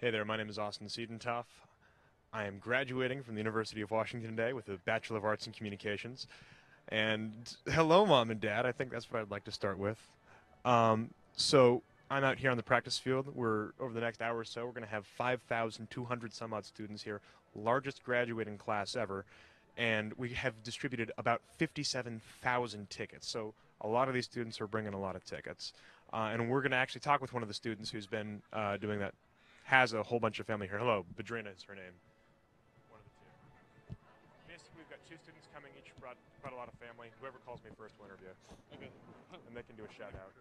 Hey there, my name is Austin Siedentoff. I am graduating from the University of Washington today with a Bachelor of Arts in Communications. And hello, Mom and Dad. I think that's what I'd like to start with. So I'm out here on the practice field. We're over the next hour or so, we're going to have 5,200 some odd students here, largest graduating class ever, and we have distributed about 57,000 tickets. So a lot of these students are bringing a lot of tickets. And we're going to actually talk with one of the students who's been doing that, has a whole bunch of family here. Hello, Badrina is her name. One of the two. Basically, we've got two students coming, each brought a lot of family. Whoever calls me first will interview. Okay. And they can do a shout out.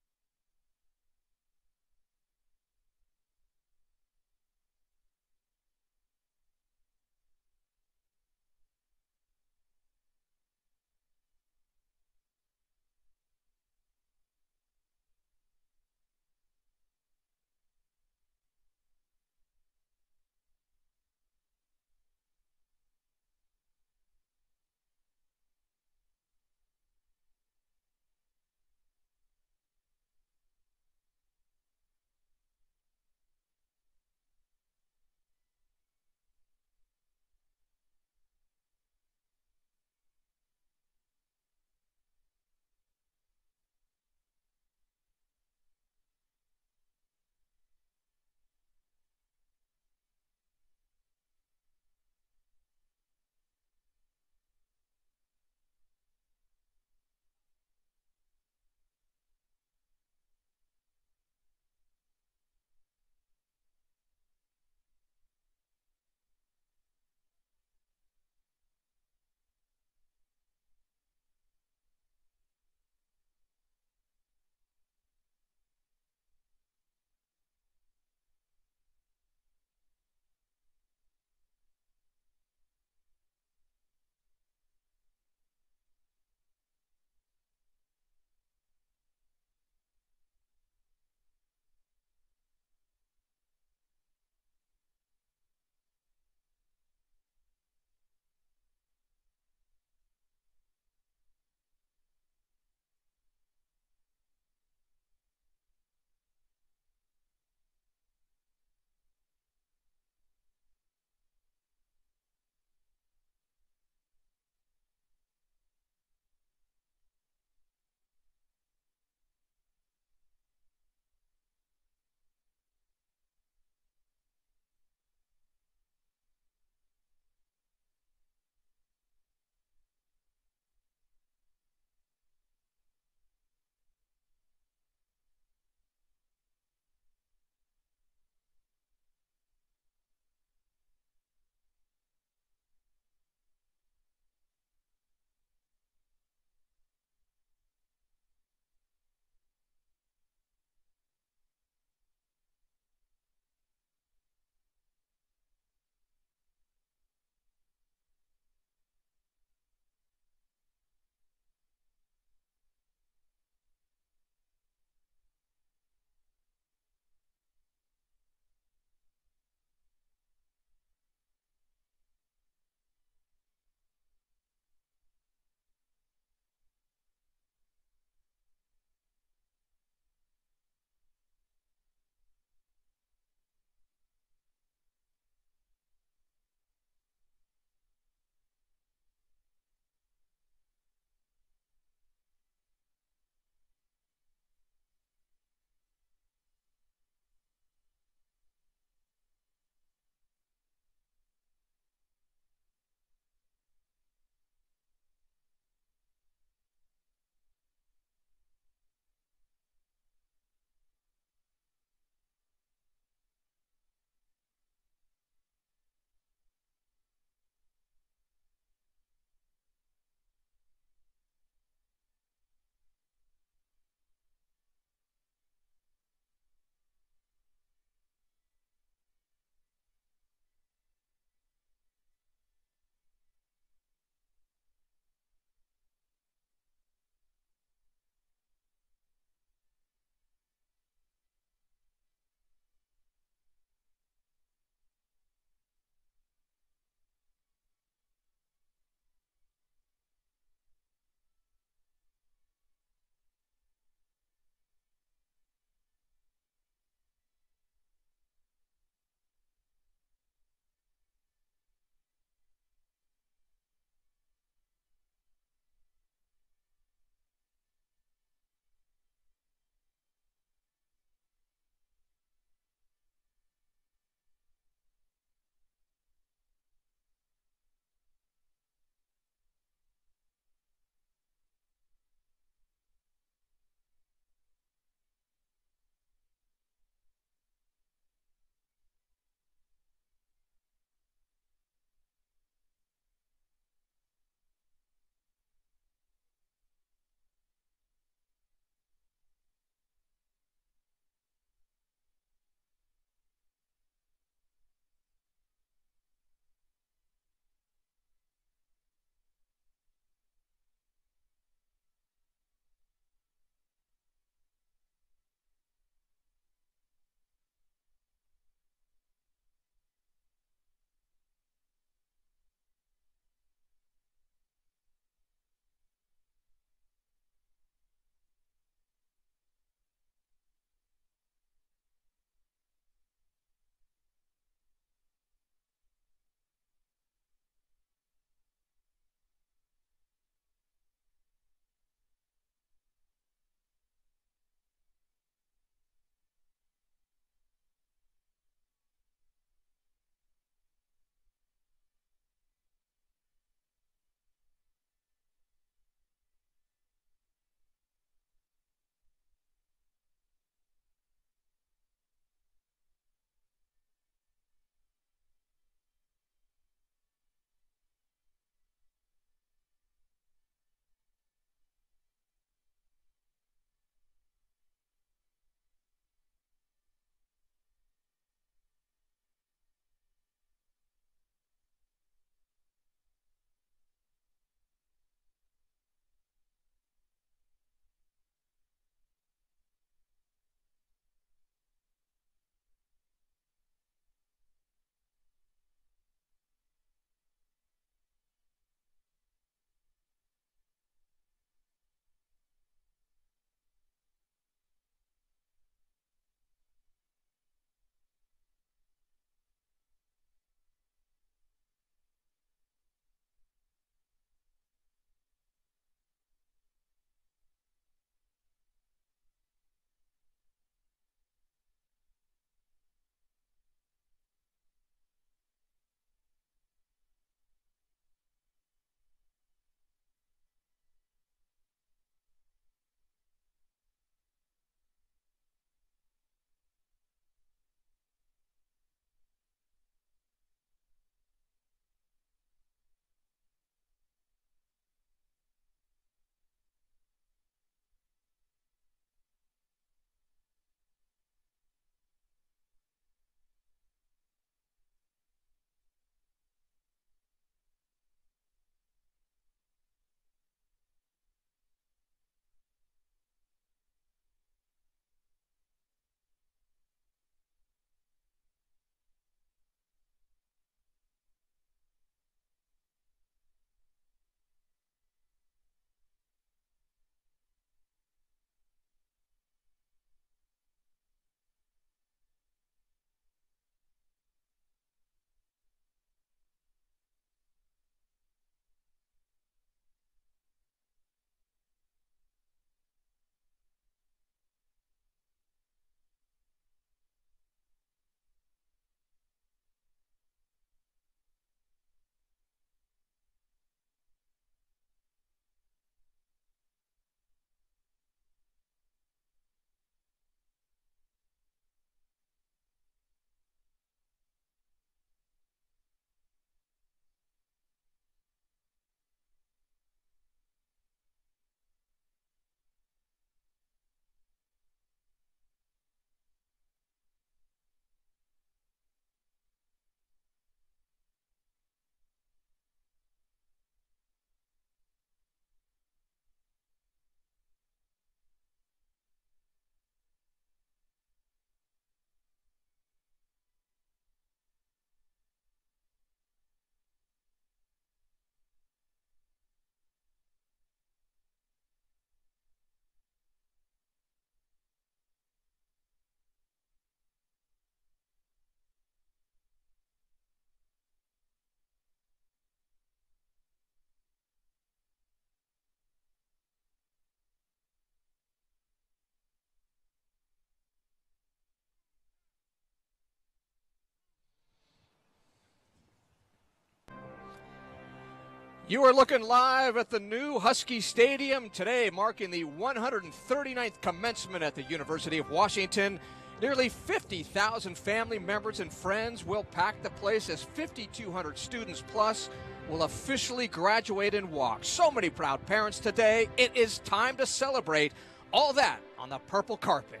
You are looking live at the new Husky Stadium today, marking the 139th commencement at the University of Washington. Nearly 50,000 family members and friends will pack the place as 5,200 students plus will officially graduate and walk. So many proud parents today. It is time to celebrate. All that on the purple carpet.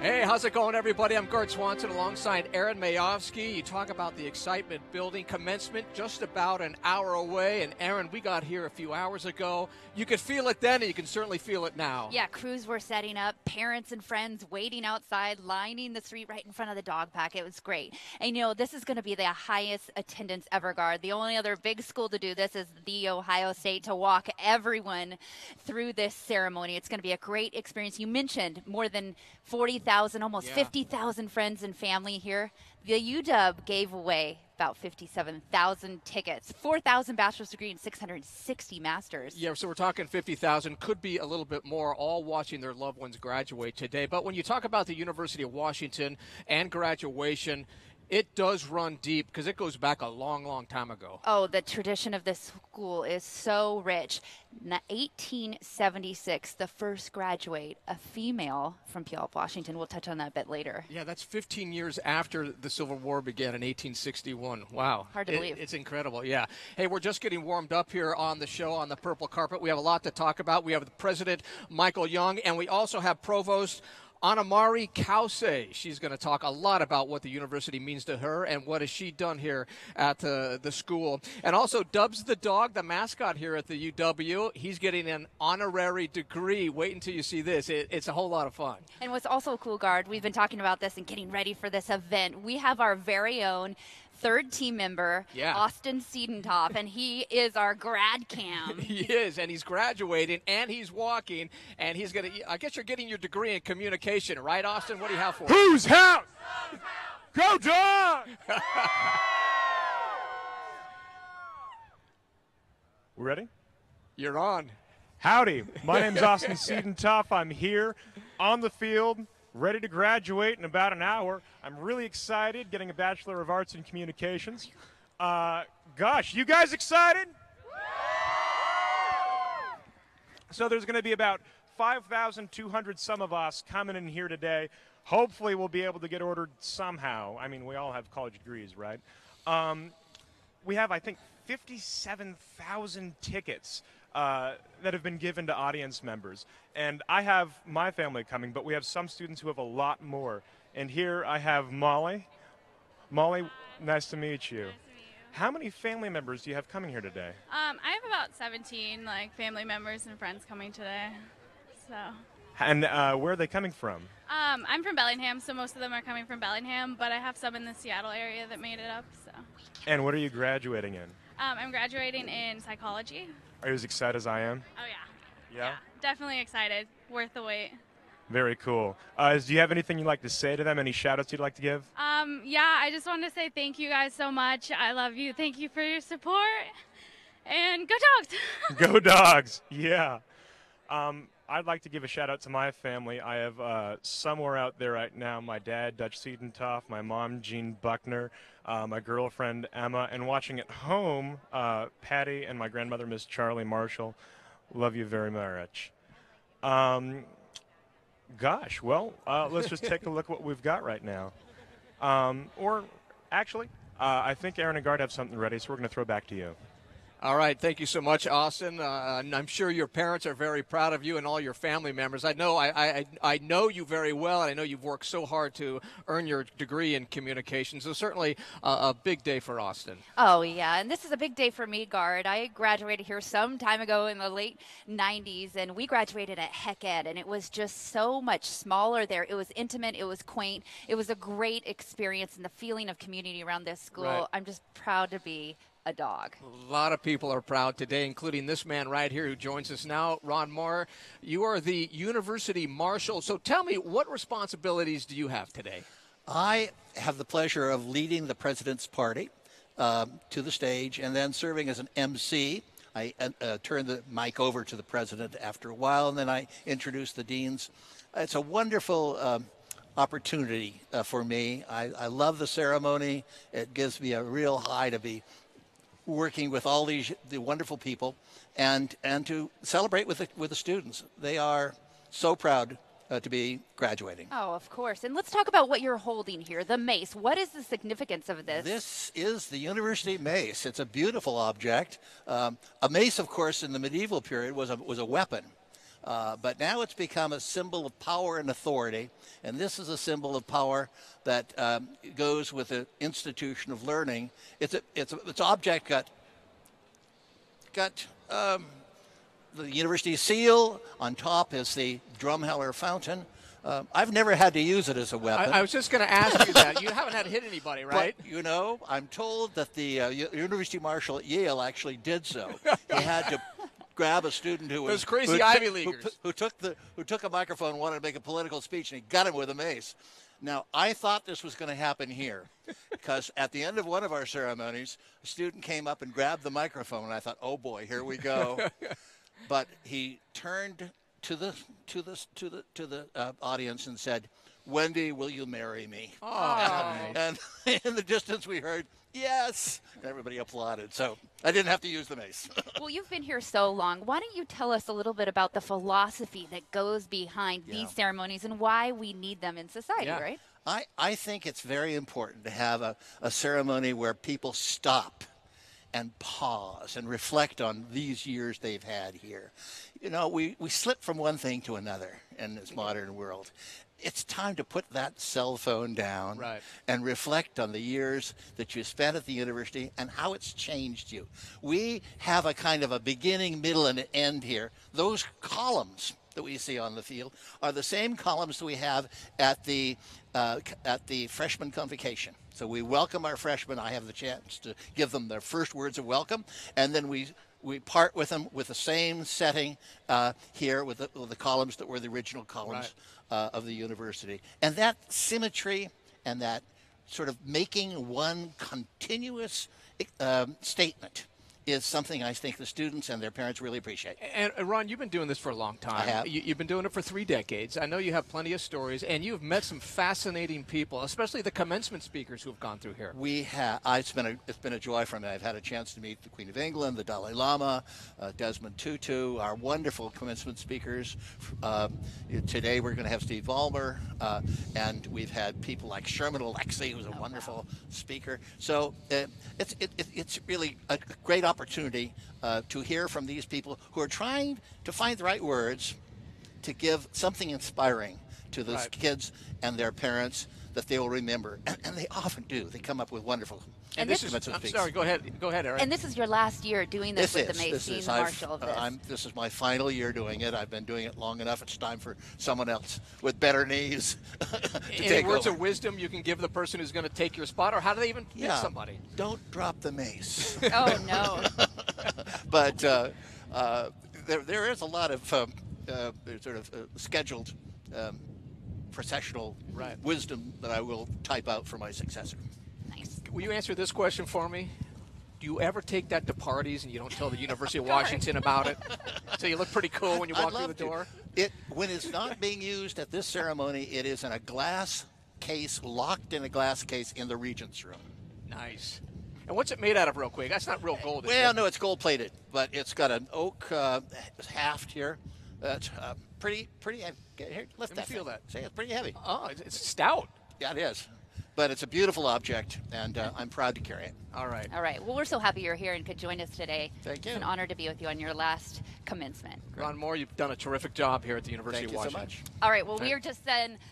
Hey, how's it going, everybody? I'm Gart Swanson alongside Aaron Mayovsky. You talk about the excitement building. Commencement just about an hour away. And, Aaron, we got here a few hours ago. You could feel it then, and you can certainly feel it now. Yeah, crews were setting up, parents and friends waiting outside, lining the street right in front of the dog pack. It was great. And, you know, this is going to be the highest attendance ever, Gard. The only other big school to do this is The Ohio State, to walk everyone through this ceremony. It's going to be a great experience. You mentioned more than 40,000, almost 50,000 friends and family here. The UW gave away about 57,000 tickets, 4,000 bachelor's degree, and 660 masters. Yeah, so we're talking 50,000, could be a little bit more, all watching their loved ones graduate today. But when you talk about the University of Washington and graduation, it does run deep because it goes back a long, long time ago. Oh, the tradition of this school is so rich. In 1876, the first graduate, a female from Puyallup, Washington. We'll touch on that a bit later. Yeah, that's 15 years after the Civil War began in 1861. Wow. Hard to believe. It's incredible, yeah. Hey, we're just getting warmed up here on the show on the purple carpet. We have a lot to talk about. We have the president, Michael Young, and we also have Provost Annamarie Cauce. She's going to talk a lot about what the university means to her and what has she done here at the school. And also Dubs the dog, the mascot here at the UW. He's getting an honorary degree. Wait until you see this. It's a whole lot of fun. And what's also cool, Gard, we've been talking about this and getting ready for this event. We have our very own third team member, Austin Siedentopf, and he is our grad cam. He is, and he's graduating, and he's walking, and he's going to, I guess you're getting your degree in communication, right, Austin? What do you have for us? Who's house? Go dog! We ready? You're on. Howdy, my name's Austin Siedentopf. I'm here on the field, ready to graduate in about an hour. I'm really excited, getting a Bachelor of Arts in Communications. Gosh, you guys excited? So there's going to be about 5,200 some of us coming in here today. Hopefully we'll be able to get ordered somehow. I mean, we all have college degrees, right? We have, I think, 57,000 tickets that have been given to audience members. And I have my family coming, but we have some students who have a lot more. And here I have Molly. Molly, nice to meet you. Nice to meet you. How many family members do you have coming here today? I have about 17 family members and friends coming today. So. And where are they coming from? I'm from Bellingham, so most of them are coming from Bellingham, but I have some in the Seattle area that made it up. So. And what are you graduating in? I'm graduating in psychology. Are you as excited as I am? Oh, yeah. Yeah? Definitely excited. Worth the wait. Very cool. Do you have anything you'd like to say to them? Any shout-outs you'd like to give? Yeah, I just wanted to say thank you guys so much. I love you. Thank you for your support. And go Dogs! Go Dogs! Yeah. I'd like to give a shout-out to my family. I have somewhere out there right now my dad, Dutch Siedentopf, my mom, Jean Buckner, my girlfriend, Emma, and watching at home, Patty and my grandmother, Miss Charlie Marshall. Love you very much. Gosh, well, let's just take a look at what we've got right now. Or actually, I think Aaron and Gard have something ready, so we're going to throw back to you. All right, thank you so much, Austin. I'm sure your parents are very proud of you and all your family members. I know I know you very well, and I know you've worked so hard to earn your degree in communications. So certainly a big day for Austin. Oh, yeah, and this is a big day for me, Gard. I graduated here some time ago in the late 90s, and we graduated at Heck Ed, and it was just so much smaller there. It was intimate. It was quaint. It was a great experience, and the feeling of community around this school. Right. I'm just proud to be a dog. A lot of people are proud today, including this man right here who joins us now, Ron Moore. You are the University Marshal. So tell me, what responsibilities do you have today? I have the pleasure of leading the President's Party to the stage and then serving as an MC I turn the mic over to the president after a while, and then I introduce the deans. It's a wonderful opportunity for me. I love the ceremony. It gives me a real high to be working with all the wonderful people and to celebrate with the students. They are so proud to be graduating. Oh, of course. And let's talk about what you're holding here, the mace. What is the significance of this? This is the University Mace. It's a beautiful object. A mace, of course, in the medieval period was a weapon. But now it's become a symbol of power and authority, and this is a symbol of power that goes with the institution of learning. Its object got the university seal. On top is the Drumheller fountain. I've never had to use it as a weapon. I was just going to ask you that. You haven't had to hit anybody, right? But, you know, I'm told that the university marshal at Yale actually did so. He had to grab a student who was those crazy Ivy Leaguers who took a microphone and wanted to make a political speech, and he got him with a mace. Now, I thought this was going to happen here because at the end of one of our ceremonies, a student came up and grabbed the microphone, and I thought, oh boy, here we go. But he turned to the audience and said, "Wendy, will you marry me?" Oh. And in the distance we heard, "Yes." Everybody applauded. So I didn't have to use the mace. Well, you've been here so long. Why don't you tell us a little bit about the philosophy that goes behind these ceremonies and why we need them in society, right? I think it's very important to have a ceremony where people stop and pause and reflect on these years they've had here. You know, we slip from one thing to another in this modern world. It's time to put that cell phone down and reflect on the years that you spent at the university and how it's changed you. We have a kind of a beginning, middle, and an end here. Those columns that we see on the field are the same columns that we have at the freshman convocation. So we welcome our freshmen. I have the chance to give them their first words of welcome, and then we part with them with the same setting here with the columns that were the original columns of the university. And that symmetry and that sort of making one continuous statement is something I think the students and their parents really appreciate. And Ron, you've been doing this for a long time. I have. You've been doing it for 3 decades. I know you have plenty of stories, and you've met some fascinating people, especially the commencement speakers who have gone through here. We have. It's been a joy for me. I've had a chance to meet the Queen of England, the Dalai Lama, Desmond Tutu, our wonderful commencement speakers. Today we're going to have Steve Ballmer, and we've had people like Sherman Alexie, who's a wonderful speaker. So it's really a great opportunity to hear from these people who are trying to find the right words to give something inspiring to those kids and their parents that they will remember. And they often do. They come up with wonderful And this is, I'm sorry, go ahead, Eric. And this is your last year doing this with the Mace, being the marshal of this. This is my final year doing it. I've been doing it long enough. It's time for someone else with better knees to take over. Any words of wisdom you can give the person who's going to take your spot, or how do they even pick somebody? Don't drop the mace. Oh, no. But there is a lot of sort of scheduled processional wisdom that I will type out for my successor. Nice. Will you answer this question for me? Do you ever take that to parties and you don't tell the University of Washington about it? So you look pretty cool when you walk through the door? When it's not being used at this ceremony, it is in a glass case, locked in a glass case in the Regents' room. Nice. And what's it made out of, real quick? That's not real gold, is Well, it? no, it's gold-plated, but it's got an oak haft here. That's pretty heavy. Here, lift Let me feel that. See, it's pretty heavy. Oh, it's stout. Yeah, it is. But it's a beautiful object, and I'm proud to carry it. All right. All right. Well, we're so happy you're here and could join us today. Thank you. It's an honor to be with you on your last commencement. Ron Moore, you've done a terrific job here at the University Thank of you so Washington. much. All right. Well, we are just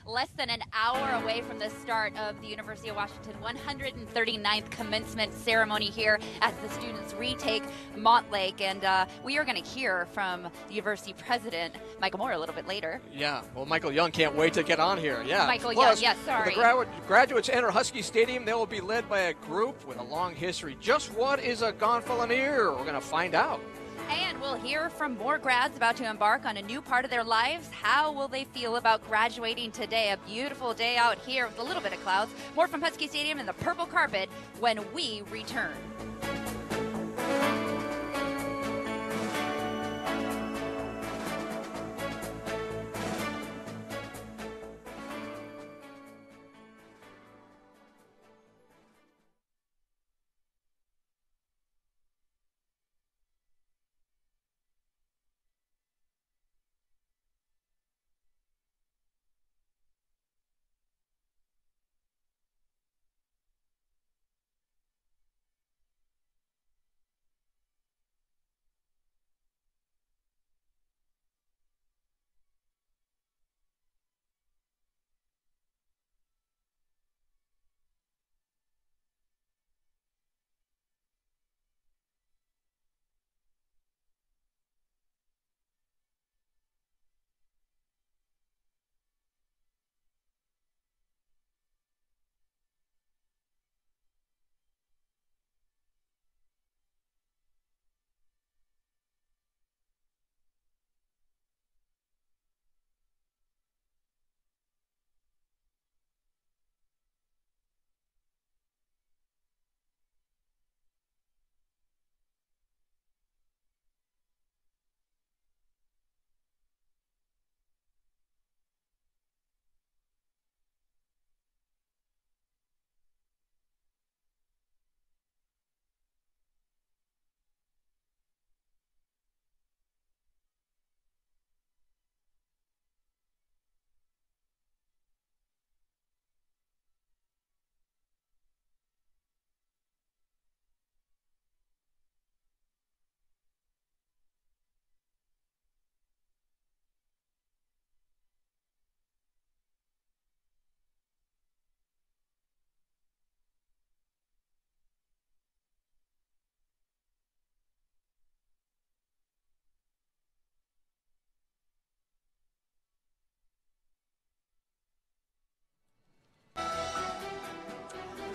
less than an hour away from the start of the University of Washington 139th commencement ceremony here as the students retake Montlake. And we are going to hear from the university president, Michael Moore, a little bit later. Yeah. Well, Michael Young can't wait to get on here. Yeah. Michael Plus, Young, yes, sorry. When the graduates enter Husky Stadium, they will be led by a group with a long history. Just what is a Gonfalonier? We're going to find out. And we'll hear from more grads about to embark on a new part of their lives. How will they feel about graduating today? A beautiful day out here with a little bit of clouds. More from Husky Stadium and the purple carpet when we return.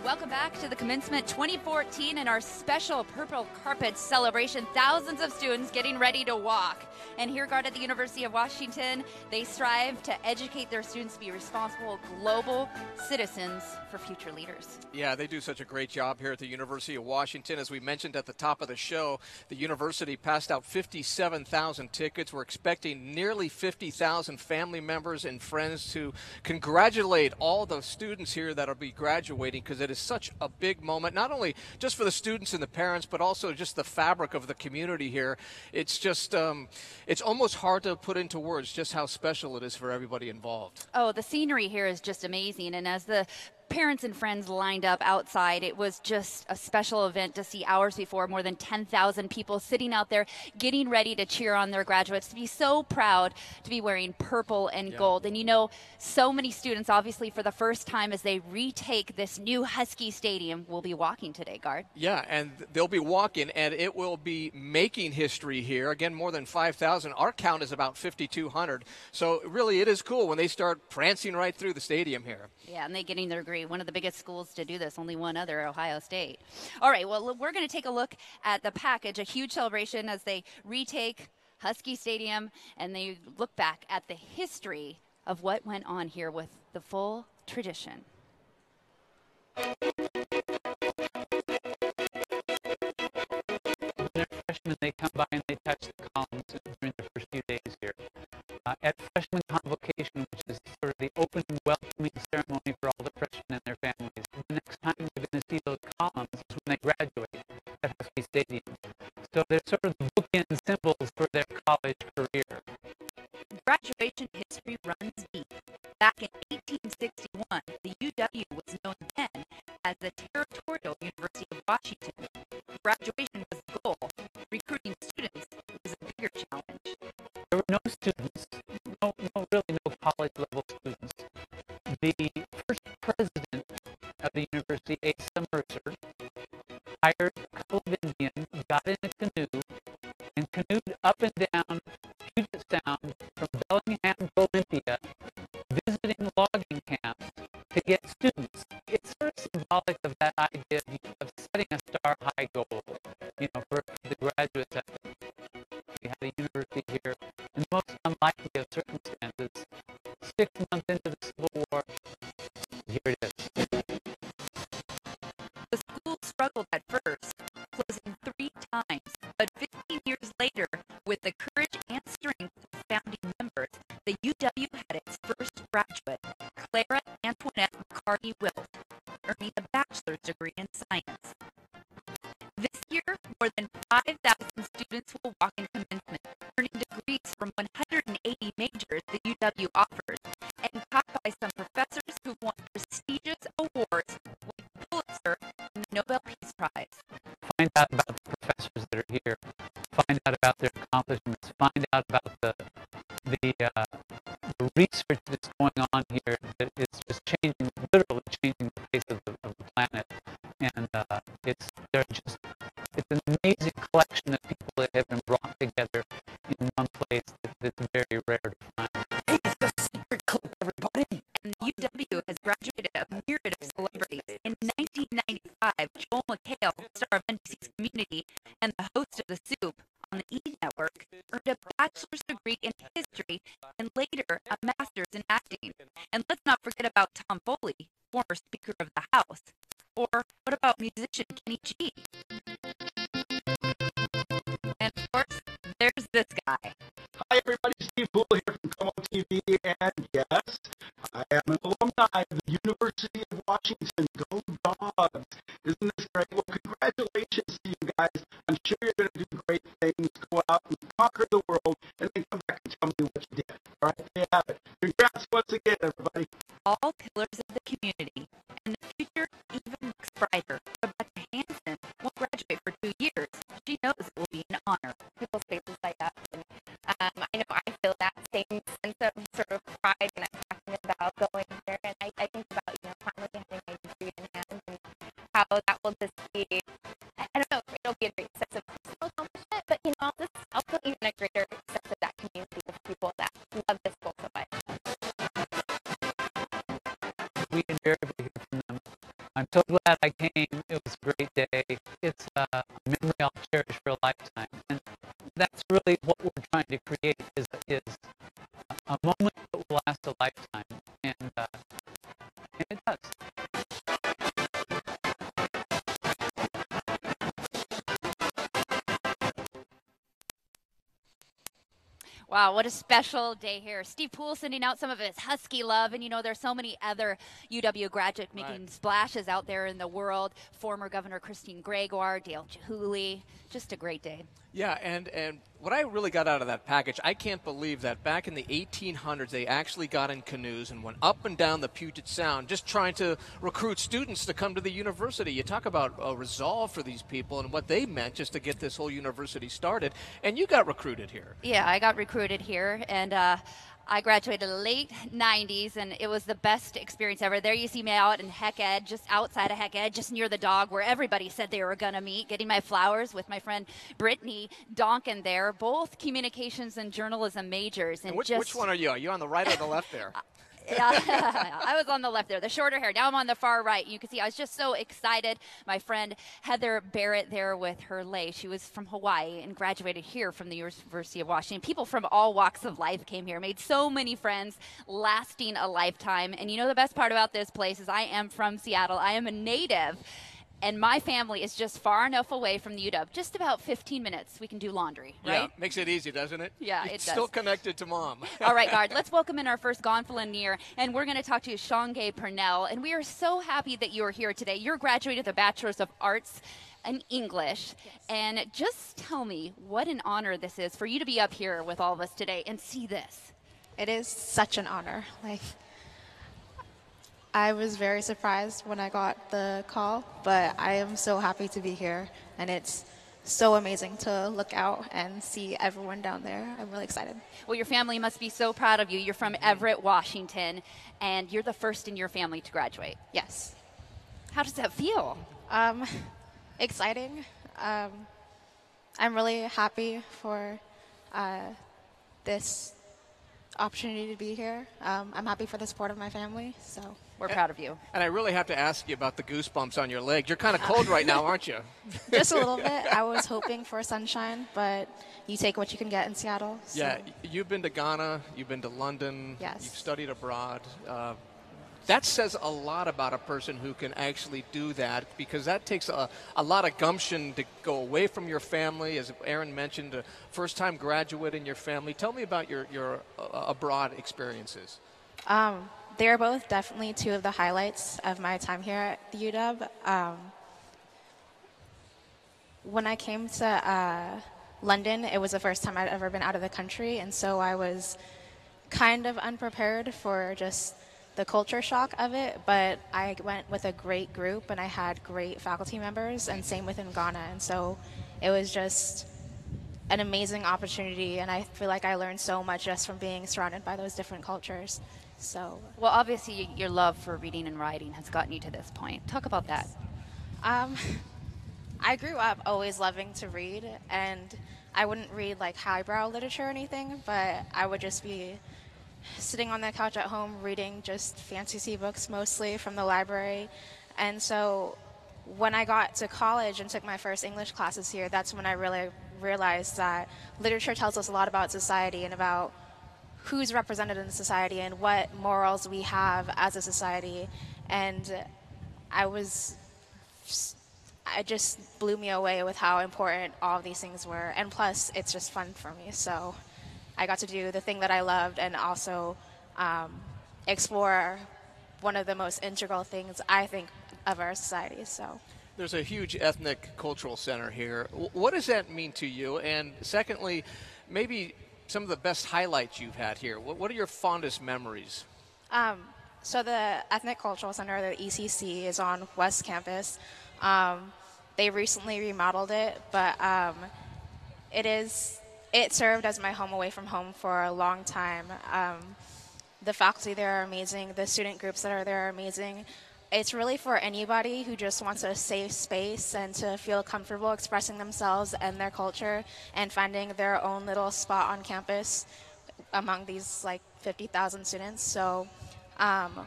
Welcome back to the Commencement 2014 and our special Purple Carpet celebration. Thousands of students getting ready to walk. And here, Guard, at the University of Washington, they strive to educate their students to be responsible global citizens for future leaders. Yeah, they do such a great job here at the University of Washington. As we mentioned at the top of the show, the university passed out 57,000 tickets. We're expecting nearly 50,000 family members and friends to congratulate all the students here that will be graduating, because it is such a big moment, not only just for the students and the parents, but also just the fabric of the community here. It's just, it's almost hard to put into words just how special it is for everybody involved. Oh, the scenery here is just amazing. And as the parents and friends lined up outside, it was just a special event to see. Hours before, more than 10,000 people sitting out there getting ready to cheer on their graduates, to be so proud to be wearing purple and gold. And you know, so many students, obviously for the first time as they retake this new Husky Stadium, will be walking today, Guard. Yeah, and they'll be walking, and it will be making history here. Again, more than 5,000. Our count is about 5,200. So really, it is cool when they start prancing right through the stadium here. Yeah, and they're getting their degree. One of the biggest schools to do this, only one other, Ohio State. All right, well, we're going to take a look at the package, a huge celebration as they retake Husky Stadium and they look back at the history of what went on here with the full tradition. When they're freshmen, they come by and they touch the columns during the first few days here. At freshman convocation, which is sort of the open welcoming ceremony for all the freshmen and their families, the next time you're going to see those columns is when they graduate at Husky Stadium. So they're sort of the bookend symbols for their college career. Graduation history runs deep. Back in 1861, the UW was known then as the Territorial University of Washington. Graduation was the goal. Recruiting students was a bigger challenge. There were no students, really no college-level students. The first president of the university, Asa Mercer, hired a couple of Indians, got in a canoe, and canoed up and down Puget Sound from Bellingham to Olympia, visiting logging camps to get students. It's sort of symbolic of that idea of setting a star-high goal, for the graduates. We had a university here in the most unlikely of circumstances. 6 months into the Civil War, here it is. The school struggled at first, closing 3 times, but 15 years later, with the courage and strength of founding members, the UW had its first graduate, Clara Antoinette McCarty Wilt, earning a bachelor's degree in science. This year, more than 5,000 students will walk in commencement, earning degrees from 180 majors the UW offers, and taught by some professors who won prestigious awards like Pulitzer and the Nobel Peace Prize. Find out about the professors that are here. Find out about their accomplishments. Find out about the research that's going on here that is just literally changing the face of the planet. And it's an amazing collection of people that have been brought together in one place that's very rare to find. Hey, it's the secret club, everybody! And the UW has graduated a myriad of celebrities. In 1995, Joel McHale, star of NBC's Community and the host of The Soup on the E! Network, earned a bachelor's degree in history and later a master's in acting. And let's not forget about Tom Foley, former Speaker of the House. Or what about musician Kenny G? And of course, there's this guy. Hi everybody, Steve Poole here from Come On TV, and yes, I am an alumni of the University of Washington. Go Dogs! Isn't this great? Well, congratulations to you guys. I'm sure you're going to do great things. Go out and conquer the world, and then come back and tell me what you did. All right, there you have it. Congrats once again, everybody. All pillars of the community, and the future even looks brighter. Rebecca Hansen won't graduate for 2 years. She knows it will be an honor. People's faces light up. And, I know I feel that same sense of sort of pride when I'm talking about going here. And I think about, finally having my degree in hand and how that will just be, I don't know, it'll be a great sense of personal accomplishment, but, also even a greater sense of that community of people that love this school so much. We invariably hear from them I'm so glad I came. It was a great day. It's a memory I'll cherish for a lifetime. And that's really what we're trying to create is a moment that will last a lifetime. And it does. Wow, what a special day here. Steve Poole sending out some of his Husky love. And, you know, there's so many other UW graduates making splashes out there in the world. Former Governor Christine Gregoire, Dale Chihuly. Just a great day. Yeah, and what I really got out of that package, I can't believe that back in the 1800s, they actually got in canoes and went up and down the Puget Sound just trying to recruit students to come to the university. You talk about a resolve for these people and what they meant just to get this whole university started. And you got recruited here. Yeah, I got recruited here, and I graduated in the late 90s, and it was the best experience ever. There you see me out in Heck Ed, just outside of Heck Ed, just near the dog where everybody said they were going to meet, getting my flowers with my friend Brittany Donkin there, both communications and journalism majors. And which one are you? Are you on the right or the left there? Yeah, I was on the left there, the shorter hair. Now I'm on the far right. You can see I was just so excited. My friend Heather Barrett there with her lay. She was from Hawaii and graduated here from the University of Washington. People from all walks of life came here, made so many friends, lasting a lifetime. And you know the best part about this place is I am from Seattle. I am a native. And my family is just far enough away from the UW. Just about 15 minutes, we can do laundry, right? Yeah, makes it easy, doesn't it? Yeah, it does. Still connected to mom. All right, Guard, let's welcome in our first Gonfalonier, and we're going to talk to you, Shanghae Purnell. And we are so happy that you are here today. You're graduated with a Bachelor's of Arts in English. Yes. And just tell me what an honor this is for you to be up here with all of us today and see this. It is such an honor. I was very surprised when I got the call, but I am so happy to be here, and it's so amazing to look out and see everyone down there. I'm really excited. Well, your family must be so proud of you. You're from Everett, Washington, and you're the first in your family to graduate. Yes. How does that feel? Exciting. I'm really happy for this opportunity to be here. I'm happy for the support of my family, so. We're proud of you. And I really have to ask you about the goosebumps on your leg. You're kind of cold right now, aren't you? Just a little bit. I was hoping for sunshine, but you take what you can get in Seattle. So. Yeah, you've been to Ghana, you've been to London, yes. You've studied abroad. That says a lot about a person who can actually do that, because that takes a lot of gumption to go away from your family. As Aaron mentioned, a first-time graduate in your family. Tell me about your abroad experiences. They are both definitely two of the highlights of my time here at the UW. When I came to London, it was the first time I'd ever been out of the country, and so I was kind of unprepared for just the culture shock of it, but I went with a great group and I had great faculty members, and same within Ghana, and so it was just an amazing opportunity, and I feel like I learned so much just from being surrounded by those different cultures. So, well, obviously your love for reading and writing has gotten you to this point. Talk about that. I grew up always loving to read, and I wouldn't read like highbrow literature or anything, but I would just be sitting on the couch at home reading just fantasy books mostly from the library. And so when I got to college and took my first English classes here, that's when I really realized that literature tells us a lot about society and about who's represented in society and what morals we have as a society. And it just blew me away with how important all of these things were. And plus, it's just fun for me. So I got to do the thing that I loved and also explore one of the most integral things, I think, of our society. So there's a huge ethnic cultural center here. What does that mean to you? And secondly, maybe some of the best highlights you've had here. What are your fondest memories? So the Ethnic Cultural Center, the ECC, is on West Campus. They recently remodeled it, but it served as my home away from home for a long time. The faculty there are amazing. The student groups that are there are amazing. It's really for anybody who just wants a safe space and to feel comfortable expressing themselves and their culture and finding their own little spot on campus among these like 50,000 students. So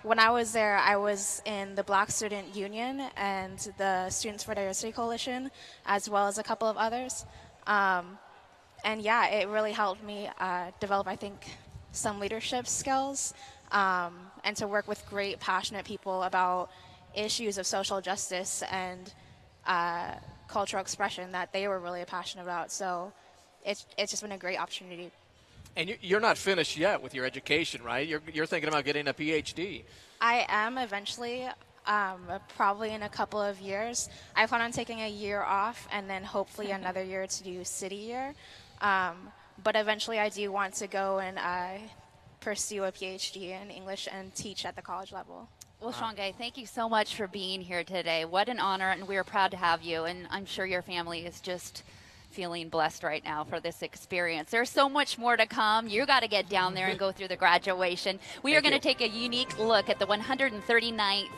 When I was there, I was in the Black Student Union and the Students for Diversity Coalition, as well as a couple of others. And yeah, it really helped me develop, I think, some leadership skills and to work with great, passionate people about issues of social justice and cultural expression that they were really passionate about. So it's just been a great opportunity. And you're not finished yet with your education, right? You're thinking about getting a PhD. I am eventually, probably in a couple of years. I plan on taking a year off and then hopefully another year to do City Year. But eventually I do want to go and pursue a PhD in English and teach at the college level. Well, Shanghae, thank you so much for being here today. What an honor, and we are proud to have you. And I'm sure your family is just feeling blessed right now for this experience. There's so much more to come. You got to get down there and go through the graduation. We are going to take a unique look at the 139th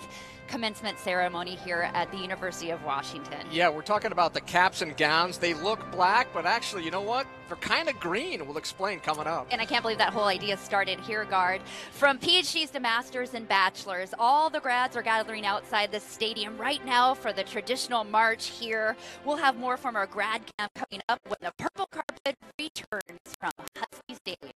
commencement ceremony here at the University of Washington. Yeah, we're talking about the caps and gowns. They look black, but actually, you know what? They're kind of green. We'll explain coming up. And I can't believe that whole idea started here, Guard. From PhDs to masters and bachelors, all the grads are gathering outside the stadium right now for the traditional march here. We'll have more from our grad camp coming up when the purple carpet returns from Husky Stadium.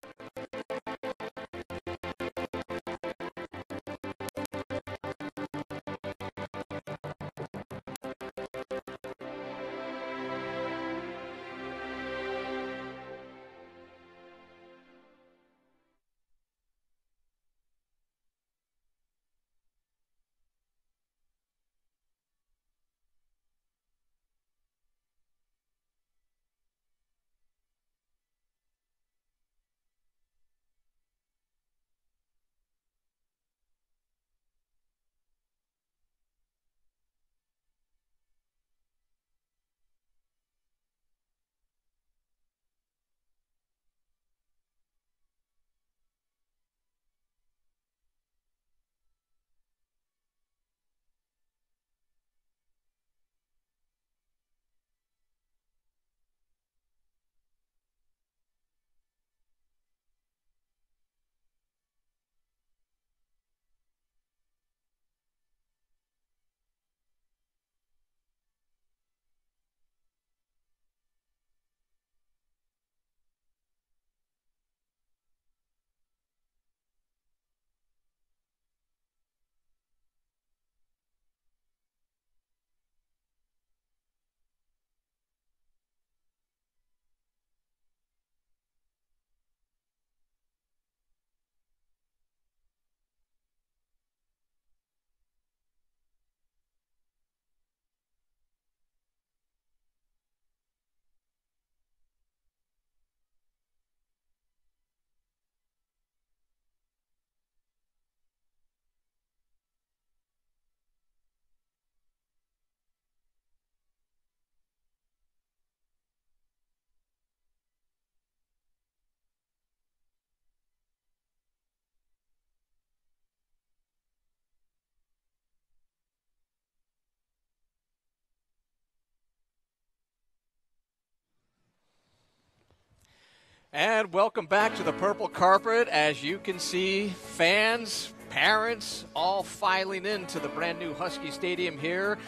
And welcome back to the purple carpet. As you can see, fans, parents, all filing into the brand new Husky Stadium here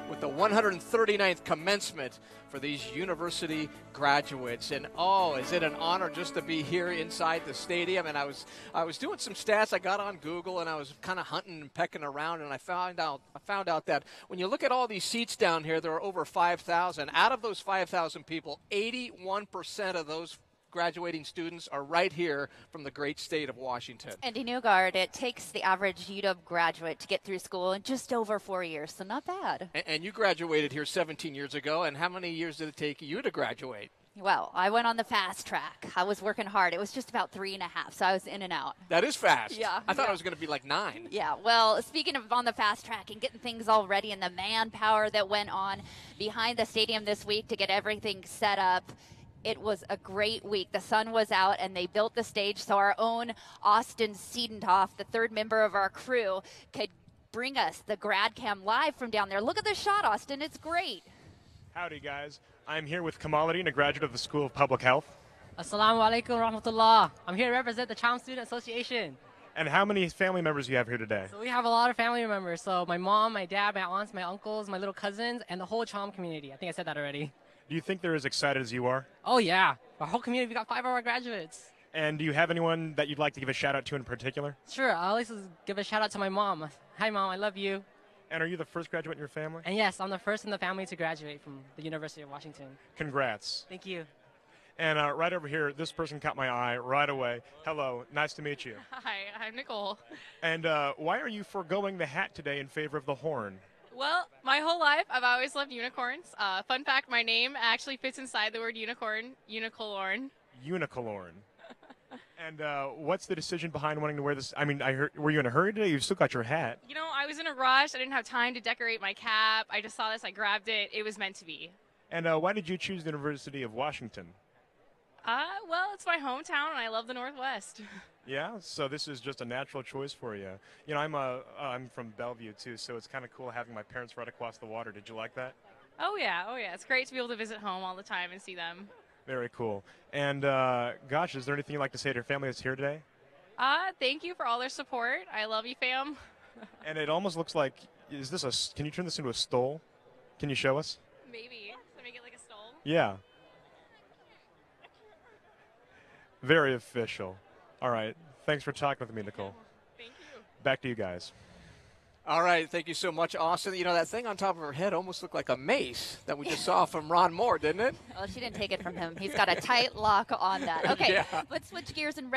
with the 139th commencement for these university graduates. And oh, is it an honor just to be here inside the stadium. And I was doing some stats. I got on Google and I was kind of hunting and pecking around, and I found out that when you look at all these seats down here, there are over 5,000. Out of those 5,000 people, 81% of those graduating students are right here from the great state of Washington. And in Newgard, it takes the average UW graduate to get through school in just over 4 years, so not bad. And you graduated here 17 years ago, and how many years did it take you to graduate? Well, I went on the fast track. I was working hard. It was just about 3.5, so I was in and out. That is fast. Yeah. I thought it was going to be like 9. Yeah, well, speaking of on the fast track and getting things all ready and the manpower that went on behind the stadium this week to get everything set up, it was a great week. The sun was out, and they built the stage so our own Austin Siedentoff, the third member of our crew, could bring us the grad cam live from down there. Look at this shot, Austin. It's great. Howdy, guys. I'm here with Kamaluddin, a graduate of the School of Public Health. Assalamu alaikum rahmatullah. I'm here to represent the Cham Student Association. And how many family members do you have here today? So we have a lot of family members. So my mom, my dad, my aunts, my uncles, my little cousins, and the whole Chom community. I think I said that already. Do you think they're as excited as you are? Oh, yeah. Our whole community, we got 5 of our graduates. And do you have anyone that you'd like to give a shout out to in particular? Sure. I always give a shout out to my mom. Hi, Mom. I love you. And are you the first graduate in your family? And yes, I'm the first in the family to graduate from the University of Washington. Congrats. Thank you. And right over here, this person caught my eye right away. Hello, nice to meet you. Hi, I'm Nicole. And why are you foregoing the hat today in favor of the horn? Well, my whole life, I've always loved unicorns. Fun fact, my name actually fits inside the word unicorn, unicolorn. Unicolorn. And what's the decision behind wanting to wear this? I mean, I heard, were you in a hurry today? You've still got your hat. You know, I was in a rush. I didn't have time to decorate my cap. I just saw this. I grabbed it. It was meant to be. And why did you choose the University of Washington? Well, it's my hometown, and I love the Northwest. Yeah, so this is just a natural choice for you. You know, I'm from Bellevue too, so it's kind of cool having my parents right across the water. Did you like that? Oh yeah. It's great to be able to visit home all the time and see them. Very cool. And gosh, is there anything you'd like to say to your family that's here today? Thank you for all their support. I love you, fam. And it almost looks like, is this a? Can you turn this into a stole? Can you show us? Maybe. So make it like a stole. Yeah. Very official. All right. Thanks for talking with me, Nicole. Thank you. Back to you guys. All right, thank you so much, Austin. You know, that thing on top of her head almost looked like a mace that we just saw from Ron Moore, didn't it? Well, she didn't take it from him. He's got a tight lock on that. Okay, Yeah. Let's switch gears and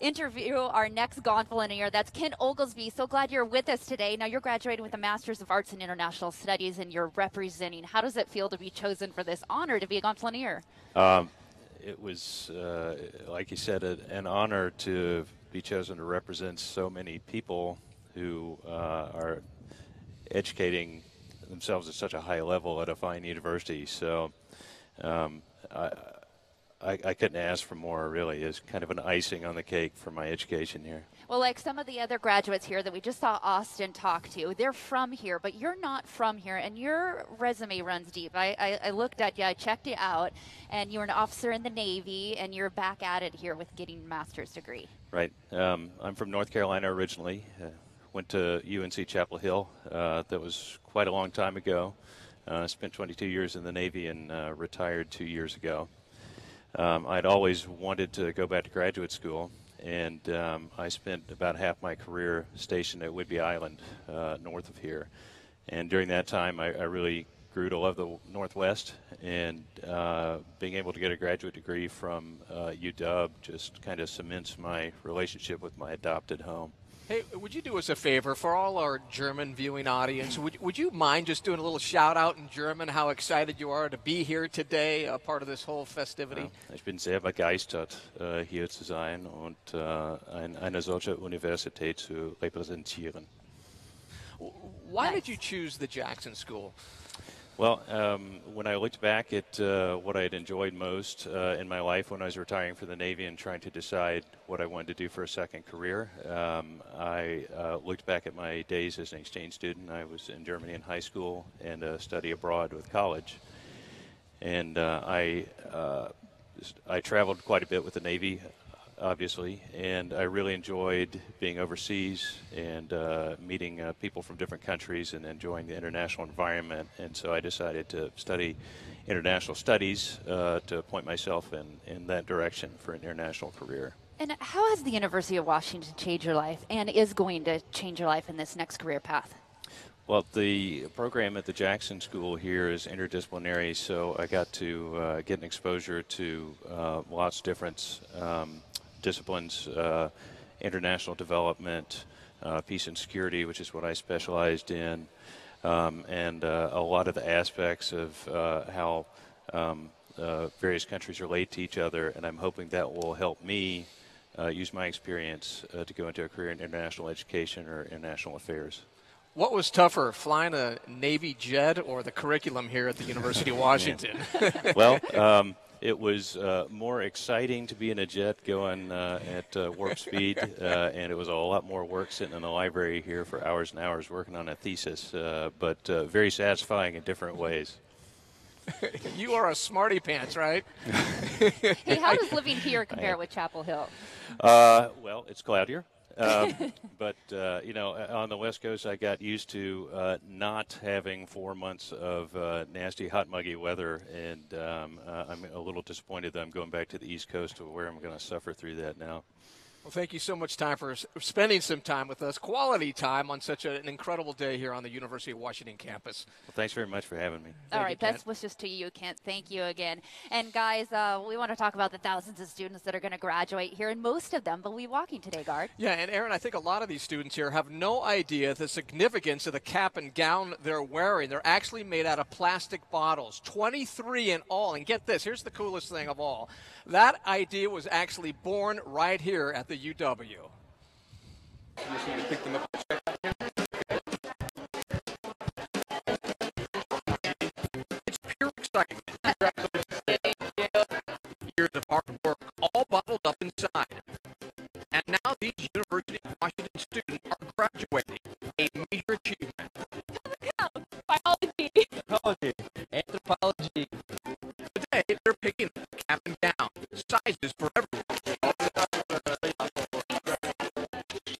interview our next Gonfalonier. That's Ken Oglesby. So glad you're with us today. Now, you're graduating with a Master's of Arts in International Studies, and you're representing. How does it feel to be chosen for this honor to be a Gonfalonier? It was, like you said, an honor to be chosen to represent so many people who are educating themselves at such a high level at a fine university. So I couldn't ask for more, really. It's kind of an icing on the cake for my education here. Well, like some of the other graduates here that we just saw Austin talk to, they're from here, but you're not from here, and your resume runs deep. I looked at you, I checked you out, and you were an officer in the Navy, and you're back at it here with getting a master's degree. Right. I'm from North Carolina originally. Went to UNC Chapel Hill. That was quite a long time ago. Spent 22 years in the Navy and retired 2 years ago. I'd always wanted to go back to graduate school, and I spent about half my career stationed at Whidbey Island, north of here. And during that time, I really grew to love the Northwest, and being able to get a graduate degree from UW just kind of cements my relationship with my adopted home. Hey, would you do us a favor for all our German viewing audience? Would you mind just doing a little shout out in German, how excited you are to be here today, a part of this whole festivity? Ich bin sehr begeistert, hier zu sein und eine solche Universität zu repräsentieren. Why did you choose the Jackson School? Well, when I looked back at what I had enjoyed most in my life when I was retiring from the Navy and trying to decide what I wanted to do for a second career, I looked back at my days as an exchange student. I was in Germany in high school and study abroad with college. And I traveled quite a bit with the Navy, obviously, and I really enjoyed being overseas and meeting people from different countries and enjoying the international environment. And so I decided to study international studies to point myself in that direction for an international career. And how has the University of Washington changed your life and is going to change your life in this next career path? Well, the program at the Jackson School here is interdisciplinary, so I got to get an exposure to lots of different disciplines, international development, peace and security, which is what I specialized in, and a lot of the aspects of how various countries relate to each other, and I'm hoping that will help me use my experience to go into a career in international education or international affairs. What was tougher, flying a Navy jet or the curriculum here at the University of Washington? Well, it was more exciting to be in a jet going at warp speed, and it was a lot more work sitting in the library here for hours and hours working on a thesis, but very satisfying in different ways. You are a smarty pants, right? Hey, how does living here compare with Chapel Hill? Well, it's cloudier. But on the West Coast, I got used to not having 4 months of nasty, hot, muggy weather, and I'm a little disappointed that I'm going back to the East Coast, where I'm going to suffer through that now. Well, thank you so much, Ty, for spending some time with us, quality time on such an incredible day here on the University of Washington campus. Well, thanks very much for having me. All right, best wishes to you, Kent. Thank you again. And guys, we want to talk about the thousands of students that are going to graduate here, and most of them will be walking today, Guard. Yeah, and Aaron, I think a lot of these students here have no idea the significance of the cap and gown they're wearing. They're actually made out of plastic bottles, 23 in all. And get this, here's the coolest thing of all. That idea was actually born right here at the UW. It's pure excitement. Years of hard work, all bottled up inside. And now these University of Washington students are graduating, a major achievement. Biology, anthropology. Today, they're picking up cap and gown, sizes for everyone.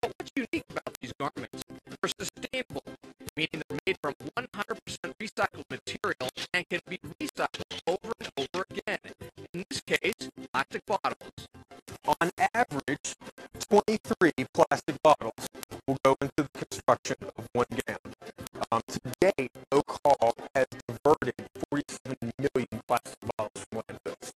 What's unique about these garments? They're sustainable, meaning they're made from 100% recycled material and can be recycled over and over again. In this case, plastic bottles. On average, 23 plastic bottles will go into the construction of one gown. To date, Oak Hall has diverted 47 million plastic bottles from landfills.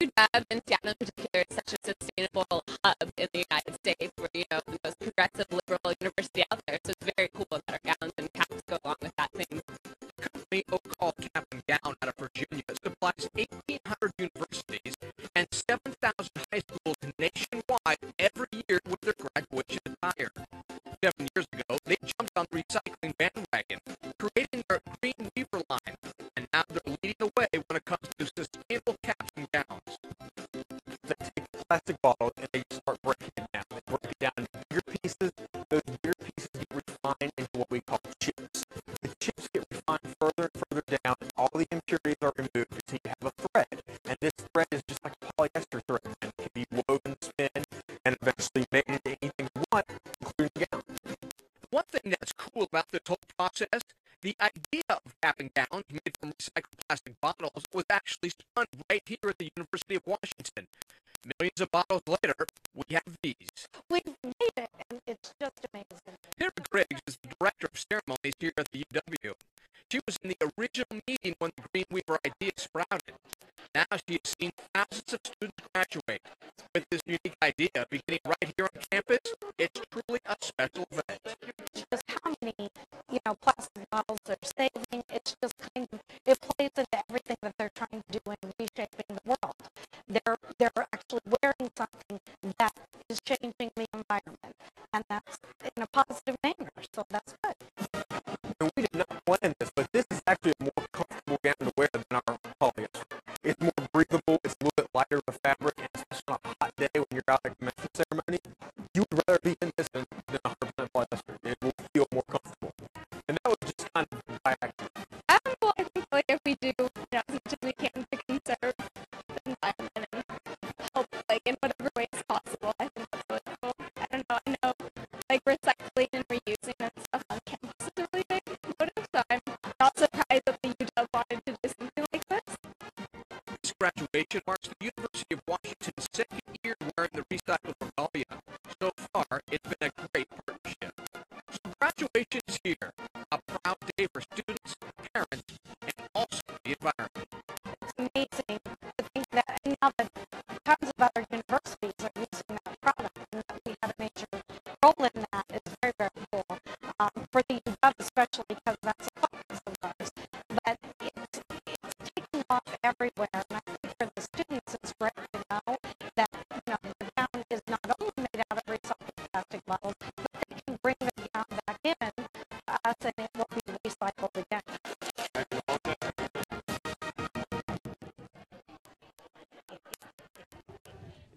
UW and Seattle in particular is such a sustainable hub in the United States. We're, the most progressive liberal university out there, so it's very cool that our gowns and caps go along with that theme. The company Oak Hall Cap and Gown out of Virginia supplies 1,800 universities and 7,000 high schools nationwide every year with their graduation attire. 7 years ago, they jumped on the recycling bandwagon, creating their Green Weaver line, and now they're leading the way when it comes to sustainable caps and gowns. They take a plastic bottle and they start breaking it down. They break it down into bigger pieces. Those bigger pieces get refined into what we call chips. The chips get refined further and further down, and all the impurities are removed until you have a thread. And this thread is just like a polyester thread, and it can be woven, spun, and eventually made into anything you want, including a gown. One thing that's cool about this whole process, the idea of cap and gowns made from recycled plastic bottles was actually spun right here at the University of Washington. Millions of bottles later, we have these. We've made it, and it's just amazing. Tara Griggs is the director of ceremonies here at the UW. She was in the original meeting when the Green Weaver idea sprouted. Now she has seen thousands of students graduate. With this unique idea beginning right here on campus, it's truly a special event. Just how many, plastic bottles they're saving. It's just it plays into everything that they're trying to do in reshaping the world. They're actually wearing something that is changing the environment, and that's in a positive manner. So that's good. And we did not plan this, but this is actually a more comfortable gown to wear than our polyester. It's more breathable, it's a little bit lighter of a fabric, and especially on a hot day when you're out at a commencement ceremony, you would rather be in this than 100% polyester. It will feel more comfortable. And that was just kind of by accident. I don't know, I think if we do, as much as we can to conserve the environment and help, in whatever ways possible, I think that's really cool. I don't know, I know, recycling and reusing and stuff on campus is a really big motive, so I'm not surprised that the UW wanted to do something like this. This graduation marks the University of Washington's second year wearing the recycled regalia. So far, it's been a great partnership. So graduation is here, a proud day for students, parents, and also the environment. It's amazing to think that now that tons of other universities are using that product and that we have a major role in that is very, very cool. For the UW especially because that's a focus of ours. But it's taking off everywhere, and I think for the students it's great to know that the gown is not only made out of recycled plastic bottles, but they can bring the gown back in to us and it will be recycled again.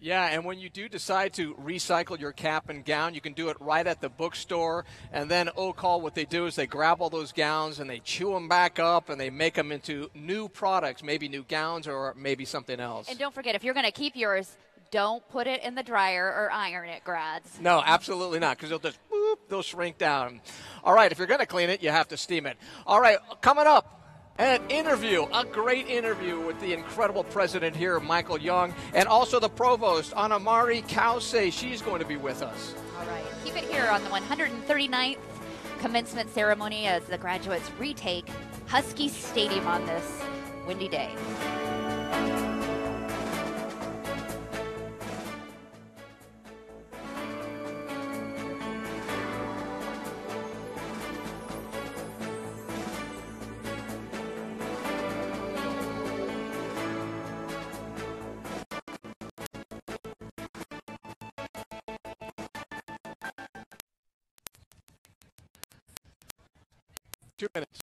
Yeah, and when you do decide to recycle your cap and gown, you can do it right at the bookstore. And then Oak Hall, what they do is they grab all those gowns and they chew them back up and they make them into new products, maybe new gowns or maybe something else. And don't forget, if you're going to keep yours, don't put it in the dryer or iron it, grads. No, absolutely not, because they'll shrink down. All right, if you're going to clean it, you have to steam it. All right, coming up, an interview, a great interview with the incredible president here, Michael Young, and also the provost, Anamari Kause. She's going to be with us. All right, keep it here on the 139th commencement ceremony as the graduates retake Husky Stadium on this windy day. Two minutes.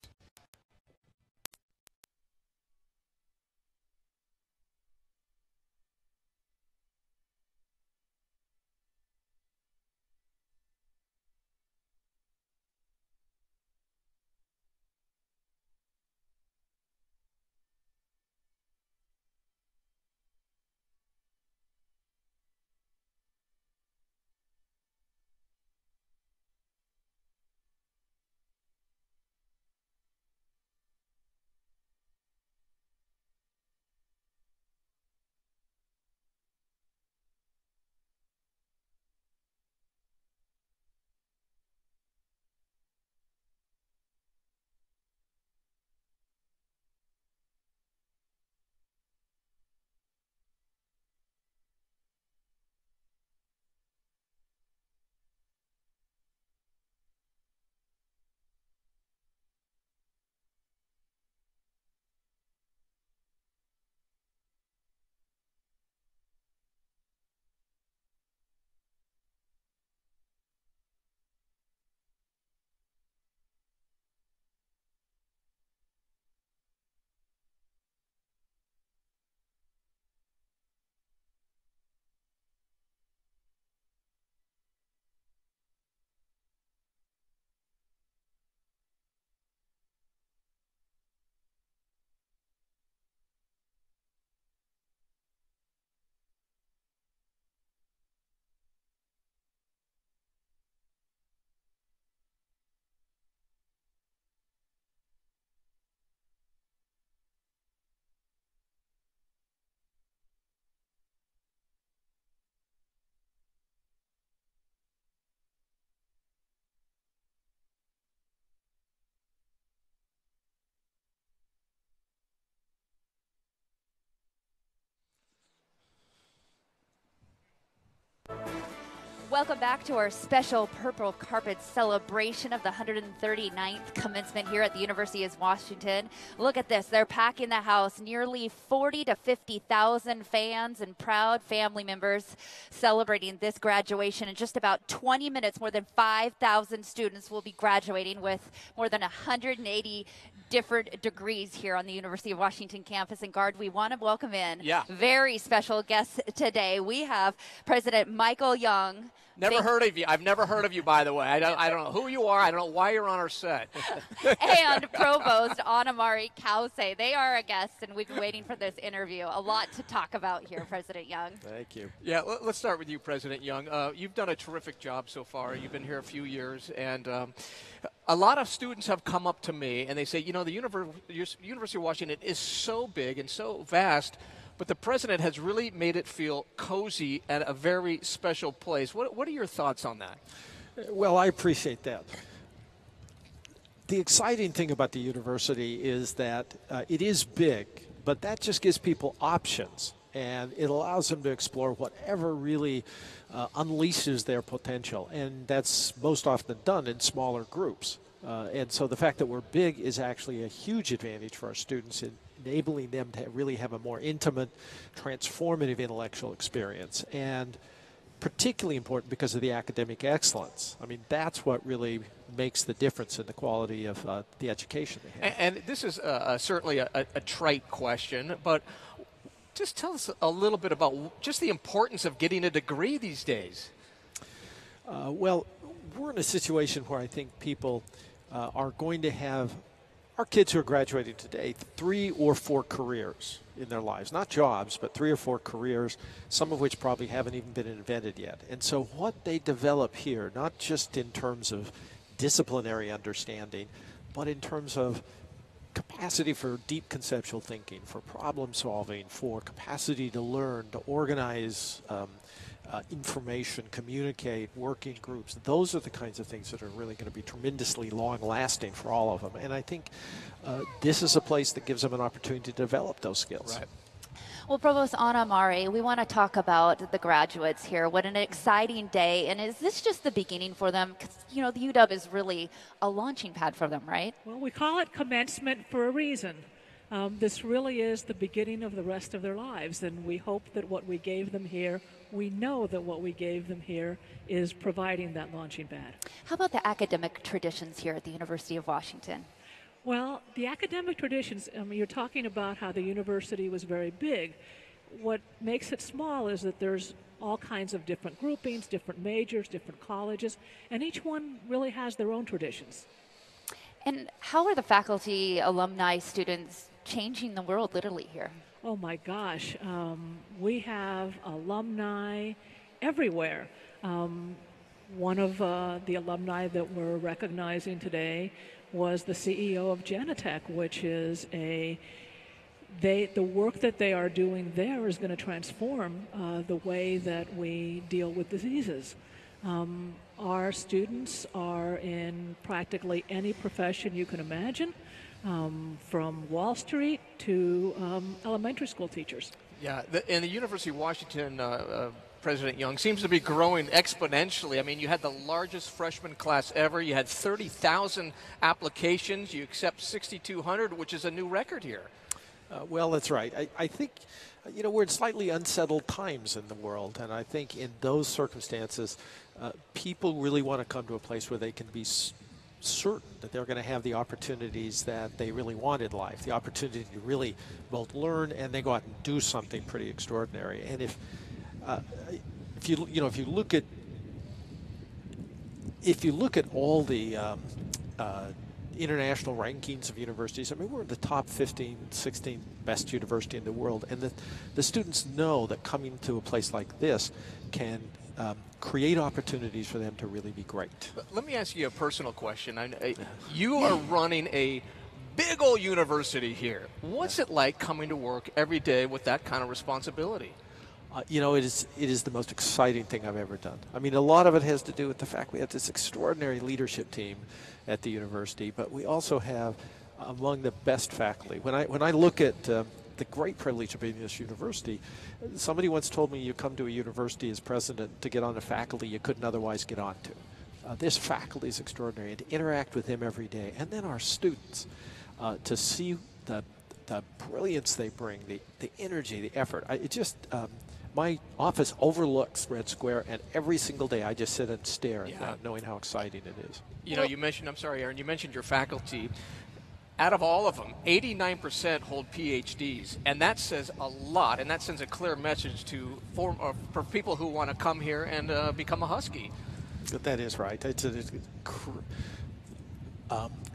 Welcome back to our special purple carpet celebration of the 139th commencement here at the University of Washington. Look at this. They're packing the house. Nearly 40 to 50,000 fans and proud family members celebrating this graduation. In just about 20 minutes, more than 5,000 students will be graduating with more than 180 different degrees here on the University of Washington campus. And Guard, we want to welcome in very special guests today. We have President Michael Young. Never heard of you. I've never heard of you, by the way. I don't know who you are. I don't know why you're on our set. And Provost Anamari Kause. They are a guest, and we've been waiting for this interview. A lot to talk about here, President Young. Thank you. Yeah, let's start with you, President Young. You've done a terrific job so far. You've been here a few years, and a lot of students have come up to me, and they say, you know, the University of Washington is so big and so vast, but the president has really made it feel cozy and a very special place. What are your thoughts on that? Well, I appreciate that. The exciting thing about the university is that it is big, but that just gives people options, and it allows them to explore whatever really unleashes their potential, and that's most often done in smaller groups. And so the fact that we're big is actually a huge advantage for our students in enabling them to really have a more intimate, transformative intellectual experience. And particularly important because of the academic excellence. I mean, that's what really makes the difference in the quality of the education they have. And this is certainly a trite question, but just tell us a little bit about just the importance of getting a degree these days. Well, we're in a situation where I think people are going to have our kids who are graduating today, 3 or 4 careers in their lives, not jobs, but 3 or 4 careers, some of which probably haven't even been invented yet. And so what they develop here, not just in terms of disciplinary understanding, but in terms of capacity for deep conceptual thinking, for problem solving, for capacity to learn, to organize information, communicate, work in groups. Those are the kinds of things that are really going to be tremendously long-lasting for all of them. And I think this is a place that gives them an opportunity to develop those skills. Right. Well, Provost Anna Mari, we want to talk about the graduates here. What an exciting day. And is this just the beginning for them? Because, you know, the UW is really a launching pad for them, right? Well, we call it commencement for a reason. This really is the beginning of the rest of their lives, and we hope that what we gave them here, we know that what we gave them here is providing that launching pad. How about the academic traditions here at the University of Washington? Well, the academic traditions, you're talking about how the university was very big. What makes it small is that there's all kinds of different groupings, different majors, different colleges, and each one really has their own traditions. And how are the faculty, alumni, students changing the world literally here? Oh my gosh, we have alumni everywhere. One of the alumni that we're recognizing today was the CEO of Genentech, which is the work that they are doing there is going to transform the way that we deal with diseases. Our students are in practically any profession you can imagine, from Wall Street to elementary school teachers. Yeah, and the University of Washington, President Young, seems to be growing exponentially. I mean, you had the largest freshman class ever. You had 30,000 applications. You accept 6,200, which is a new record here. Well, that's right. I think, you know, we're in slightly unsettled times in the world, and I think in those circumstances, people really want to come to a place where they can be certain that they're going to have the opportunities that they really want in life, the opportunity to really both learn and then go out and do something pretty extraordinary. And if you look at all the international rankings of universities, I mean, we're in the top 15, 16 best university in the world, and the students know that coming to a place like this can create opportunities for them to really be great. Let me ask you a personal question. You are running a big old university here. What's it like coming to work every day with that kind of responsibility? You know, it is the most exciting thing I've ever done. I mean, a lot of it has to do with the fact we have this extraordinary leadership team at the university, but we also have among the best faculty. When I look at the great privilege of being in this university, somebody once told me you come to a university as president to get on a faculty you couldn't otherwise get onto. This faculty is extraordinary, and to interact with them every day, and then our students, to see the brilliance they bring, the energy, the effort. My office overlooks Red Square, and every single day I just sit and stare at that, knowing how exciting it is. You know, you mentioned, I'm sorry, Aaron, you mentioned your faculty. Out of all of them, 89% hold PhDs, and that says a lot, and that sends a clear message for people who want to come here and become a Husky. That is right. It's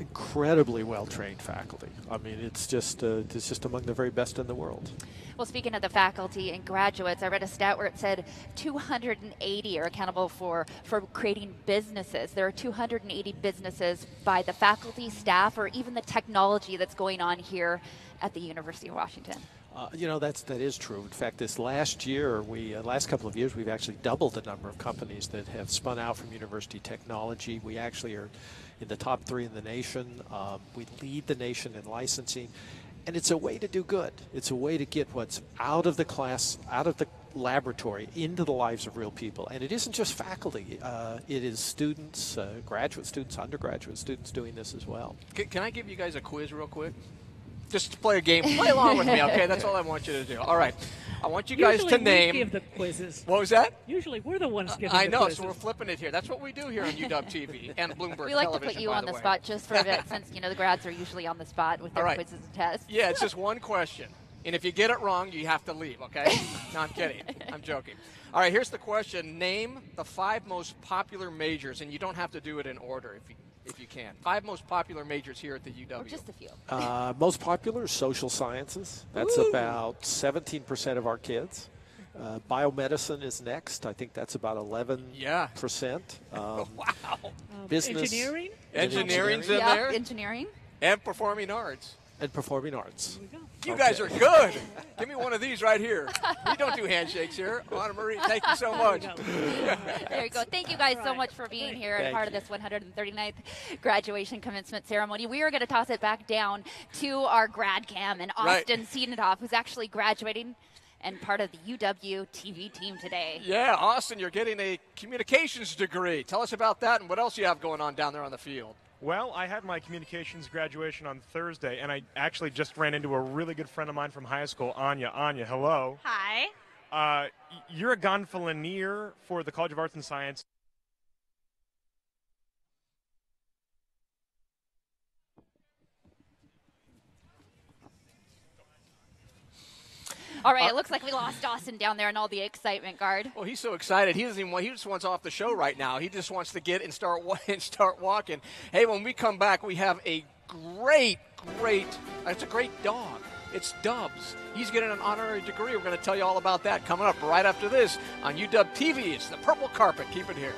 incredibly well-trained faculty. I mean, it's just among the very best in the world. Well, speaking of the faculty and graduates, I read a stat where it said 280 are accountable for creating businesses. There are 280 businesses by the faculty, staff, or even the technology that's going on here at the University of Washington. You know, that is true. In fact, this last year, last couple of years, we've actually doubled the number of companies that have spun out from university technology. We actually are in the top 3 in the nation. We lead the nation in licensing. And it's a way to do good. It's a way to get what's out of the class, out of the laboratory, into the lives of real people. And it isn't just faculty. It is students, graduate students, undergraduate students doing this as well. Can I give you guys a quiz real quick? Just to play a game. Play along with me, okay? That's all I want you to do. All right. I want you guys to name. We give the quizzes. What was that? Usually we're the ones giving I the know, quizzes. so we're flipping it here. That's what we do here on UW TV and Bloomberg We like Television, to put you by on the spot just for a bit, since you know the grads are usually on the spot with their All right. quizzes and tests. Yeah, it's just one question. And if you get it wrong, you have to leave, okay? No, I'm kidding. I'm joking. All right, here's the question. Name the 5 most popular majors, and you don't have to do it in order if you can. 5 most popular majors here at the UW. Or just a few. Most popular is social sciences. That's about 17% of our kids. Biomedicine is next. I think that's about 11%. Wow. Business. Engineering? Engineering's in there. Engineering. And performing arts. And perforing arts. You guys are good. Give me one of these right here. We don't do handshakes here. Anna Marie, thank you so much. There you go. Thank you guys so much for being here and Thank part of this 139th graduation commencement ceremony. We are going to toss it back down to our grad cam and Austin Siedendorf, who's actually graduating and part of the UW TV team today. Yeah, Austin, you're getting a communications degree. Tell us about that and what else you have going on down there on the field. Well, I had my communications graduation on Thursday, and I actually just ran into a really good friend of mine from high school, Anya. Anya, hello. Hi. You're a gonfalonier for the College of Arts and Science. All right, it looks like we lost Austin down there and all the excitement, guard. Well, he's so excited. He doesn't even want. He just wants off the show right now. He just wants to get and start walking. Hey, when we come back, we have a great. It's a great dog. It's Dubs. He's getting an honorary degree. We're going to tell you all about that coming up right after this on UW TV. It's the Purple Carpet. Keep it here.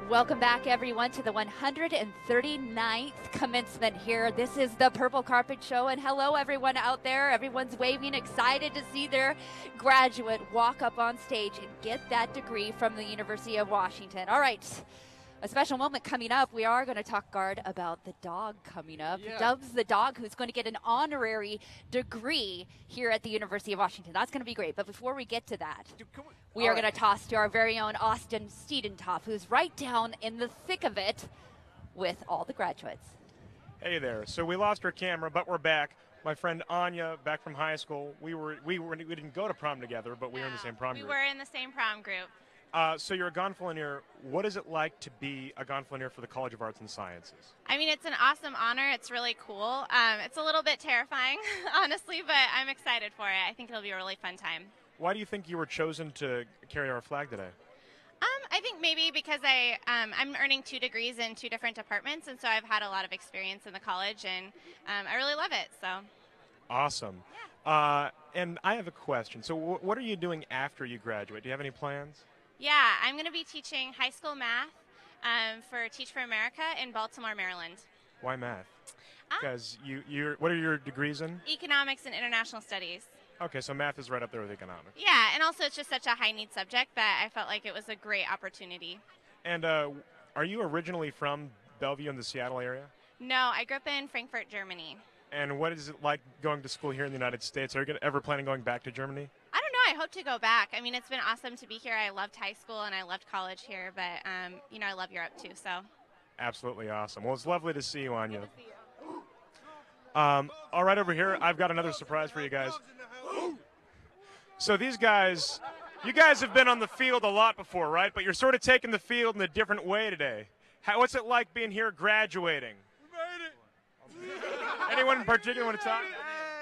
Welcome back, everyone, to the 139th commencement here. This is the Purple Carpet Show, and hello, everyone out there. Everyone's waving, excited to see their graduate walk up on stage and get that degree from the University of Washington. All right, a special moment coming up. We are going to talk, Guard, about the dog coming up. Yeah. Dubs the dog, who's going to get an honorary degree here at the University of Washington. That's going to be great. But before we get to that, we are going to toss to our very own Austin Siedendorf, who's right down in the thick of it with all the graduates. Hey there. So we lost our camera, but we're back. My friend Anya, back from high school. We didn't go to prom together, but we were in the same prom We group. were in the same prom group. So you're a gonfalonier. What is it like to be a gonfalonier for the College of Arts and Sciences? I mean, it's an awesome honor. It's really cool. It's a little bit terrifying, honestly, but I'm excited for it. I think it'll be a really fun time. Why do you think you were chosen to carry our flag today? I think maybe because I'm earning 2 degrees in 2 different departments, and so I've had a lot of experience in the college, and I really love it. So. Awesome. And I have a question. So what are you doing after you graduate? Do you have any plans? Yeah, I'm going to be teaching high school math for Teach for America in Baltimore, Maryland. Why math? Because what are your degrees in? Economics and International Studies. Okay, so math is right up there with economics. Yeah, and also it's just such a high-need subject that I felt like it was a great opportunity. And are you originally from Bellevue in the Seattle area? No, I grew up in Frankfurt, Germany. And what is it like going to school here in the United States? Are you ever planning on going back to Germany? I don't know. I hope to go back. I mean, it's been awesome to be here. I loved high school and I loved college here, but, I love Europe too, so. Absolutely awesome. Well, it's lovely to see you, Anya. All right, over here, I've got another surprise for you guys. So these guys, you guys have been on the field a lot before, right? But you're sort of taking the field in a different way today. What's it like being here graduating? We made it. Anyone in particular want to talk?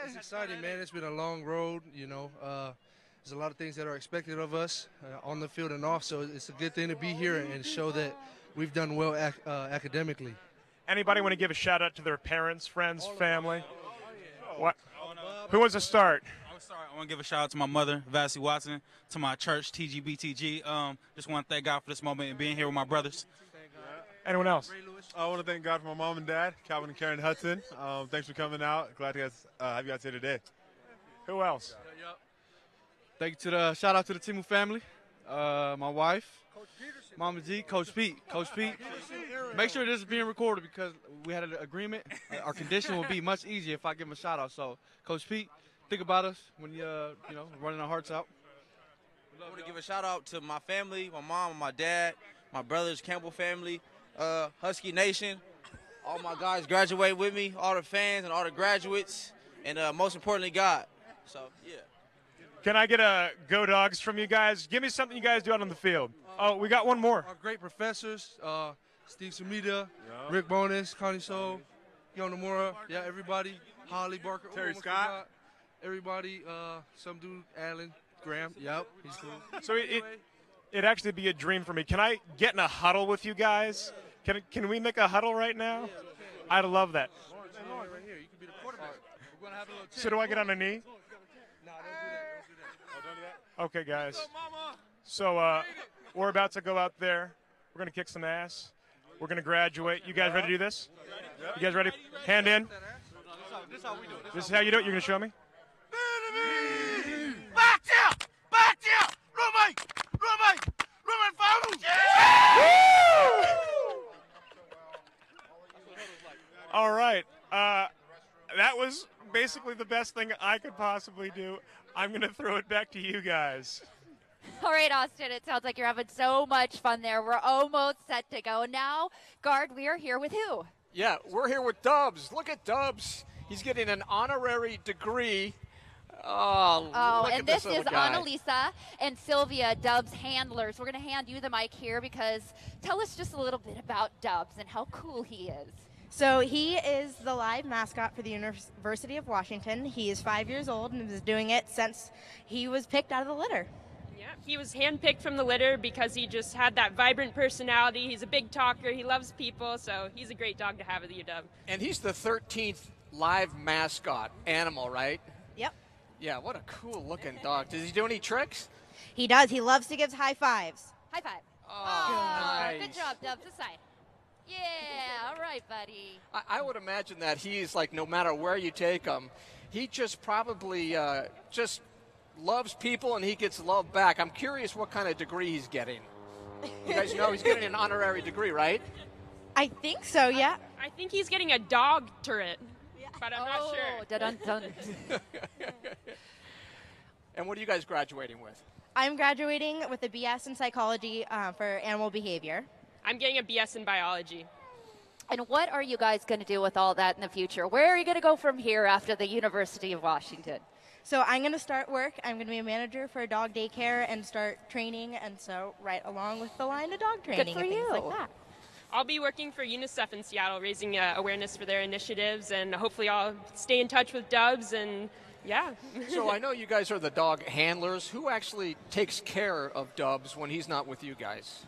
It's exciting, man. It's been a long road, There's a lot of things that are expected of us on the field and off, so it's a good thing to be here and show that we've done well academically. Anybody want to give a shout out to their parents, friends, family? What? Who wants to start? I want to give a shout out to my mother, Vassie Watson, to my church, TGBTG. Just want to thank God for this moment and being here with my brothers. Anyone else? I want to thank God for my mom and dad, Calvin and Karen Hudson. Thanks for coming out. Glad to have you guys here today. Who else? Thank you shout out to the Timu family, my wife, Mama G, Coach Pete. Coach Pete, make sure this is being recorded because we had an agreement. Our condition will be much easier if I give him a shout out. So, Coach Pete, think about us when you're running our hearts out. I want to give a shout out to my family, my mom and my dad, my brothers, Campbell family, Husky Nation, all my guys graduate with me, all the fans and all the graduates, and most importantly, God. So, yeah. Can I get a Go Dogs from you guys? Give me something you guys do out on the field. Oh, we got one more. Our great professors, Steve Sumida, Rick Bonus, Connie Soul, Yo Nomura, everybody, Holly Barker, Terry Scott, everybody, some dude, Alan Graham, he's cool. So it'd actually be a dream for me. Can I get in a huddle with you guys? Can we make a huddle right now? I'd love that. Right here, you can be the quarterback. We're gonna have a little So do I get on a knee? Okay, guys. So we're about to go out there. We're going to kick some ass. We're going to graduate. You guys ready to do this? You guys ready? Hand in. This is how you do it? You're going to show me? All right. That was basically the best thing I could possibly do. I'm going to throw it back to you guys. All right, Austin, it sounds like you're having so much fun there. We're almost set to go. Now, Guard, we are here with who? Yeah, we're here with Dubs. Look at Dubs. He's getting an honorary degree. Oh, look and at this this little is guy. Annalisa and Sylvia, Dubs handlers. We're going to hand you the mic here because tell us just a little bit about Dubs and how cool he is. So he is the live mascot for the University of Washington. He is 5 years old and has been doing it since he was picked out of the litter. Yeah, he was handpicked from the litter because he just had that vibrant personality. He's a big talker. He loves people, so he's a great dog to have at the UW. And he's the 13th live mascot animal, right? Yep. Yeah, what a cool looking dog. Does he do any tricks? He does. He loves to give high fives. High five. Oh, Good job, Dubs. This side. Yeah, all right, buddy. I would imagine that he's like, no matter where you take him, he just probably just loves people and he gets love back. I'm curious what kind of degree he's getting. You guys know he's getting an honorary degree, right? I think so, yeah. I think he's getting a dog turret, but I'm not sure. Dun-dun-dun. And what are you guys graduating with? I'm graduating with a BS in psychology for animal behavior. I'm getting a BS in biology. And what are you guys going to do with all that in the future? Where are you going to go from here after the University of Washington? So I'm going to start work. I'm going to be a manager for a dog daycare and start training, and so right along with the line of dog training for and things you. like that. I'll be working for UNICEF in Seattle, raising awareness for their initiatives, and hopefully I'll stay in touch with Dubs and yeah. So I know you guys are the dog handlers. Who actually takes care of Dubs when he's not with you guys?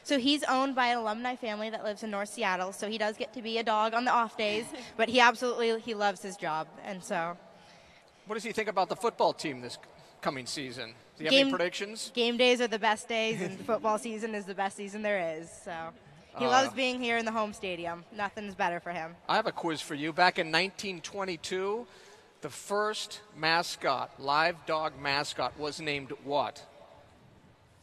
So he's owned by an alumni family that lives in North Seattle, so he does get to be a dog on the off days, but he loves his job, and so. What does he think about the football team this coming season? Do you have any predictions? Game days are the best days, and football season is the best season there is, so. He loves being here in the home stadium. Nothing's better for him. I have a quiz for you. Back in 1922, the first mascot, live dog mascot, was named what?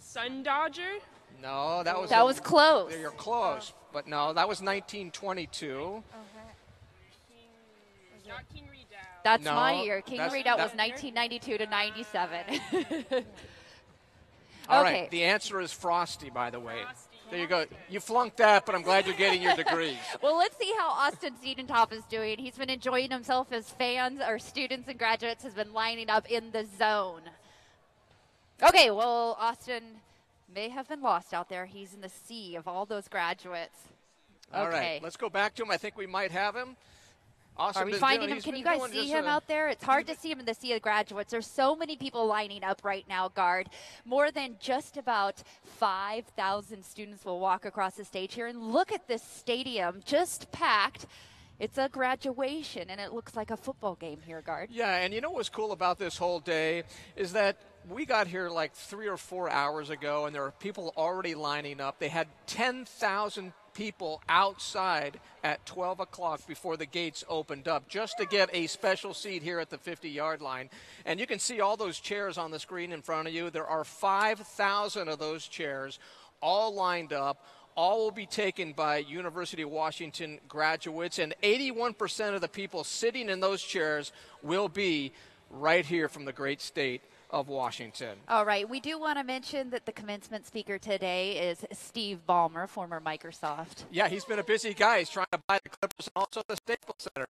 Sun Dodger? No, that was close. You're close, but no, that was 1922. Not King Redoubt. That's No, my year. King Redoubt was 1992 to 97. All Okay. right, the answer is Frosty, by the way. There you go. You flunked that, but I'm glad you're getting your degrees. Well, let's see how Austin Siedentopf is doing. He's been enjoying himself as fans or students and graduates has been lining up in the zone. Okay, well, Austin may have been lost out there. He's in the sea of all those graduates. All Okay. right, let's go back to him. I think we might have him. Austin Are we been finding doing- him? he's Can been you guys doing see just him out there? It's hard to see him in the sea of graduates. There's so many people lining up right now, Guard. More than just about 5,000 students will walk across the stage here. And look at this stadium, just packed. It's a graduation, and it looks like a football game here, Guard. Yeah, and you know what's cool about this whole day is that we got here like 3 or 4 hours ago, and there are people already lining up. They had 10,000 people outside at 12 o'clock before the gates opened up just to get a special seat here at the 50-yard line. And you can see all those chairs on the screen in front of you. There are 5,000 of those chairs all lined up. All will be taken by University of Washington graduates, and 81% of the people sitting in those chairs will be right here from the great state of Washington. All right, we do want to mention that the commencement speaker today is Steve Ballmer, former Microsoft. Yeah, he's been a busy guy. He's trying to buy the Clippers and also the Staples Center.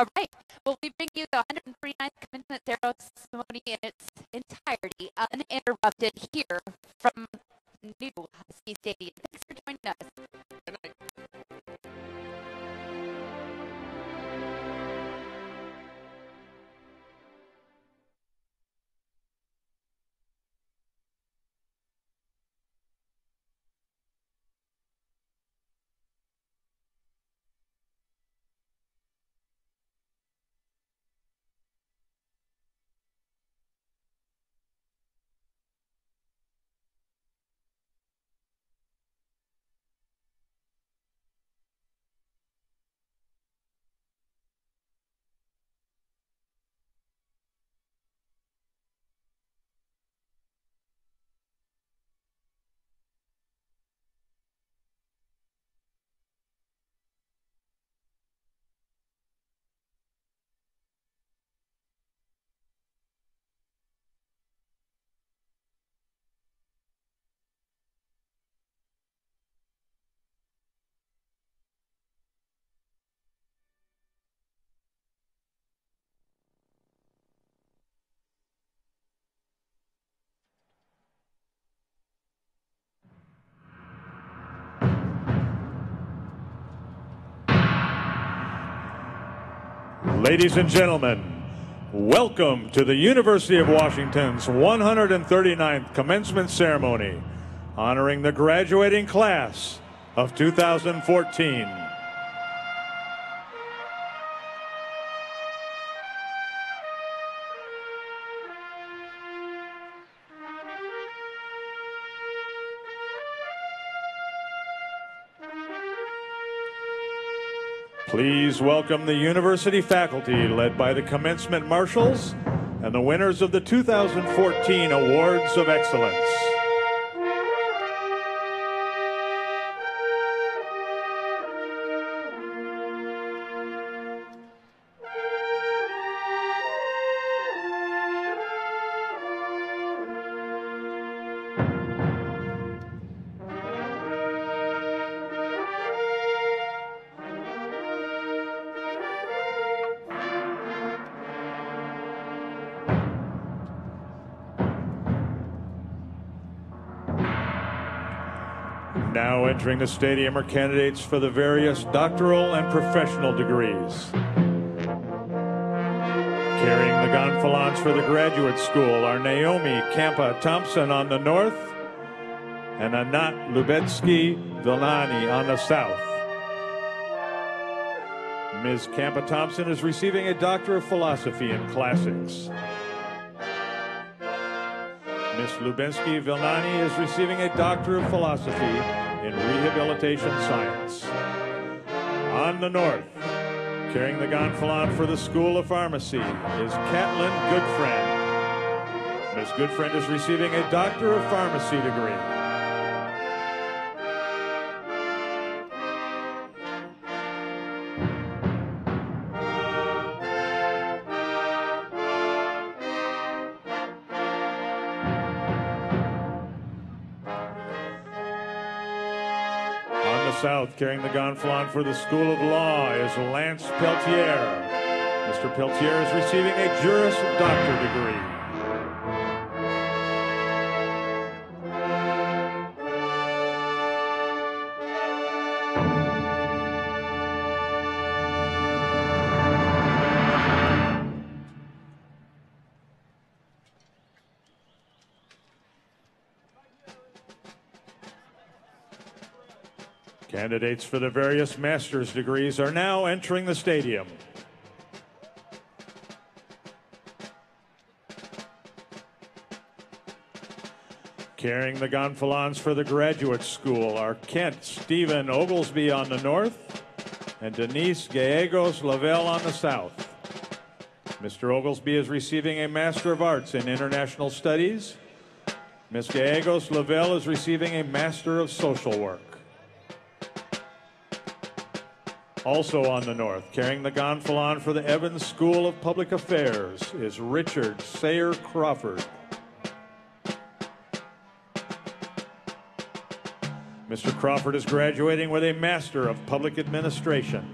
All right, well, we bring you the 139th commencement ceremony in its entirety, uninterrupted here from New Husky Stadium. Thanks for joining us. Good night. Ladies and gentlemen, welcome to the University of Washington's 139th commencement ceremony, honoring the graduating class of 2014. Please welcome the university faculty led by the commencement marshals and the winners of the 2014 Awards of Excellence. Now entering the stadium are candidates for the various doctoral and professional degrees. Carrying the gonfalons for the graduate school are Naomi Campa Thompson on the north and Anat Lubetsky Vilnani on the south. Ms. Kampa Thompson is receiving a Doctor of Philosophy in Classics. Ms. Lubensky Vilnani is receiving a Doctor of Philosophy in Rehabilitation Science. On the north, carrying the gonfalon for the School of Pharmacy is Catlin Goodfriend. Ms. Goodfriend is receiving a Doctor of Pharmacy degree. South, carrying the gonfalon for the School of Law is Lance Peltier. Mr. Peltier is receiving a Juris Doctor degree. Candidates for the various master's degrees are now entering the stadium. Carrying the gonfalons for the graduate school are Kent Stephen Oglesby on the north and Denise Gallegos Lavelle on the south. Mr. Oglesby is receiving a Master of Arts in International Studies. Ms. Gallegos Lavelle is receiving a Master of Social Work. Also on the north, carrying the gonfalon for the Evans School of Public Affairs is Richard Sayer Crawford. Mr. Crawford is graduating with a Master of Public Administration.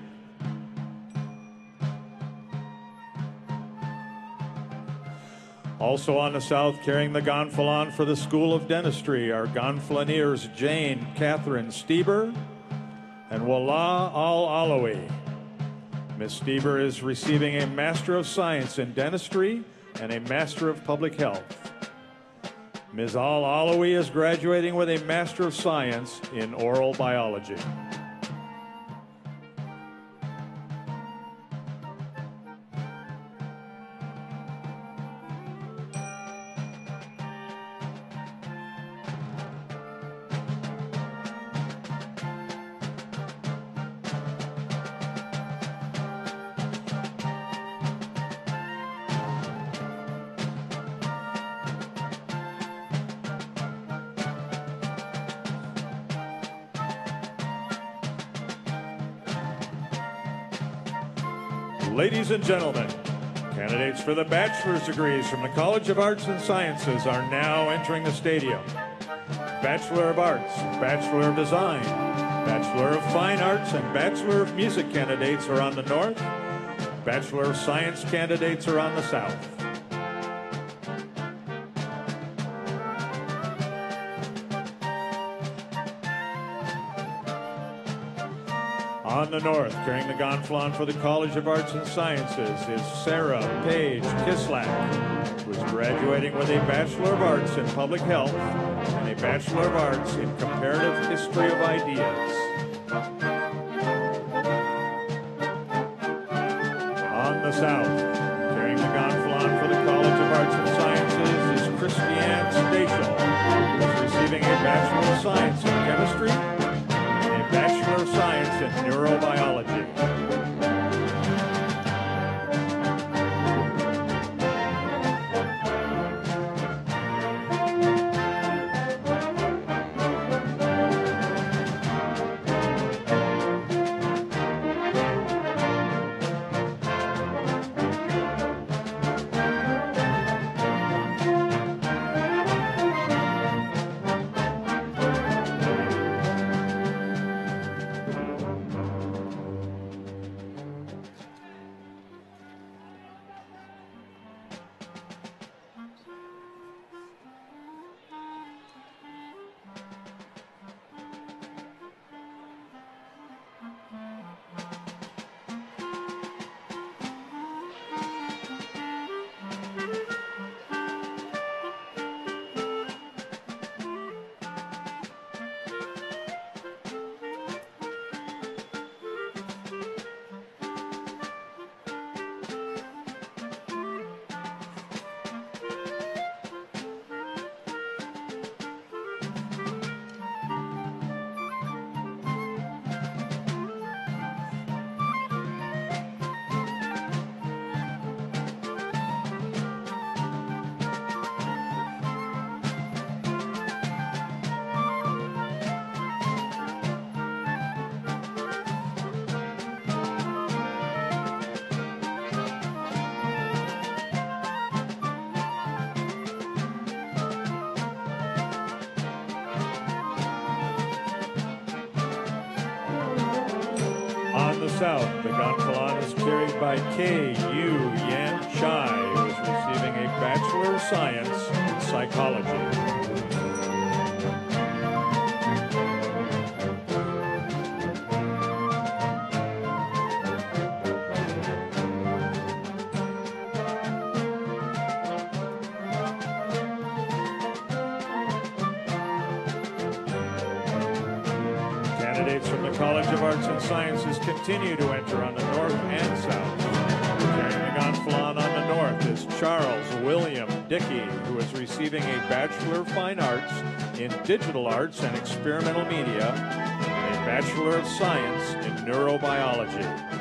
Also on the south, carrying the gonfalon for the School of Dentistry are gonfaloniers Jane Catherine Stieber and Wallah Al-Alawi. Ms. Stieber is receiving a Master of Science in Dentistry and a Master of Public Health. Ms. Al-Alawi is graduating with a Master of Science in Oral Biology. Ladies and gentlemen, candidates for the bachelor's degrees from the College of Arts and Sciences are now entering the stadium. Bachelor of Arts, Bachelor of Design, Bachelor of Fine Arts, and Bachelor of Music candidates are on the north. Bachelor of Science candidates are on the south. On the north, carrying the gonfalon for the College of Arts and Sciences is Sarah Paige Kislak, who is graduating with a Bachelor of Arts in Public Health and a Bachelor of Arts in Comparative History of Ideas. On the south, carrying the gonfalon for the College of Arts and Sciences is Christiane Stachel, who is receiving a Bachelor of Science in Chemistry, Bachelor of Science in Neurobiology. south, the gonfalon is carried by K.U. Yan Chai, who is receiving a Bachelor of Science in Psychology. Candidates from the College of Arts and Sciences continue to enter on the north and south. Carrying the gonfalon on the north is Charles William Dickey, who is receiving a Bachelor of Fine Arts in Digital Arts and Experimental Media and a Bachelor of Science in Neurobiology.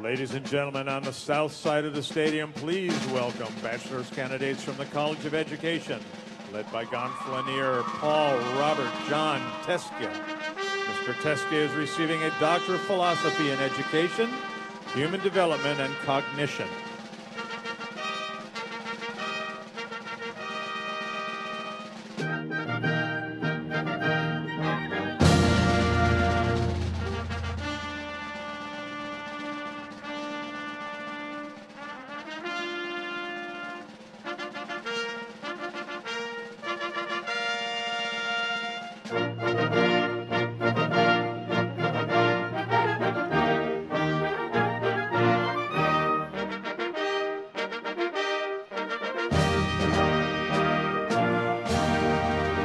Ladies and gentlemen, on the south side of the stadium, please welcome bachelor's candidates from the College of Education, led by gonfalonier Paul Robert John Teskia. Mr. Teskia is receiving a Doctor of Philosophy in Education, Human Development, and Cognition.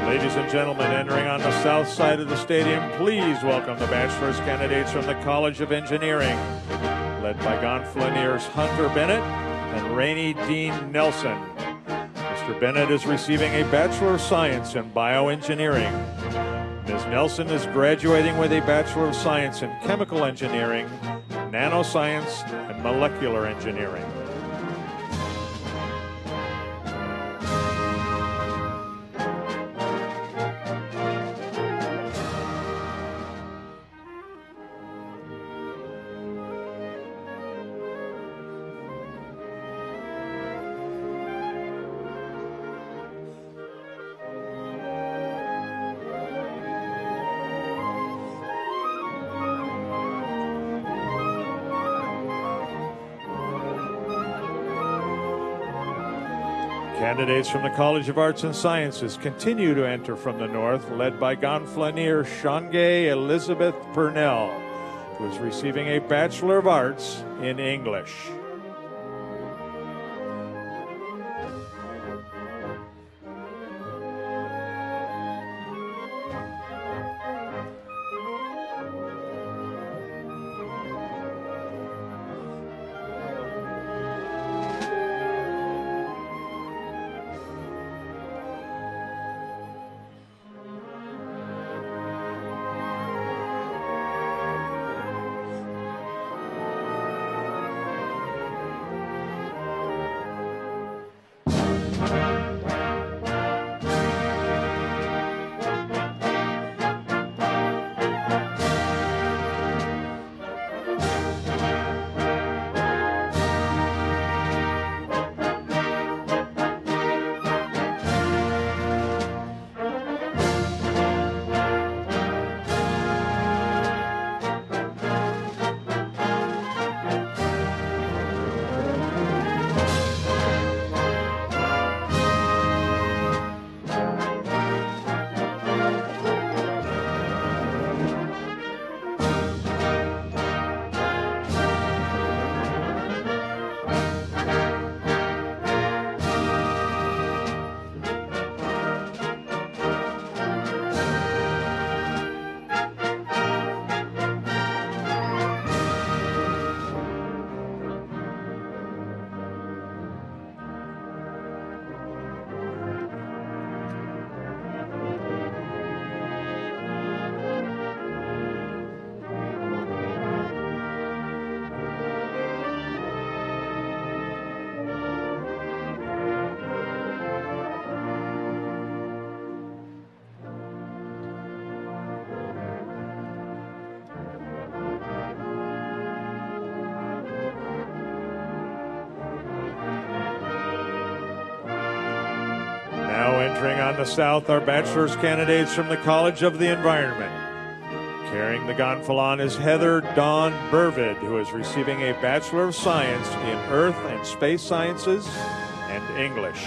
Ladies and gentlemen, entering on the south side of the stadium, please welcome the bachelor's candidates from the College of Engineering, led by gonfaloniers Hunter Bennett and Rainey Dean Nelson. Mr. Bennett is receiving a Bachelor of Science in Bioengineering. Ms. Nelson is graduating with a Bachelor of Science in Chemical Engineering, Nanoscience, and Molecular Engineering. Candidates from the College of Arts and Sciences continue to enter from the north, led by Gonfalonier Shangay Elizabeth Purnell, who is receiving a Bachelor of Arts in English. Entering on the south are bachelor's candidates from the College of the Environment. Carrying the gonfalon is Heather Dawn Burvid, who is receiving a Bachelor of Science in Earth and Space Sciences and English.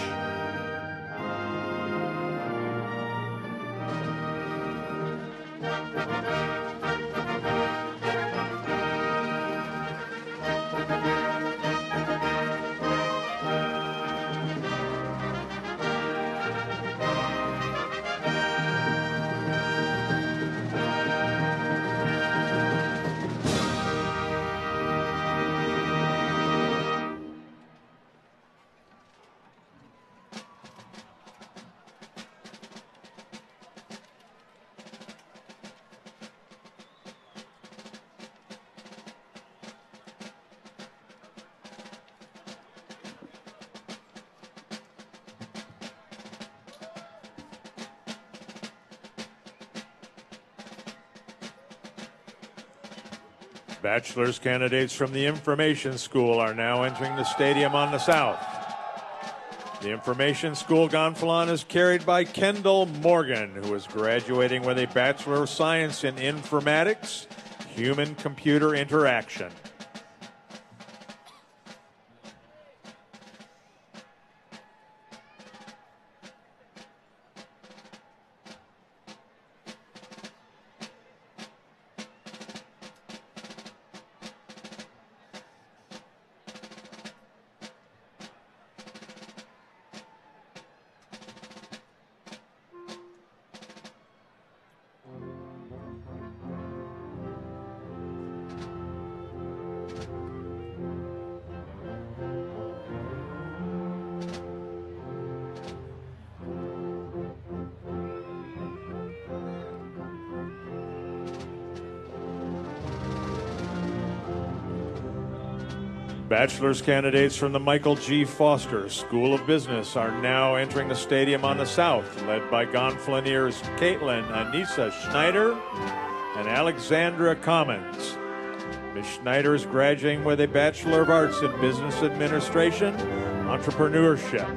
Bachelor's candidates from the Information School are now entering the stadium on the south. The Information School gonfalon is carried by Kendall Morgan, who is graduating with a Bachelor of Science in Informatics, Human-Computer Interaction. Bachelor's candidates from the Michael G. Foster School of Business are now entering the stadium on the south, led by gonfaloniers Caitlin Anissa Schneider and Alexandra Commons. Ms. Schneider is graduating with a Bachelor of Arts in Business Administration, Entrepreneurship.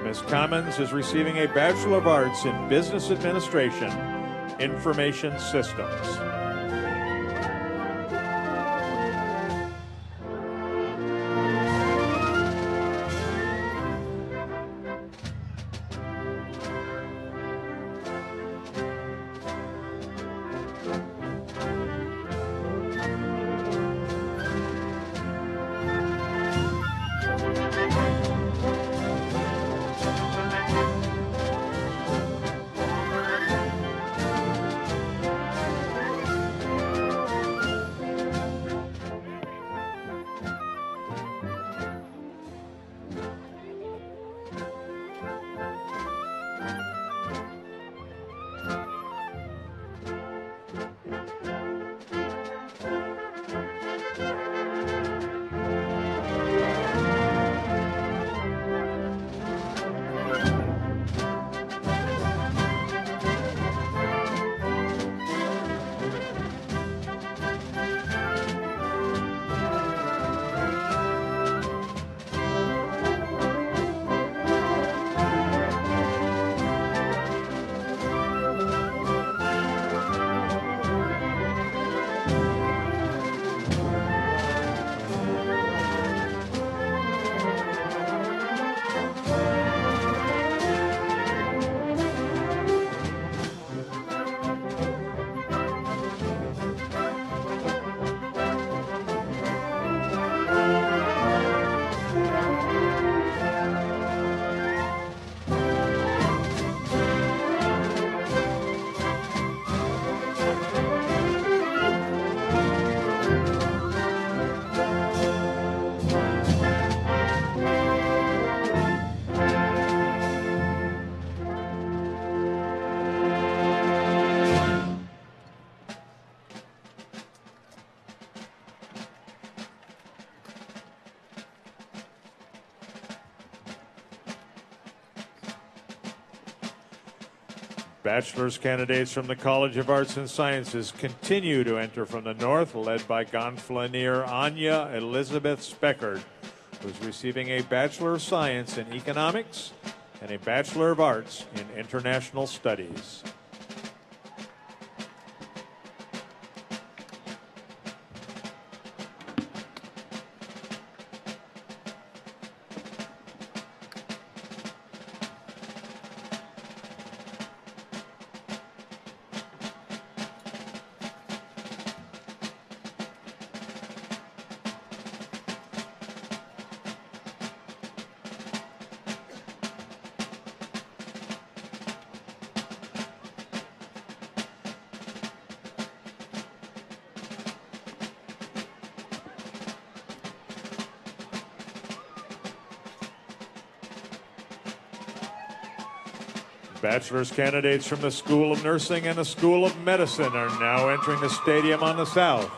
Ms. Commons is receiving a Bachelor of Arts in Business Administration, Information Systems. Bachelor's candidates from the College of Arts and Sciences continue to enter from the north, led by Gonfalonier Anya Elizabeth Speckard, who's receiving a Bachelor of Science in Economics and a Bachelor of Arts in International Studies. Bachelor's candidates from the School of Nursing and the School of Medicine are now entering the stadium on the south.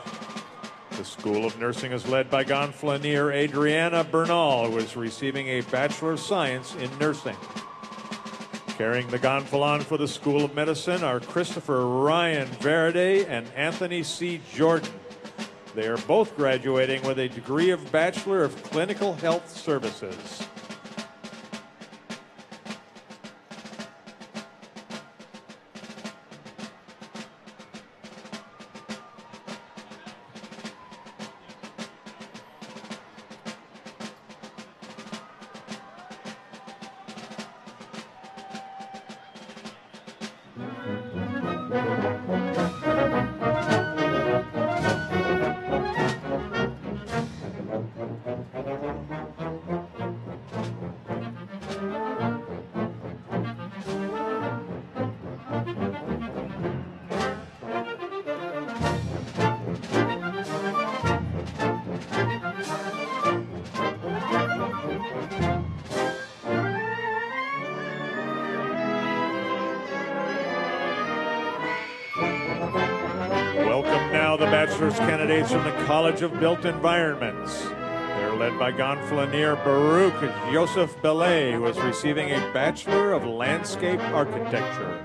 The School of Nursing is led by Gonfalonier Adriana Bernal, who is receiving a Bachelor of Science in Nursing. Carrying the gonfalon for the School of Medicine are Christopher Ryan Verde and Anthony C. Jordan. They are both graduating with a degree of Bachelor of Clinical Health Services. The Bachelor's candidates from the College of Built Environments. They're led by Gonfalonier Baruch Joseph Belay, who is receiving a Bachelor of Landscape Architecture.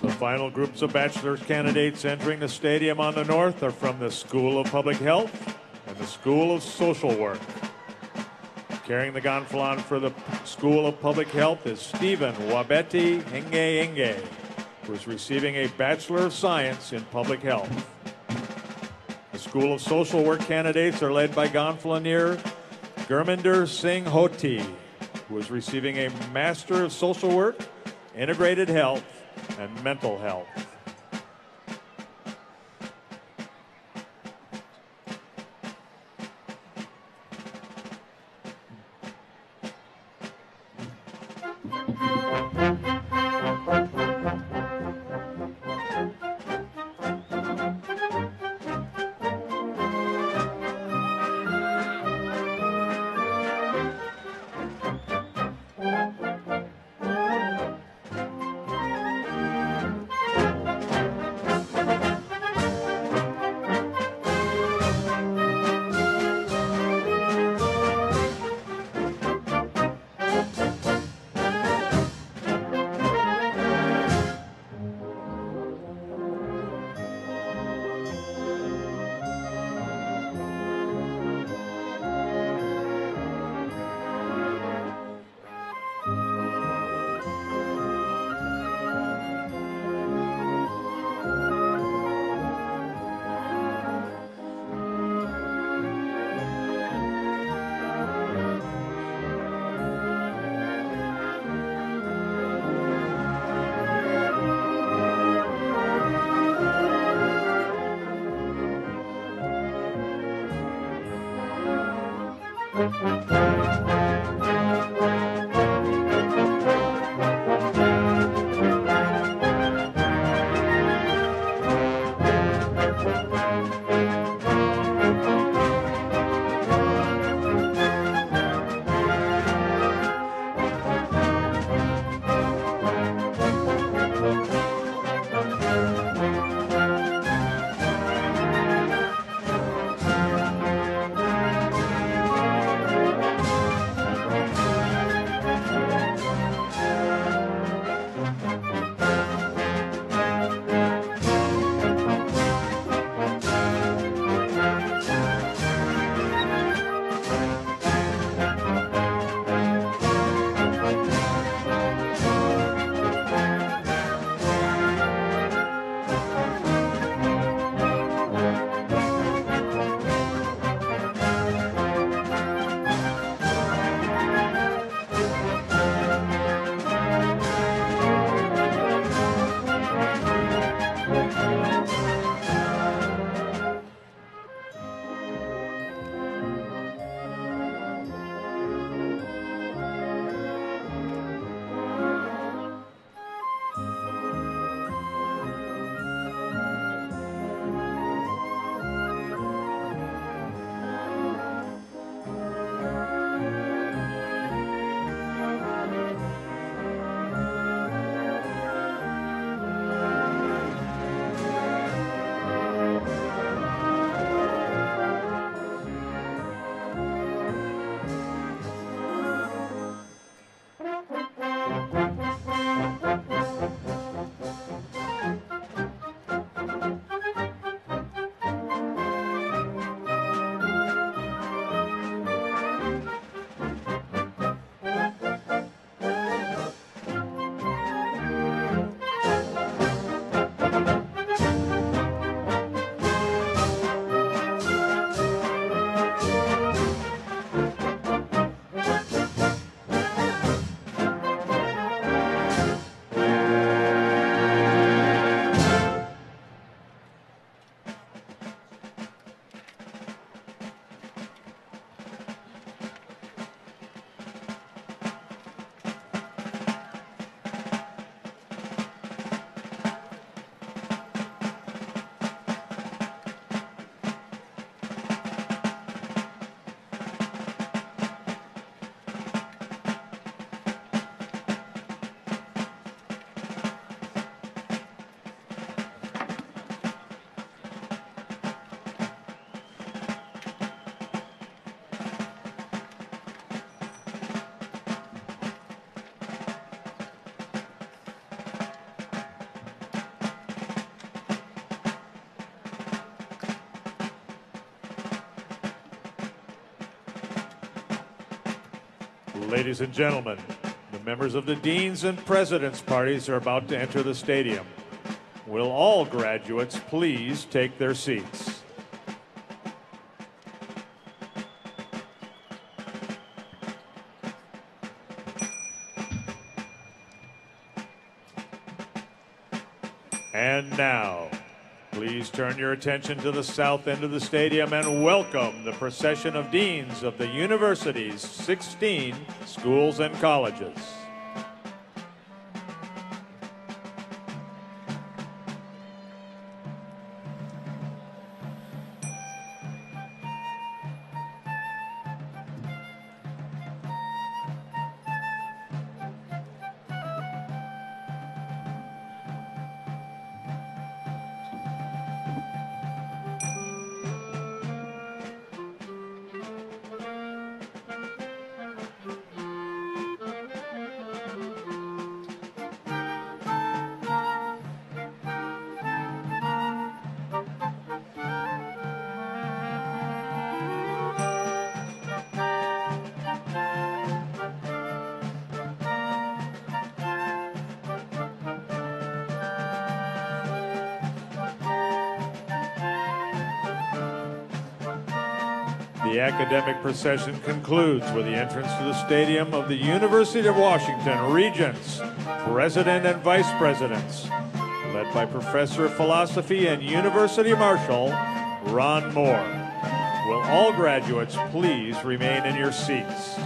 The final groups of bachelor's candidates entering the stadium on the north are from the School of Public Health and the School of Social Work. Carrying the gonfalon for the School of Public Health is Stephen Wabeti Henge, who is receiving a Bachelor of Science in Public Health. The School of Social Work candidates are led by gonfalonier Gurminder Singh Hoti, who is receiving a Master of Social Work, Integrated Health, and Mental Health. Ladies and gentlemen, the members of the Deans and President's parties are about to enter the stadium. Will all graduates please take their seats? And now, please turn your attention to the south end of the stadium and welcome the procession of deans of the university's 16 schools and colleges. The academic procession concludes with the entrance to the stadium of the University of Washington Regents, President and Vice Presidents, led by Professor of Philosophy and University Marshal, Ron Moore. Will all graduates please remain in your seats?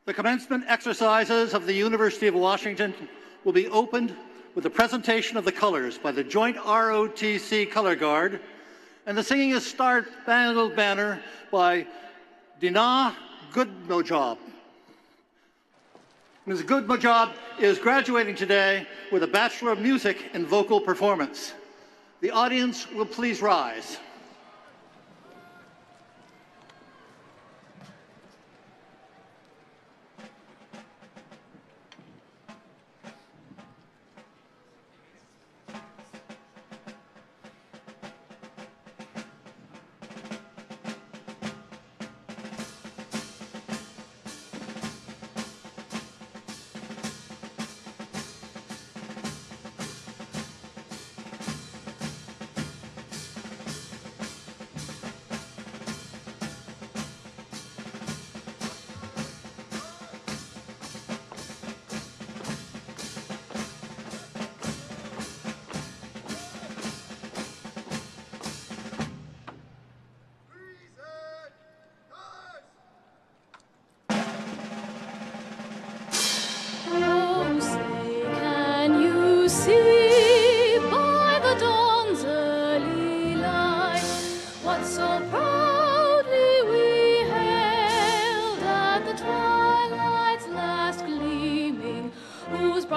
The commencement exercises of the University of Washington will be opened with the presentation of the colors by the Joint ROTC Color Guard and the Singing a Star-Spangled Banner by Dina Goodmojob. Ms. Goodmojob is graduating today with a Bachelor of Music in Vocal Performance. The audience will please rise.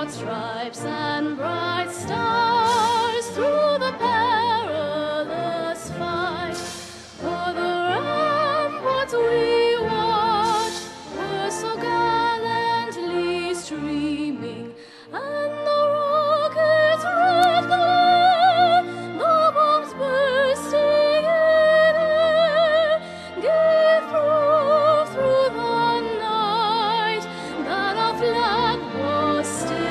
Stripes and bright stars through the perilous fight. For the ramparts we watched were so gallantly streaming, and the rockets' red glare, the bombs bursting in air, gave proof through the night that our flag was still.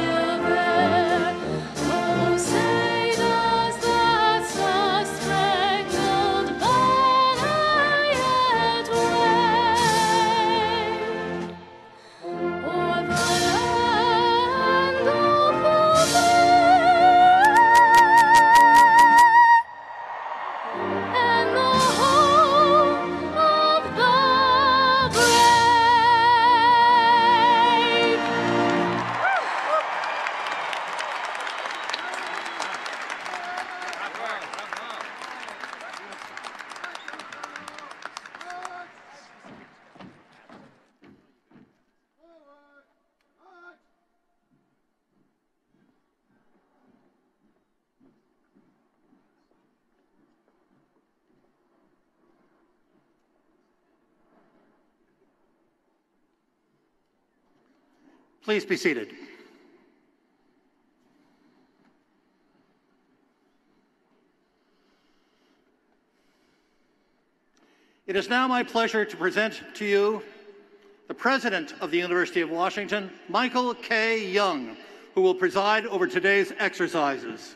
Please be seated. It is now my pleasure to present to you the President of the University of Washington, Michael K. Young, who will preside over today's exercises.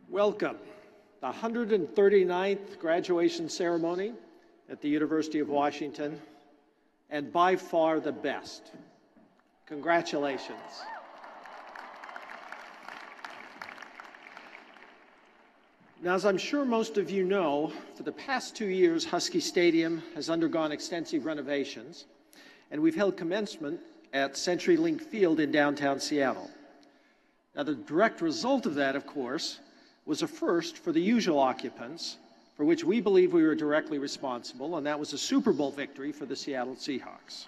Welcome. The 139th graduation ceremony at the University of Washington, and by far the best. Congratulations. Now, as I'm sure most of you know, for the past 2 years, Husky Stadium has undergone extensive renovations, and we've held commencement at CenturyLink Field in downtown Seattle. Now, the direct result of that, of course, was a first for the usual occupants, for which we believe we were directly responsible, and that was a Super Bowl victory for the Seattle Seahawks.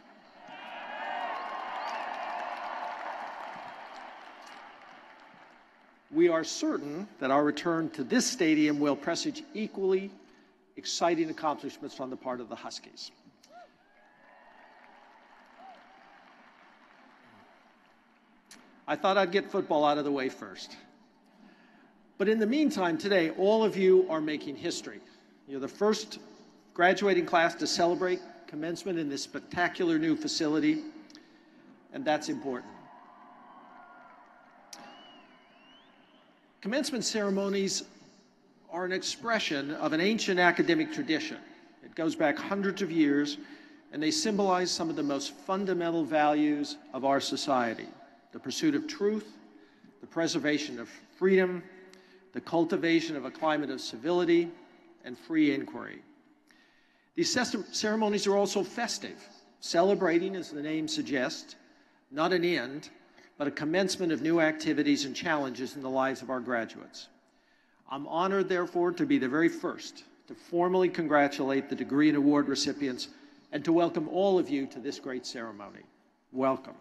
We are certain that our return to this stadium will presage equally exciting accomplishments on the part of the Huskies. I thought I'd get football out of the way first. But in the meantime, today, all of you are making history. You're the first graduating class to celebrate commencement in this spectacular new facility, and that's important. Commencement ceremonies are an expression of an ancient academic tradition. It goes back hundreds of years, and they symbolize some of the most fundamental values of our society: the pursuit of truth, the preservation of freedom, the cultivation of a climate of civility and free inquiry. These ceremonies are also festive, celebrating, as the name suggests, not an end, but a commencement of new activities and challenges in the lives of our graduates. I'm honored, therefore, to be the very first to formally congratulate the degree and award recipients and to welcome all of you to this great ceremony. Welcome.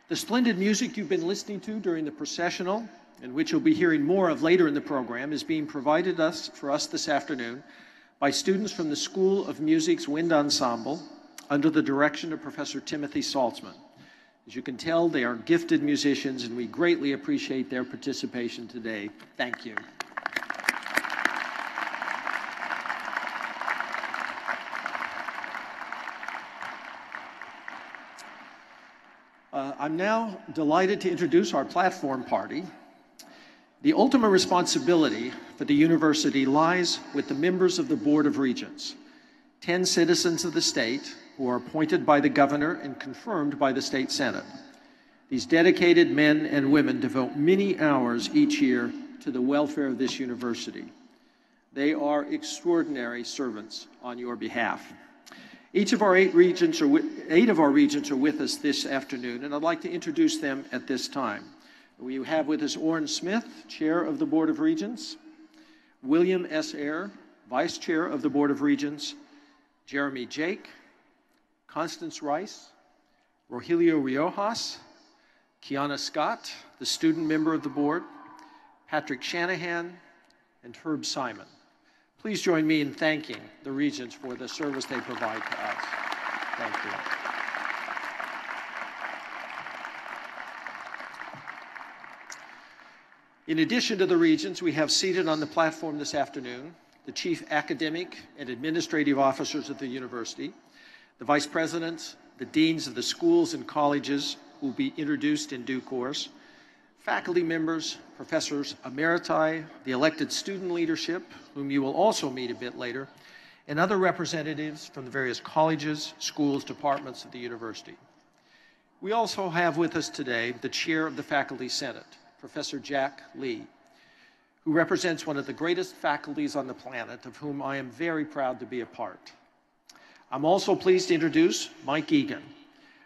The splendid music you've been listening to during the processional, and which you'll be hearing more of later in the program, is being provided for us this afternoon by students from the School of Music's Wind Ensemble under the direction of Professor Timothy Saltzman. As you can tell, they are gifted musicians, and we greatly appreciate their participation today. Thank you. I'm now delighted to introduce our platform party. The ultimate responsibility for the university lies with the members of the Board of Regents, 10 citizens of the state who are appointed by the governor and confirmed by the state senate. These dedicated men and women devote many hours each year to the welfare of this university. They are extraordinary servants on your behalf. Eight of our regents are with us this afternoon, and I'd like to introduce them at this time. We have with us Orrin Smith, Chair of the Board of Regents, William S. Eyre, Vice Chair of the Board of Regents, Jeremy Jake, Constance Rice, Rogelio Riojas, Kiana Scott, the student member of the board, Patrick Shanahan, and Herb Simon. Please join me in thanking the Regents for the service they provide to us. Thank you. In addition to the Regents, we have seated on the platform this afternoon the Chief Academic and Administrative Officers of the university, the Vice Presidents, the Deans of the schools and colleges who will be introduced in due course, faculty members, professors emeriti, the elected student leadership, whom you will also meet a bit later, and other representatives from the various colleges, schools, departments of the university. We also have with us today the Chair of the Faculty Senate, Professor Jack Lee, who represents one of the greatest faculties on the planet, of whom I am very proud to be a part. I'm also pleased to introduce Mike Egan.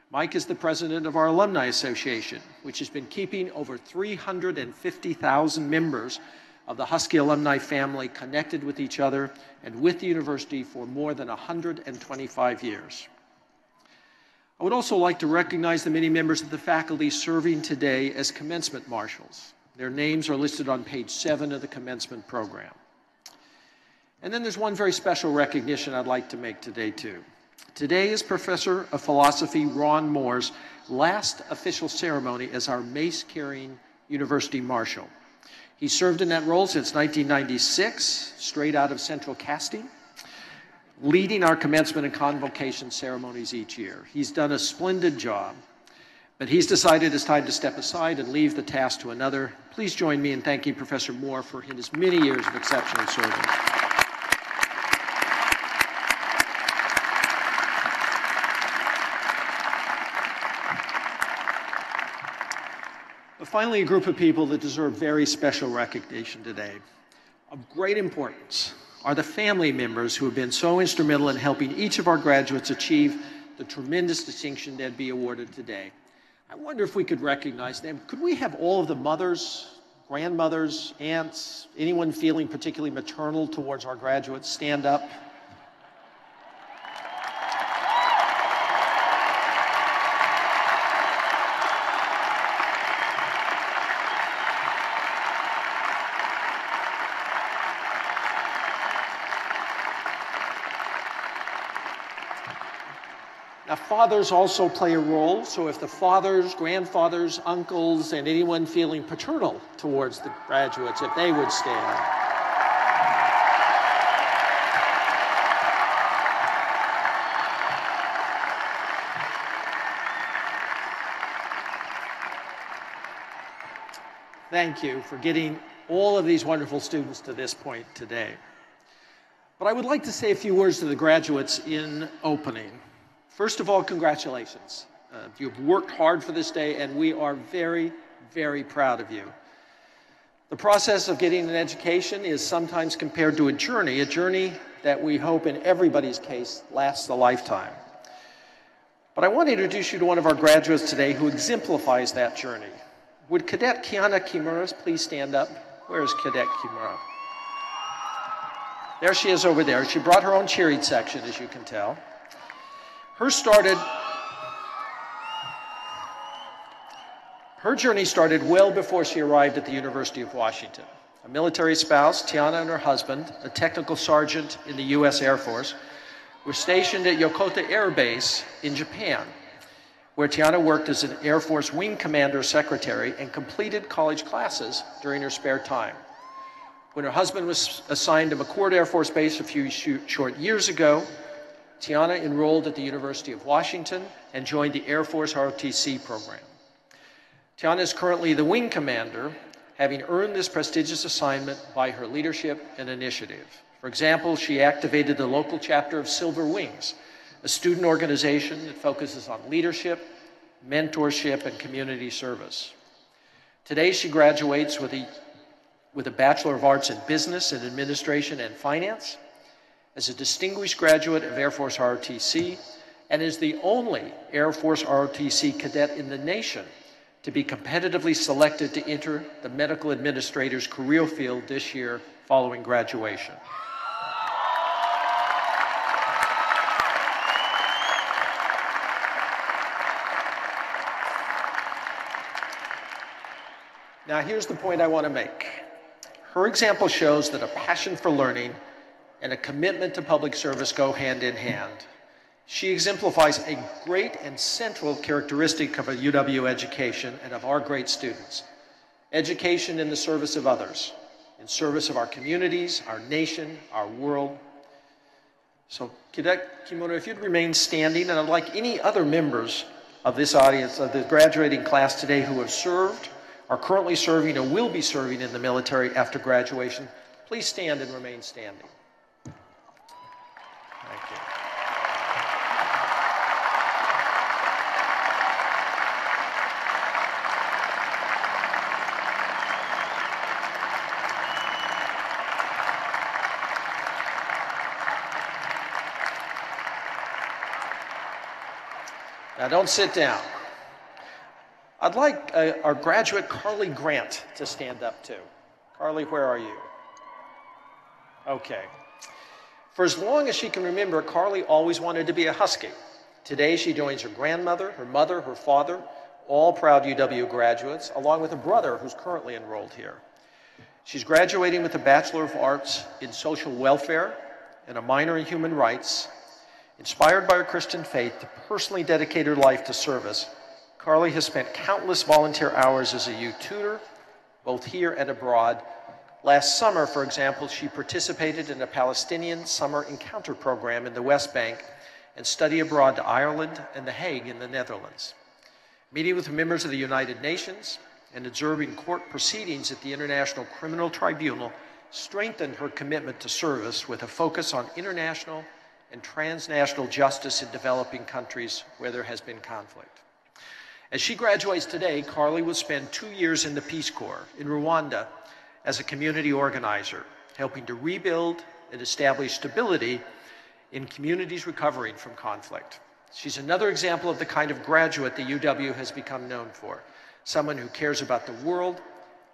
Mike is the president of our Alumni Association, which has been keeping over 350,000 members of the Husky alumni family connected with each other and with the university for more than 125 years. I would also like to recognize the many members of the faculty serving today as commencement marshals. Their names are listed on page 7 of the commencement program. And then there's one very special recognition I'd like to make today too. Today is Professor of Philosophy Ron Moore's last official ceremony as our mace-carrying university marshal. He served in that role since 1996, straight out of Central Casting, leading our commencement and convocation ceremonies each year. He's done a splendid job, but he's decided it's time to step aside and leave the task to another. Please join me in thanking Professor Moore for his many years of exceptional service. But finally, a group of people that deserve very special recognition today. Of great importance are the family members who have been so instrumental in helping each of our graduates achieve the tremendous distinction they'd be awarded today. I wonder if we could recognize them. Could we have all of the mothers, grandmothers, aunts, anyone feeling particularly maternal towards our graduates stand up? Now, fathers also play a role, so if the fathers, grandfathers, uncles, and anyone feeling paternal towards the graduates, if they would stand. Thank you for getting all of these wonderful students to this point today. But I would like to say a few words to the graduates in opening. First of all, congratulations. You've worked hard for this day, and we are very, very proud of you. The process of getting an education is sometimes compared to a journey that we hope in everybody's case lasts a lifetime. But I want to introduce you to one of our graduates today who exemplifies that journey. Would Cadet Kiana Kimura please stand up? Where is Cadet Kimura? There she is over there. She brought her own cheerleading section, as you can tell. Her journey started well before she arrived at the University of Washington. A military spouse, Tiana and her husband, a technical sergeant in the U.S. Air Force, were stationed at Yokota Air Base in Japan, where Tiana worked as an Air Force Wing Commander Secretary and completed college classes during her spare time. When her husband was assigned to McChord Air Force Base a few short years ago, Tiana enrolled at the University of Washington and joined the Air Force ROTC program. Tiana is currently the Wing Commander, having earned this prestigious assignment by her leadership and initiative. For example, she activated the local chapter of Silver Wings, a student organization that focuses on leadership, mentorship, and community service. Today, she graduates with a Bachelor of Arts in Business and Administration and Finance, as a distinguished graduate of Air Force ROTC, and is the only Air Force ROTC cadet in the nation to be competitively selected to enter the medical administrator's career field this year following graduation. Now, here's the point I want to make. Her example shows that a passion for learning and a commitment to public service go hand in hand. She exemplifies a great and central characteristic of a UW education and of our great students. Education in the service of others, in service of our communities, our nation, our world. So, Cadet Kimura, if you'd remain standing, and I'd like any other members of this audience, of the graduating class today who have served, are currently serving, or will be serving in the military after graduation, please stand and remain standing. Thank you. Now, don't sit down. I'd like our graduate, Carly Grant, to stand up too. Carly, where are you? Okay. For as long as she can remember, Carly always wanted to be a Husky. Today, she joins her grandmother, her mother, her father, all proud UW graduates, along with a brother who's currently enrolled here. She's graduating with a Bachelor of Arts in Social Welfare and a minor in Human Rights. Inspired by her Christian faith to personally dedicate her life to service, Carly has spent countless volunteer hours as a youth tutor, both here and abroad. Last summer, for example, she participated in a Palestinian summer encounter program in the West Bank and study abroad to Ireland and The Hague in the Netherlands. Meeting with members of the United Nations and observing court proceedings at the International Criminal Tribunal strengthened her commitment to service with a focus on international and transnational justice in developing countries where there has been conflict. As she graduates today, Carly will spend 2 years in the Peace Corps in Rwanda as a community organizer, helping to rebuild and establish stability in communities recovering from conflict. She's another example of the kind of graduate the UW has become known for, someone who cares about the world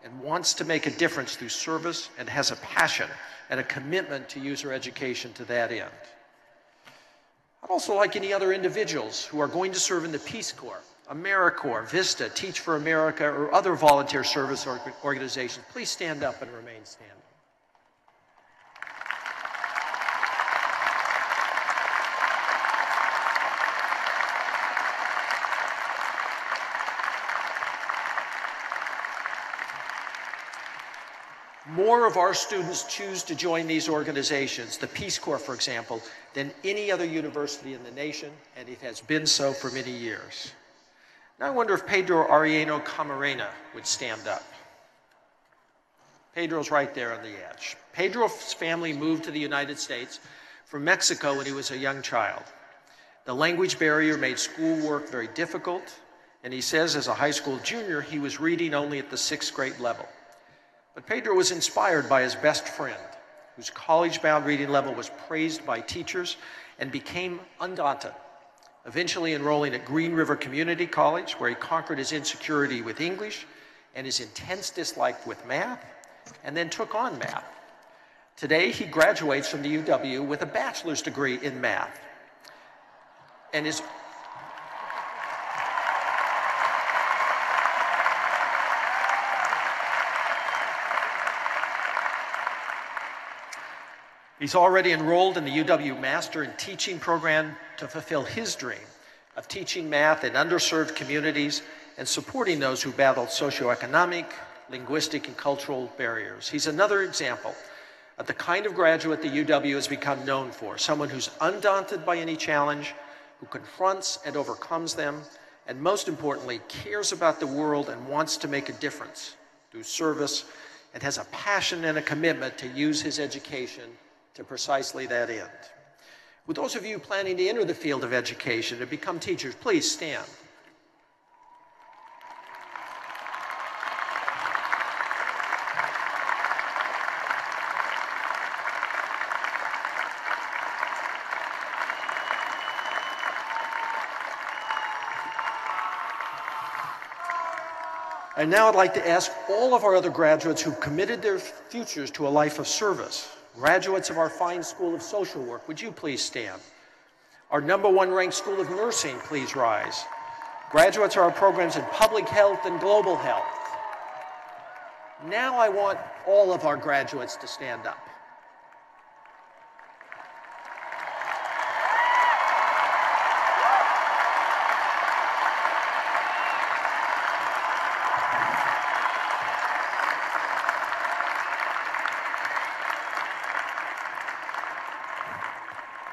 and wants to make a difference through service and has a passion and a commitment to use her education to that end. I'd also like any other individuals who are going to serve in the Peace Corps, AmeriCorps, VISTA, Teach for America, or other volunteer service organizations, please stand up and remain standing. More of our students choose to join these organizations, the Peace Corps, for example, than any other university in the nation, and it has been so for many years. Now I wonder if Pedro Arellano Camarena would stand up. Pedro's right there on the edge. Pedro's family moved to the United States from Mexico when he was a young child. The language barrier made schoolwork very difficult, and he says as a high school junior, he was reading only at the 6th grade level. But Pedro was inspired by his best friend, whose college-bound reading level was praised by teachers and became undaunted, eventually enrolling at Green River Community College, where he conquered his insecurity with English and his intense dislike with math, and then took on math. Today, he graduates from the UW with a bachelor's degree in math, and is He's already enrolled in the UW Master in Teaching program to fulfill his dream of teaching math in underserved communities and supporting those who battle socioeconomic, linguistic, and cultural barriers. He's another example of the kind of graduate the UW has become known for, someone who's undaunted by any challenge, who confronts and overcomes them, and most importantly, cares about the world and wants to make a difference through service, and has a passion and a commitment to use his education to precisely that end. With those of you planning to enter the field of education and become teachers, please stand. And now I'd like to ask all of our other graduates who've committed their futures to a life of service, graduates of our fine School of Social Work, would you please stand? Our #1 ranked School of Nursing, please rise. Graduates of our programs in Public Health and Global Health. Now I want all of our graduates to stand up.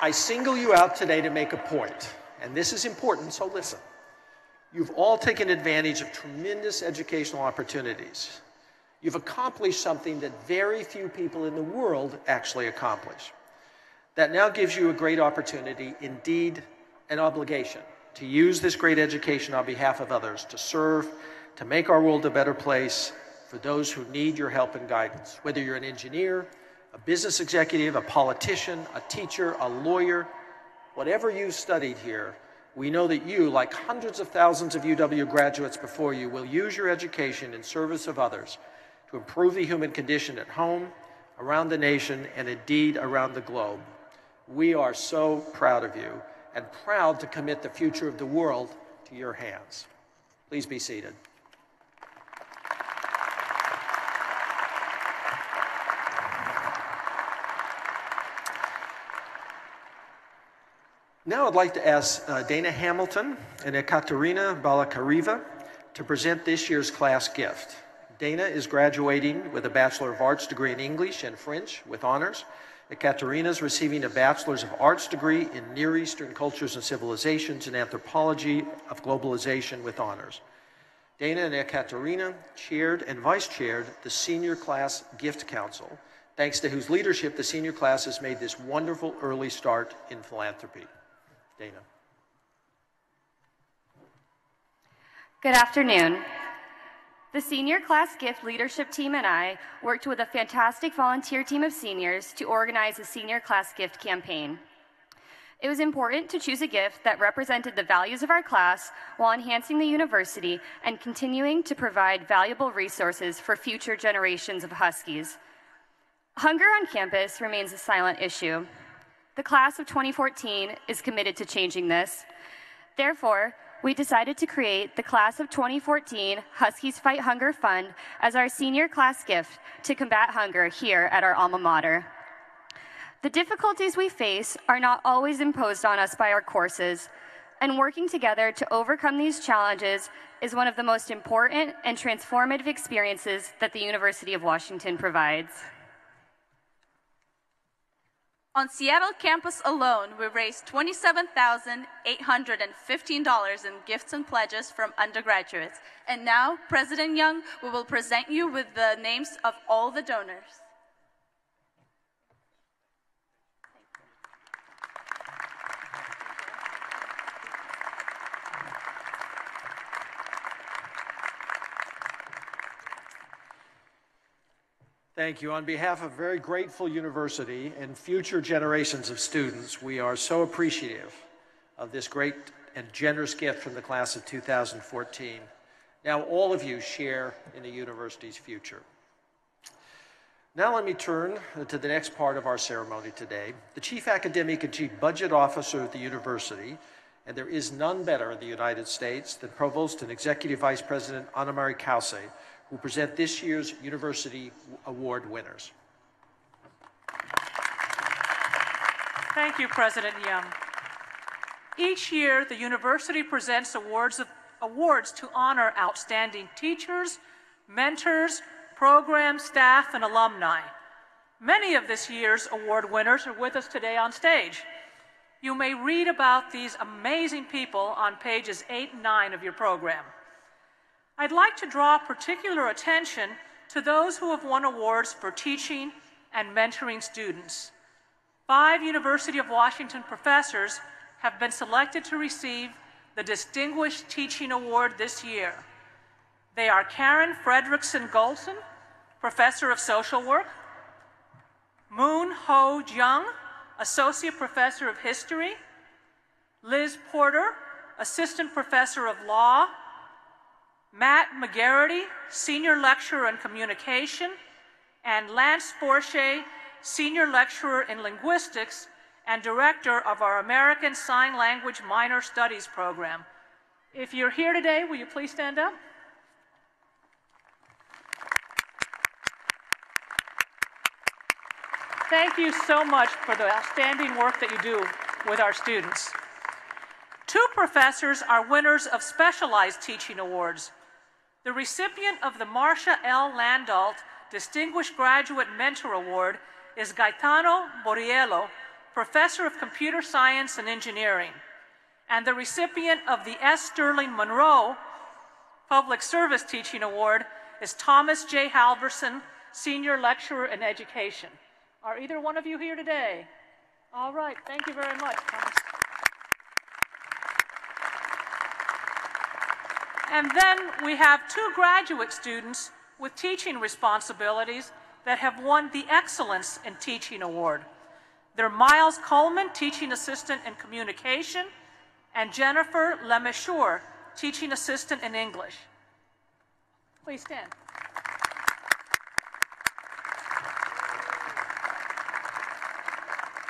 I single you out today to make a point, and this is important, so listen. You've all taken advantage of tremendous educational opportunities. You've accomplished something that very few people in the world actually accomplish. That now gives you a great opportunity, indeed an obligation, to use this great education on behalf of others, to serve, to make our world a better place for those who need your help and guidance, whether you're an engineer, a business executive, a politician, a teacher, a lawyer, whatever you studied here, we know that you, like hundreds of thousands of UW graduates before you, will use your education in service of others to improve the human condition at home, around the nation, and indeed around the globe. We are so proud of you and proud to commit the future of the world to your hands. Please be seated. Now I'd like to ask Dana Hamilton and Ekaterina Balakariva to present this year's class gift. Dana is graduating with a Bachelor of Arts degree in English and French with honors. Ekaterina is receiving a Bachelor's of Arts degree in Near Eastern Cultures and Civilizations and Anthropology of Globalization with honors. Dana and Ekaterina chaired and vice-chaired the Senior Class Gift Council, thanks to whose leadership the senior class has made this wonderful early start in philanthropy. Dana. Good afternoon. The Senior Class Gift Leadership Team and I worked with a fantastic volunteer team of seniors to organize a Senior Class Gift campaign. It was important to choose a gift that represented the values of our class while enhancing the university and continuing to provide valuable resources for future generations of Huskies. Hunger on campus remains a silent issue. The class of 2014 is committed to changing this. Therefore, we decided to create the Class of 2014 Huskies Fight Hunger Fund as our senior class gift to combat hunger here at our alma mater. The difficulties we face are not always imposed on us by our courses, and working together to overcome these challenges is one of the most important and transformative experiences that the University of Washington provides. On Seattle campus alone, we raised $27,815 in gifts and pledges from undergraduates. And now, President Young, we will present you with the names of all the donors. Thank you. On behalf of a very grateful university and future generations of students, we are so appreciative of this great and generous gift from the class of 2014. Now all of you share in the university's future. Now let me turn to the next part of our ceremony today. The Chief Academic and Chief Budget Officer of the university, and there is none better in the United States than Provost and Executive Vice President Anna Marie Kause, who present this year's University Award winners. Thank you, President Young. Each year, the university presents awards to honor outstanding teachers, mentors, program staff, and alumni. Many of this year's award winners are with us today on stage. You may read about these amazing people on pages 8 and 9 of your program. I'd like to draw particular attention to those who have won awards for teaching and mentoring students. 5 University of Washington professors have been selected to receive the Distinguished Teaching Award this year. They are Karen Fredrickson Golson, Professor of Social Work, Moon Ho Jung, Associate Professor of History, Liz Porter, Assistant Professor of Law, Matt McGarity, Senior Lecturer in Communication, and Lance Forche, Senior Lecturer in Linguistics and Director of our American Sign Language Minor Studies program. If you're here today, will you please stand up? Thank you so much for the outstanding work that you do with our students. 2 professors are winners of specialized teaching awards. The recipient of the Marcia L. Landault Distinguished Graduate Mentor Award is Gaetano Borriello, Professor of Computer Science and Engineering. And the recipient of the S. Sterling Monroe Public Service Teaching Award is Thomas J. Halverson, Senior Lecturer in Education. Are either one of you here today? All right, thank you very much, Thomas. And then we have 2 graduate students with teaching responsibilities that have won the Excellence in Teaching Award. They're Miles Coleman, Teaching Assistant in Communication, and Jennifer Lemeshour, Teaching Assistant in English. Please stand.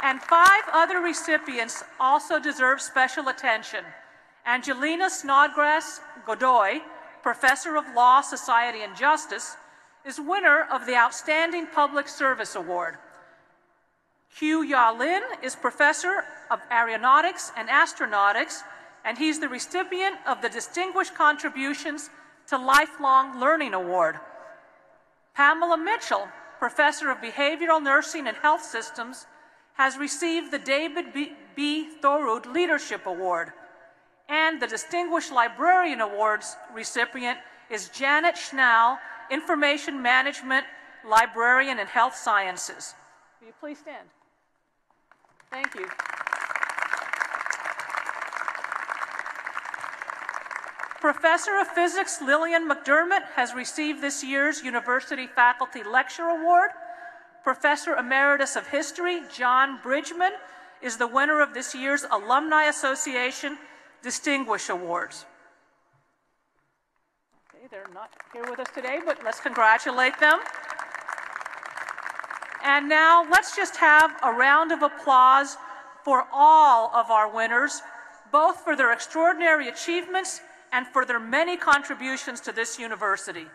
And 5 other recipients also deserve special attention. Angelina Snodgrass Godoy, Professor of Law, Society, and Justice, is winner of the Outstanding Public Service Award. Hugh Ya Lin is Professor of Aeronautics and Astronautics, and he's the recipient of the Distinguished Contributions to Lifelong Learning Award. Pamela Mitchell, Professor of Behavioral Nursing and Health Systems, has received the David B. Thorud Leadership Award. And the Distinguished Librarian Awards recipient is Janet Schnall, Information Management Librarian in Health Sciences. Will you please stand? Thank you. Professor of Physics Lillian McDermott has received this year's University Faculty Lecture Award. Professor Emeritus of History John Bridgman is the winner of this year's Alumni Association Distinguished Awards. Okay, they're not here with us today, but let's congratulate them. And now let's just have a round of applause for all of our winners, both for their extraordinary achievements and for their many contributions to this university.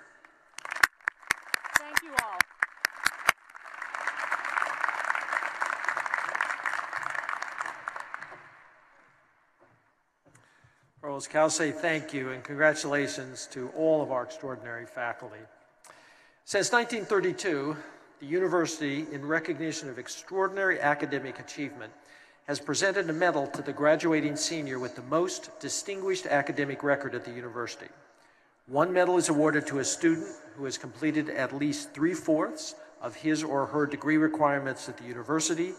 Thank you all. Provost Kause, thank you, and congratulations to all of our extraordinary faculty. Since 1932, the university, in recognition of extraordinary academic achievement, has presented a medal to the graduating senior with the most distinguished academic record at the university. One medal is awarded to a student who has completed at least 3/4 of his or her degree requirements at the university,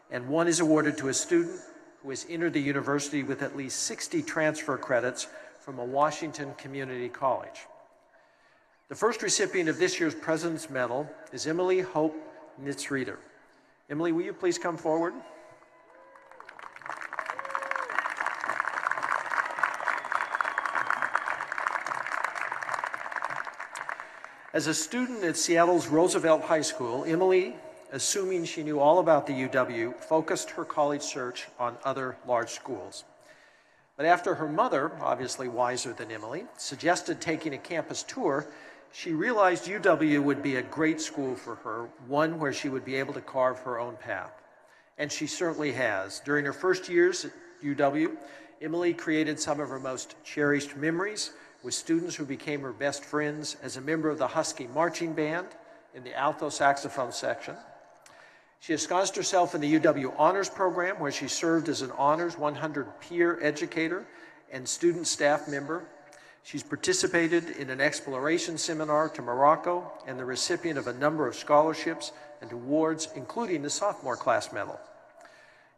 and one is awarded to a student who has entered the university with at least 60 transfer credits from a Washington community college. The first recipient of this year's President's Medal is Emily Hope Nitzrieder. Emily, will you please come forward? As a student at Seattle's Roosevelt High School, Emily, assuming she knew all about the UW, focused her college search on other large schools. But after her mother, obviously wiser than Emily, suggested taking a campus tour, she realized UW would be a great school for her, one where she would be able to carve her own path. And she certainly has. During her first years at UW, Emily created some of her most cherished memories with students who became her best friends as a member of the Husky Marching Band in the alto saxophone section. She ensconced herself in the UW Honors Program, where she served as an Honors 100 peer educator and student staff member. She's participated in an exploration seminar to Morocco and the recipient of a number of scholarships and awards, including the sophomore class medal.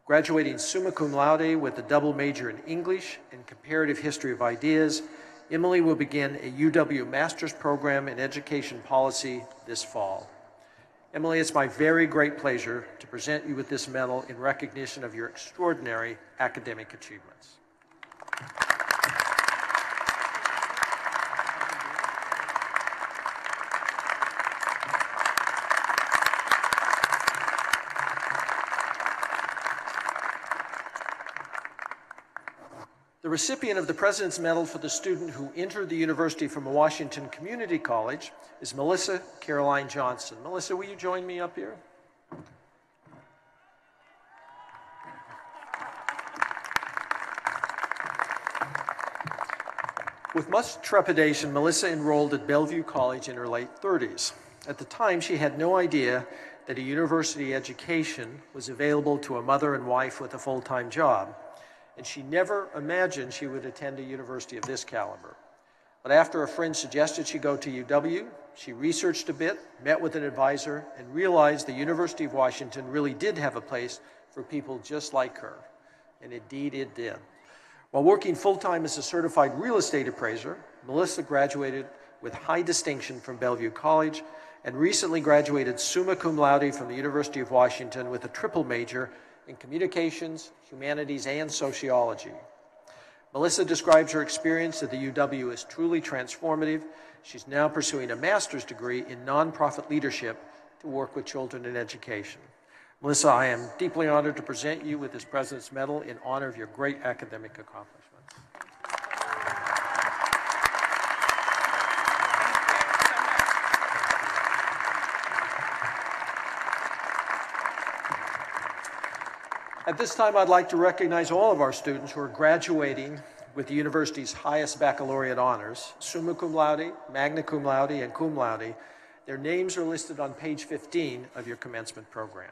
Graduating summa cum laude with a double major in English and comparative history of ideas, Emily will begin a UW Master's Program in Education Policy this fall. Emily, it's my very great pleasure to present you with this medal in recognition of your extraordinary academic achievements. The recipient of the President's Medal for the student who entered the university from Washington Community College is Melissa Caroline Johnson. Melissa, will you join me up here? With much trepidation, Melissa enrolled at Bellevue College in her late 30s. At the time, she had no idea that a university education was available to a mother and wife with a full-time job. And she never imagined she would attend a university of this caliber. But after a friend suggested she go to UW, she researched a bit, met with an advisor, and realized the University of Washington really did have a place for people just like her. And indeed it did. While working full-time as a certified real estate appraiser, Melissa graduated with high distinction from Bellevue College and recently graduated summa cum laude from the University of Washington with a triple major in communications, humanities, and sociology. Melissa describes her experience at the UW as truly transformative. She's now pursuing a master's degree in nonprofit leadership to work with children in education. Melissa, I am deeply honored to present you with this President's Medal in honor of your great academic accomplishments. At this time, I'd like to recognize all of our students who are graduating with the university's highest baccalaureate honors, summa cum laude, magna cum laude, and cum laude. Their names are listed on page 15 of your commencement program.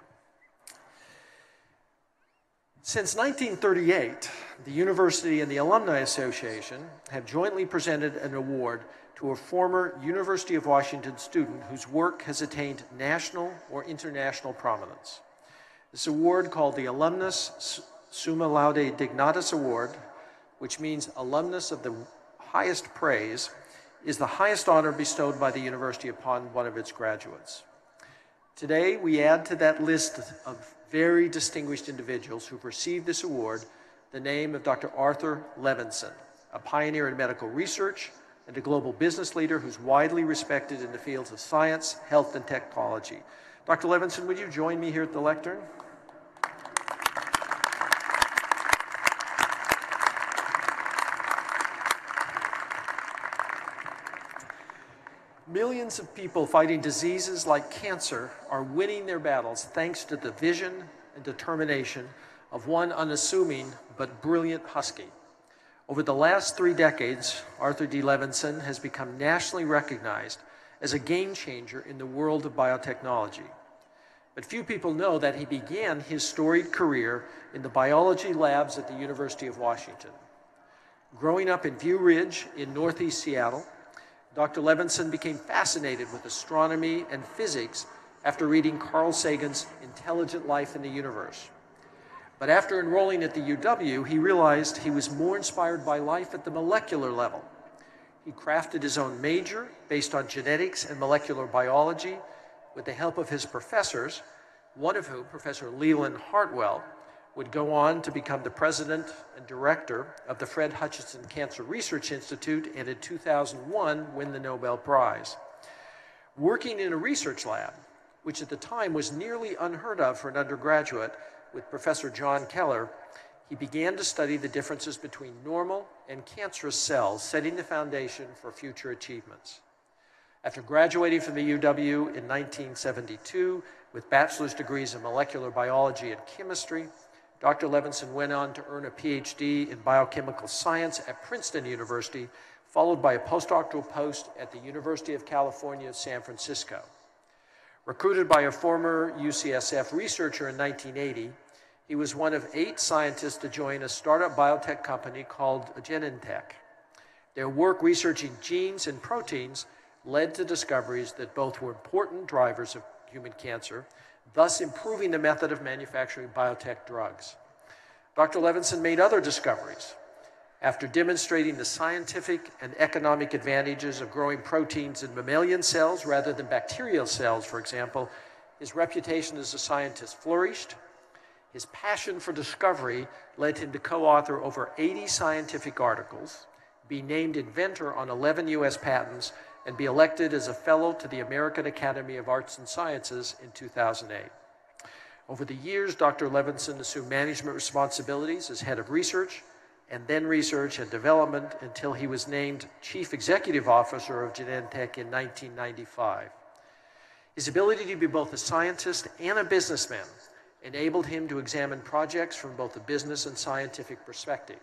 Since 1938, the university and the Alumni Association have jointly presented an award to a former University of Washington student whose work has attained national or international prominence. This award, called the Alumnus Summa Laude Dignatus Award, which means alumnus of the highest praise, is the highest honor bestowed by the university upon one of its graduates. Today, we add to that list of very distinguished individuals who've received this award the name of Dr. Arthur Levinson, a pioneer in medical research and a global business leader who's widely respected in the fields of science, health, and technology. Dr. Levinson, would you join me here at the lectern? Millions of people fighting diseases like cancer are winning their battles thanks to the vision and determination of one unassuming but brilliant Husky. Over the last 3 decades, Arthur D. Levinson has become nationally recognized as a game changer in the world of biotechnology. But few people know that he began his storied career in the biology labs at the University of Washington. Growing up in View Ridge in Northeast Seattle, Dr. Levinson became fascinated with astronomy and physics after reading Carl Sagan's Intelligent Life in the Universe. But after enrolling at the UW, he realized he was more inspired by life at the molecular level. He crafted his own major based on genetics and molecular biology with the help of his professors, one of whom, Professor Leland Hartwell, would go on to become the president and director of the Fred Hutchinson Cancer Research Institute, and in 2001 win the Nobel Prize. Working in a research lab, which at the time was nearly unheard of for an undergraduate, with Professor John Keller, he began to study the differences between normal and cancerous cells, setting the foundation for future achievements. After graduating from the UW in 1972 with bachelor's degrees in molecular biology and chemistry, Dr. Levinson went on to earn a PhD in biochemical science at Princeton University, followed by a postdoctoral post at the University of California, San Francisco. Recruited by a former UCSF researcher in 1980, he was one of 8 scientists to join a startup biotech company called Genentech. Their work researching genes and proteins led to discoveries that both were important drivers of human cancer, thus improving the method of manufacturing biotech drugs. Dr. Levinson made other discoveries. After demonstrating the scientific and economic advantages of growing proteins in mammalian cells rather than bacterial cells, for example, his reputation as a scientist flourished. His passion for discovery led him to co-author over 80 scientific articles, be named inventor on 11 US patents, and be elected as a fellow to the American Academy of Arts and Sciences in 2008. Over the years, Dr. Levinson assumed management responsibilities as head of research, and then research and development until he was named Chief Executive Officer of Genentech in 1995. His ability to be both a scientist and a businessman enabled him to examine projects from both a business and scientific perspective.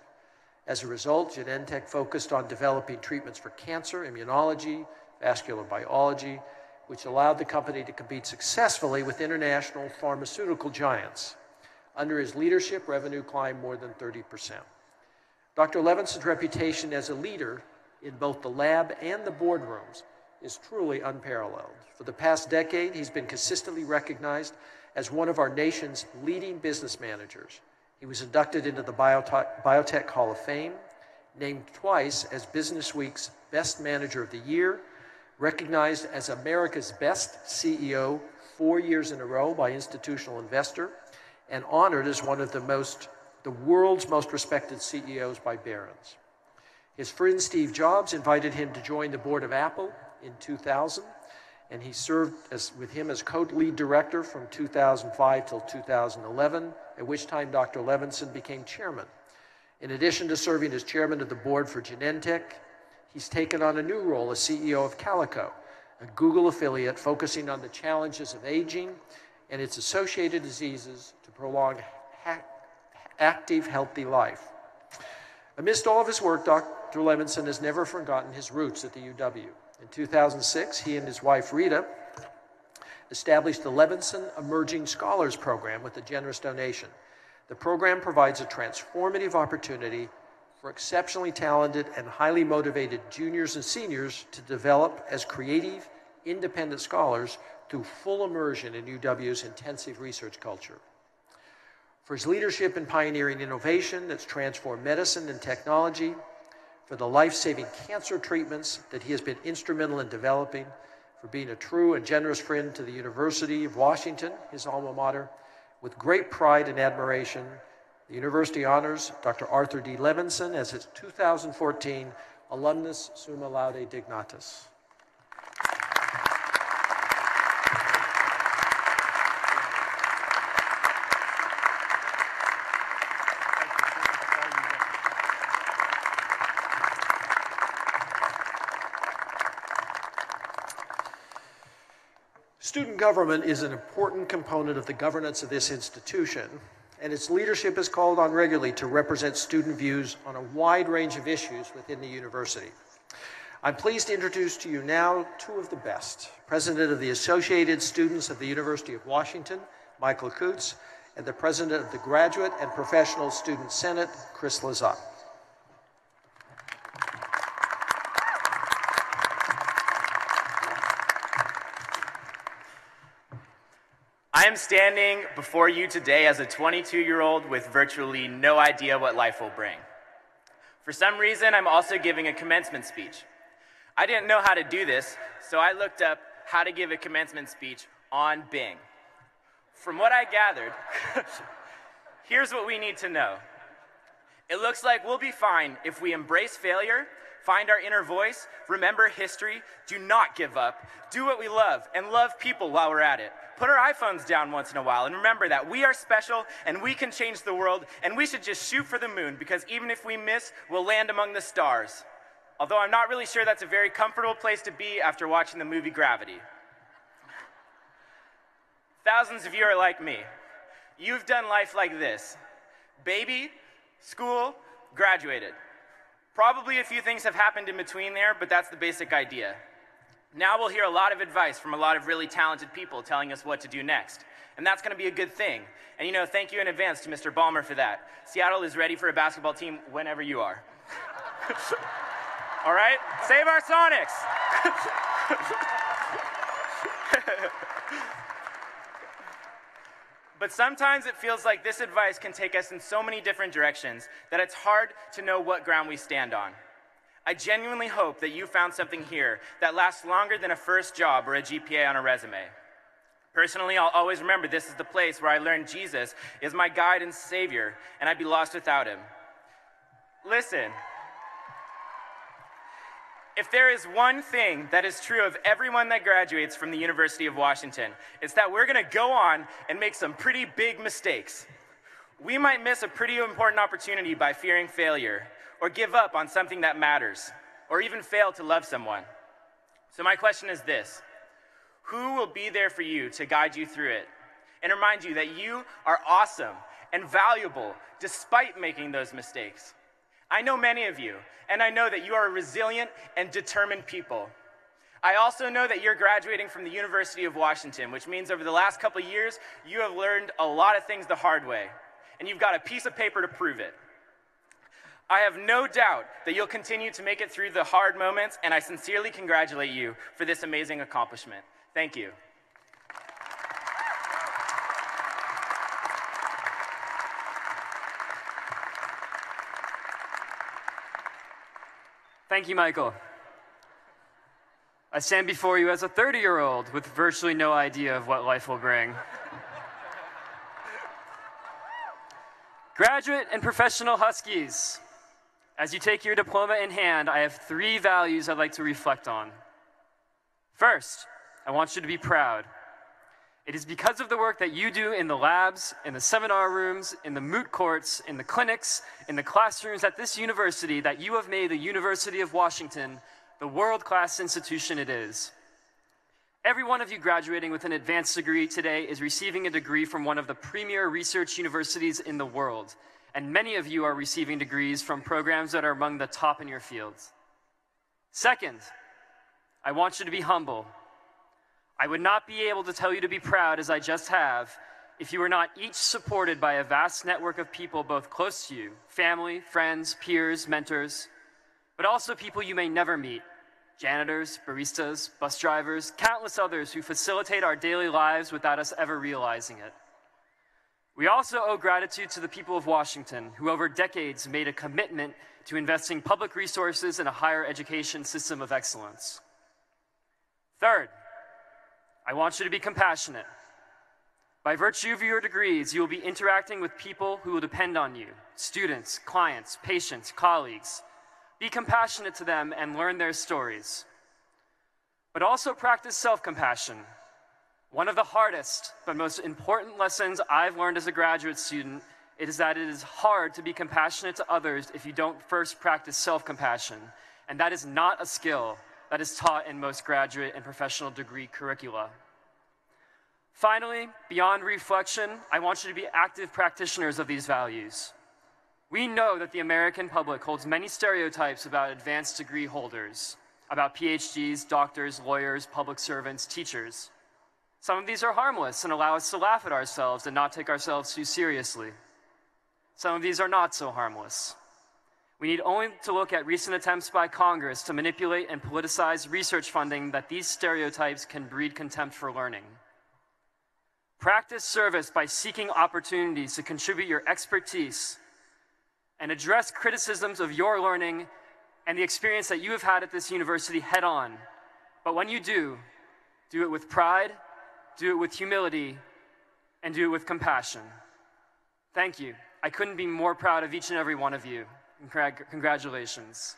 As a result, Genentech focused on developing treatments for cancer, immunology, vascular biology, which allowed the company to compete successfully with international pharmaceutical giants. Under his leadership, revenue climbed more than 30%. Dr. Levinson's reputation as a leader in both the lab and the boardrooms is truly unparalleled. For the past decade, he's been consistently recognized as one of our nation's leading business managers. He was inducted into the Biotech Hall of Fame, named twice as Business Week's Best Manager of the Year, recognized as America's Best CEO 4 years in a row by Institutional Investor, and honored as one of the world's most respected CEOs by Barron's. His friend Steve Jobs invited him to join the board of Apple in 2000, and he served with him as co-lead director from 2005 till 2011, at which time Dr. Levinson became chairman. In addition to serving as chairman of the board for Genentech, he's taken on a new role as CEO of Calico, a Google affiliate focusing on the challenges of aging and its associated diseases to prolong active, healthy life. Amidst all of his work, Dr. Levinson has never forgotten his roots at the UW. In 2006, he and his wife, Rita, established the Levinson Emerging Scholars Program with a generous donation. The program provides a transformative opportunity for exceptionally talented and highly motivated juniors and seniors to develop as creative, independent scholars through full immersion in UW's intensive research culture. For his leadership in pioneering innovation that's transformed medicine and technology, for the life-saving cancer treatments that he has been instrumental in developing, for being a true and generous friend to the University of Washington, his alma mater. With great pride and admiration, the university honors Dr. Arthur D. Levinson as its 2014 Alumnus Summa Laude Dignatus. Student government is an important component of the governance of this institution, and its leadership is called on regularly to represent student views on a wide range of issues within the university. I'm pleased to introduce to you now two of the best, President of the Associated Students of the University of Washington, Michael Kutz, and the President of the Graduate and Professional Student Senate, Chris Lizotte. I am standing before you today as a 22-year-old with virtually no idea what life will bring. For some reason, I'm also giving a commencement speech. I didn't know how to do this, so I looked up how to give a commencement speech on Bing. From what I gathered, here's what we need to know. It looks like we'll be fine if we embrace failure, find our inner voice, remember history, do not give up, do what we love, and love people while we're at it. Put our iPhones down once in a while and remember that we are special and we can change the world and we should just shoot for the moon because even if we miss, we'll land among the stars. Although I'm not really sure that's a very comfortable place to be after watching the movie Gravity. Thousands of you are like me. You've done life like this. Baby, school, graduated. Probably a few things have happened in between there, but that's the basic idea. Now we'll hear a lot of advice from a lot of really talented people telling us what to do next. And that's going to be a good thing. And thank you in advance to Mr. Ballmer for that. Seattle is ready for a basketball team whenever you are. All right? Save our Sonics! But sometimes it feels like this advice can take us in so many different directions that it's hard to know what ground we stand on. I genuinely hope that you found something here that lasts longer than a first job or a GPA on a resume. Personally, I'll always remember this is the place where I learned Jesus is my guide and savior, and I'd be lost without him. Listen, if there is one thing that is true of everyone that graduates from the University of Washington, it's that we're going to go on and make some pretty big mistakes. We might miss a pretty important opportunity by fearing failure, or give up on something that matters, or even fail to love someone. So my question is this: who will be there for you to guide you through it and remind you that you are awesome and valuable despite making those mistakes? I know many of you, and I know that you are resilient and determined people. I also know that you're graduating from the University of Washington, which means over the last couple of years, you have learned a lot of things the hard way, and you've got a piece of paper to prove it. I have no doubt that you'll continue to make it through the hard moments, and I sincerely congratulate you for this amazing accomplishment. Thank you. Thank you, Michael. I stand before you as a 30-year-old with virtually no idea of what life will bring. Graduate and professional Huskies, as you take your diploma in hand, I have 3 values I'd like to reflect on. First, I want you to be proud. It is because of the work that you do in the labs, in the seminar rooms, in the moot courts, in the clinics, in the classrooms at this university that you have made the University of Washington the world-class institution it is. Every one of you graduating with an advanced degree today is receiving a degree from one of the premier research universities in the world, and many of you are receiving degrees from programs that are among the top in your fields. Second, I want you to be humble. I would not be able to tell you to be proud as I just have if you were not each supported by a vast network of people both close to you, family, friends, peers, mentors, but also people you may never meet, janitors, baristas, bus drivers, countless others who facilitate our daily lives without us ever realizing it. We also owe gratitude to the people of Washington, who over decades made a commitment to investing public resources in a higher education system of excellence. Third, I want you to be compassionate. By virtue of your degrees, you will be interacting with people who will depend on you, students, clients, patients, colleagues. Be compassionate to them and learn their stories. But also practice self-compassion. One of the hardest but most important lessons I've learned as a graduate student is that it is hard to be compassionate to others if you don't first practice self-compassion. And that is not a skill that is taught in most graduate and professional degree curricula. Finally, beyond reflection, I want you to be active practitioners of these values. We know that the American public holds many stereotypes about advanced degree holders, about PhDs, doctors, lawyers, public servants, teachers. Some of these are harmless and allow us to laugh at ourselves and not take ourselves too seriously. Some of these are not so harmless. We need only to look at recent attempts by Congress to manipulate and politicize research funding that these stereotypes can breed contempt for learning. Practice service by seeking opportunities to contribute your expertise and address criticisms of your learning and the experience that you have had at this university head on. But when you do it with pride, do it with humility, and do it with compassion. Thank you. I couldn't be more proud of each and every one of you. Congratulations.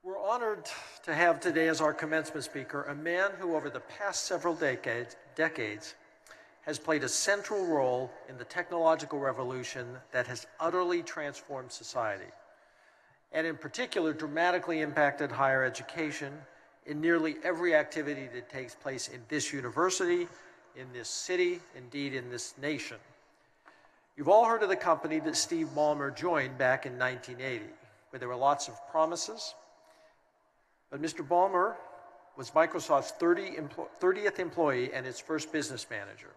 We're honored to have today as our commencement speaker a man who over the past several decades has played a central role in the technological revolution that has utterly transformed society, and in particular dramatically impacted higher education in nearly every activity that takes place in this university, in this city, indeed in this nation. You've all heard of the company that Steve Ballmer joined back in 1980, where there were lots of promises. But Mr. Ballmer was Microsoft's 30th employee and its first business manager.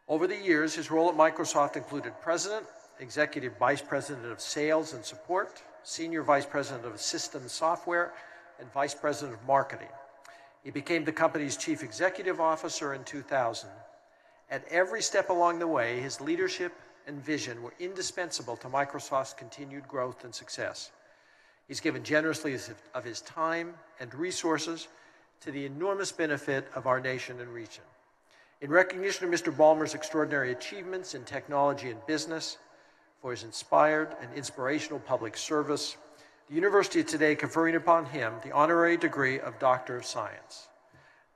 Over the years, his role at Microsoft included president, executive vice president of sales and support, senior vice president of systems software, and vice president of marketing. He became the company's chief executive officer in 2000. At every step along the way, his leadership and vision were indispensable to Microsoft's continued growth and success. He's given generously of his time and resources to the enormous benefit of our nation and region. In recognition of Mr. Ballmer's extraordinary achievements in technology and business, for his inspired and inspirational public service, the university today conferring upon him the honorary degree of Doctor of Science.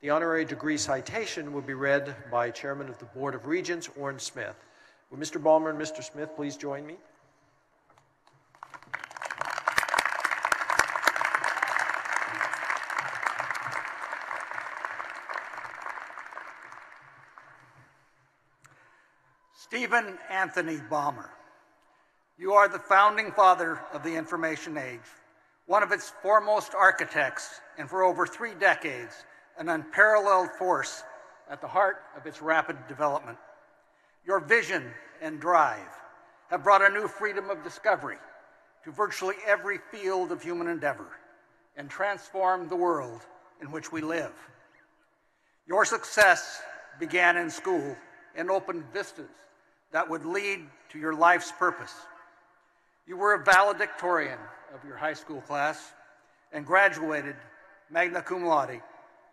The honorary degree citation will be read by Chairman of the Board of Regents, Orrin Smith. Will Mr. Ballmer and Mr. Smith please join me? Stephen Anthony Ballmer, you are the founding father of the information age, one of its foremost architects, and for over 3 decades, an unparalleled force at the heart of its rapid development. Your vision and drive have brought a new freedom of discovery to virtually every field of human endeavor and transformed the world in which we live. Your success began in school and opened vistas that would lead to your life's purpose. You were a valedictorian of your high school class and graduated magna cum laude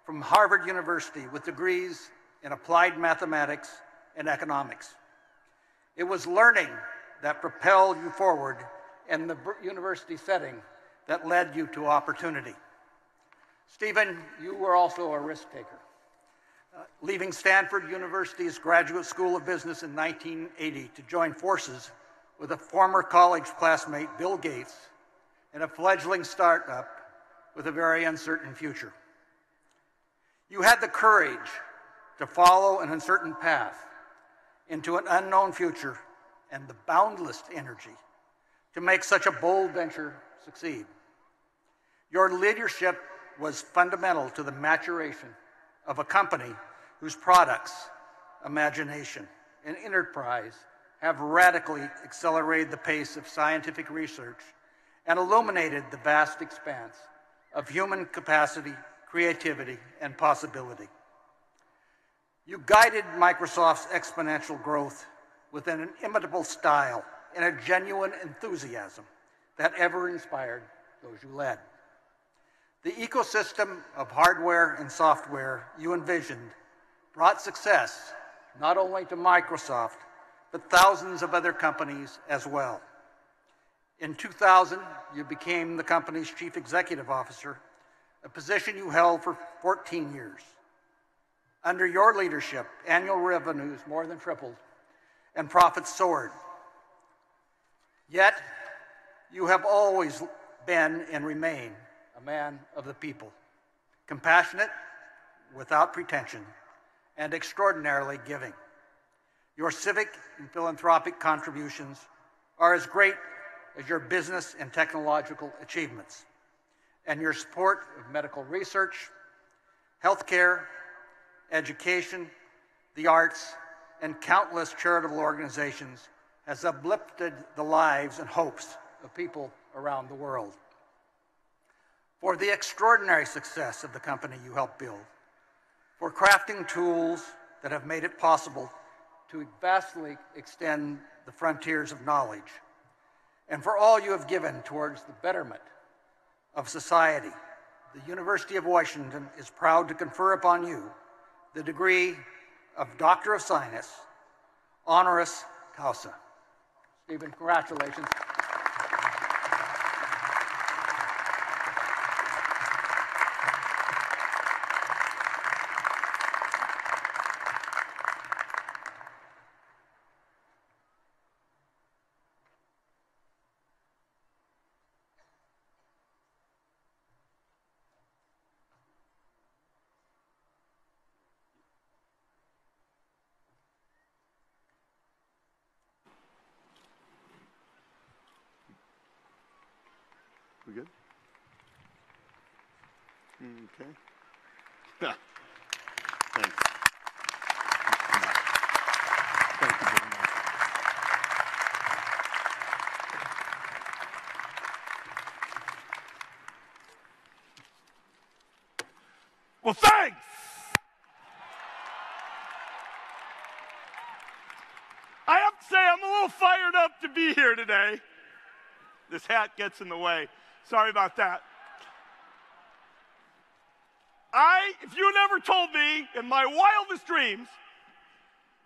from Harvard University with degrees in applied mathematics and economics. It was learning that propelled you forward in the university setting that led you to opportunity. Stephen, you were also a risk taker. Leaving Stanford University's Graduate School of Business in 1980 to join forces with a former college classmate, Bill Gates, in a fledgling startup with a very uncertain future. You had the courage to follow an uncertain path into an unknown future and the boundless energy to make such a bold venture succeed. Your leadership was fundamental to the maturation of a company whose products, imagination, and enterprise have radically accelerated the pace of scientific research and illuminated the vast expanse of human capacity, creativity, and possibility. You guided Microsoft's exponential growth with an inimitable style and a genuine enthusiasm that ever inspired those you led. The ecosystem of hardware and software you envisioned brought success not only to Microsoft, but thousands of other companies as well. In 2000, you became the company's chief executive officer, a position you held for 14 years. Under your leadership, annual revenues more than tripled and profits soared. Yet, you have always been and remain a man of the people, compassionate, without pretension, and extraordinarily giving. Your civic and philanthropic contributions are as great as your business and technological achievements, and your support of medical research, healthcare, education, the arts, and countless charitable organizations has uplifted the lives and hopes of people around the world. for the extraordinary success of the company you helped build, for crafting tools that have made it possible to vastly extend the frontiers of knowledge, and for all you have given towards the betterment of society. The University of Washington is proud to confer upon you the degree of Doctor of Science, honoris causa. Stephen, congratulations. We good? Okay. Yeah. Thanks. Thank you very much. Well, thanks! I have to say, I'm a little fired up to be here today. This hat gets in the way. Sorry about that. If you had ever told me in my wildest dreams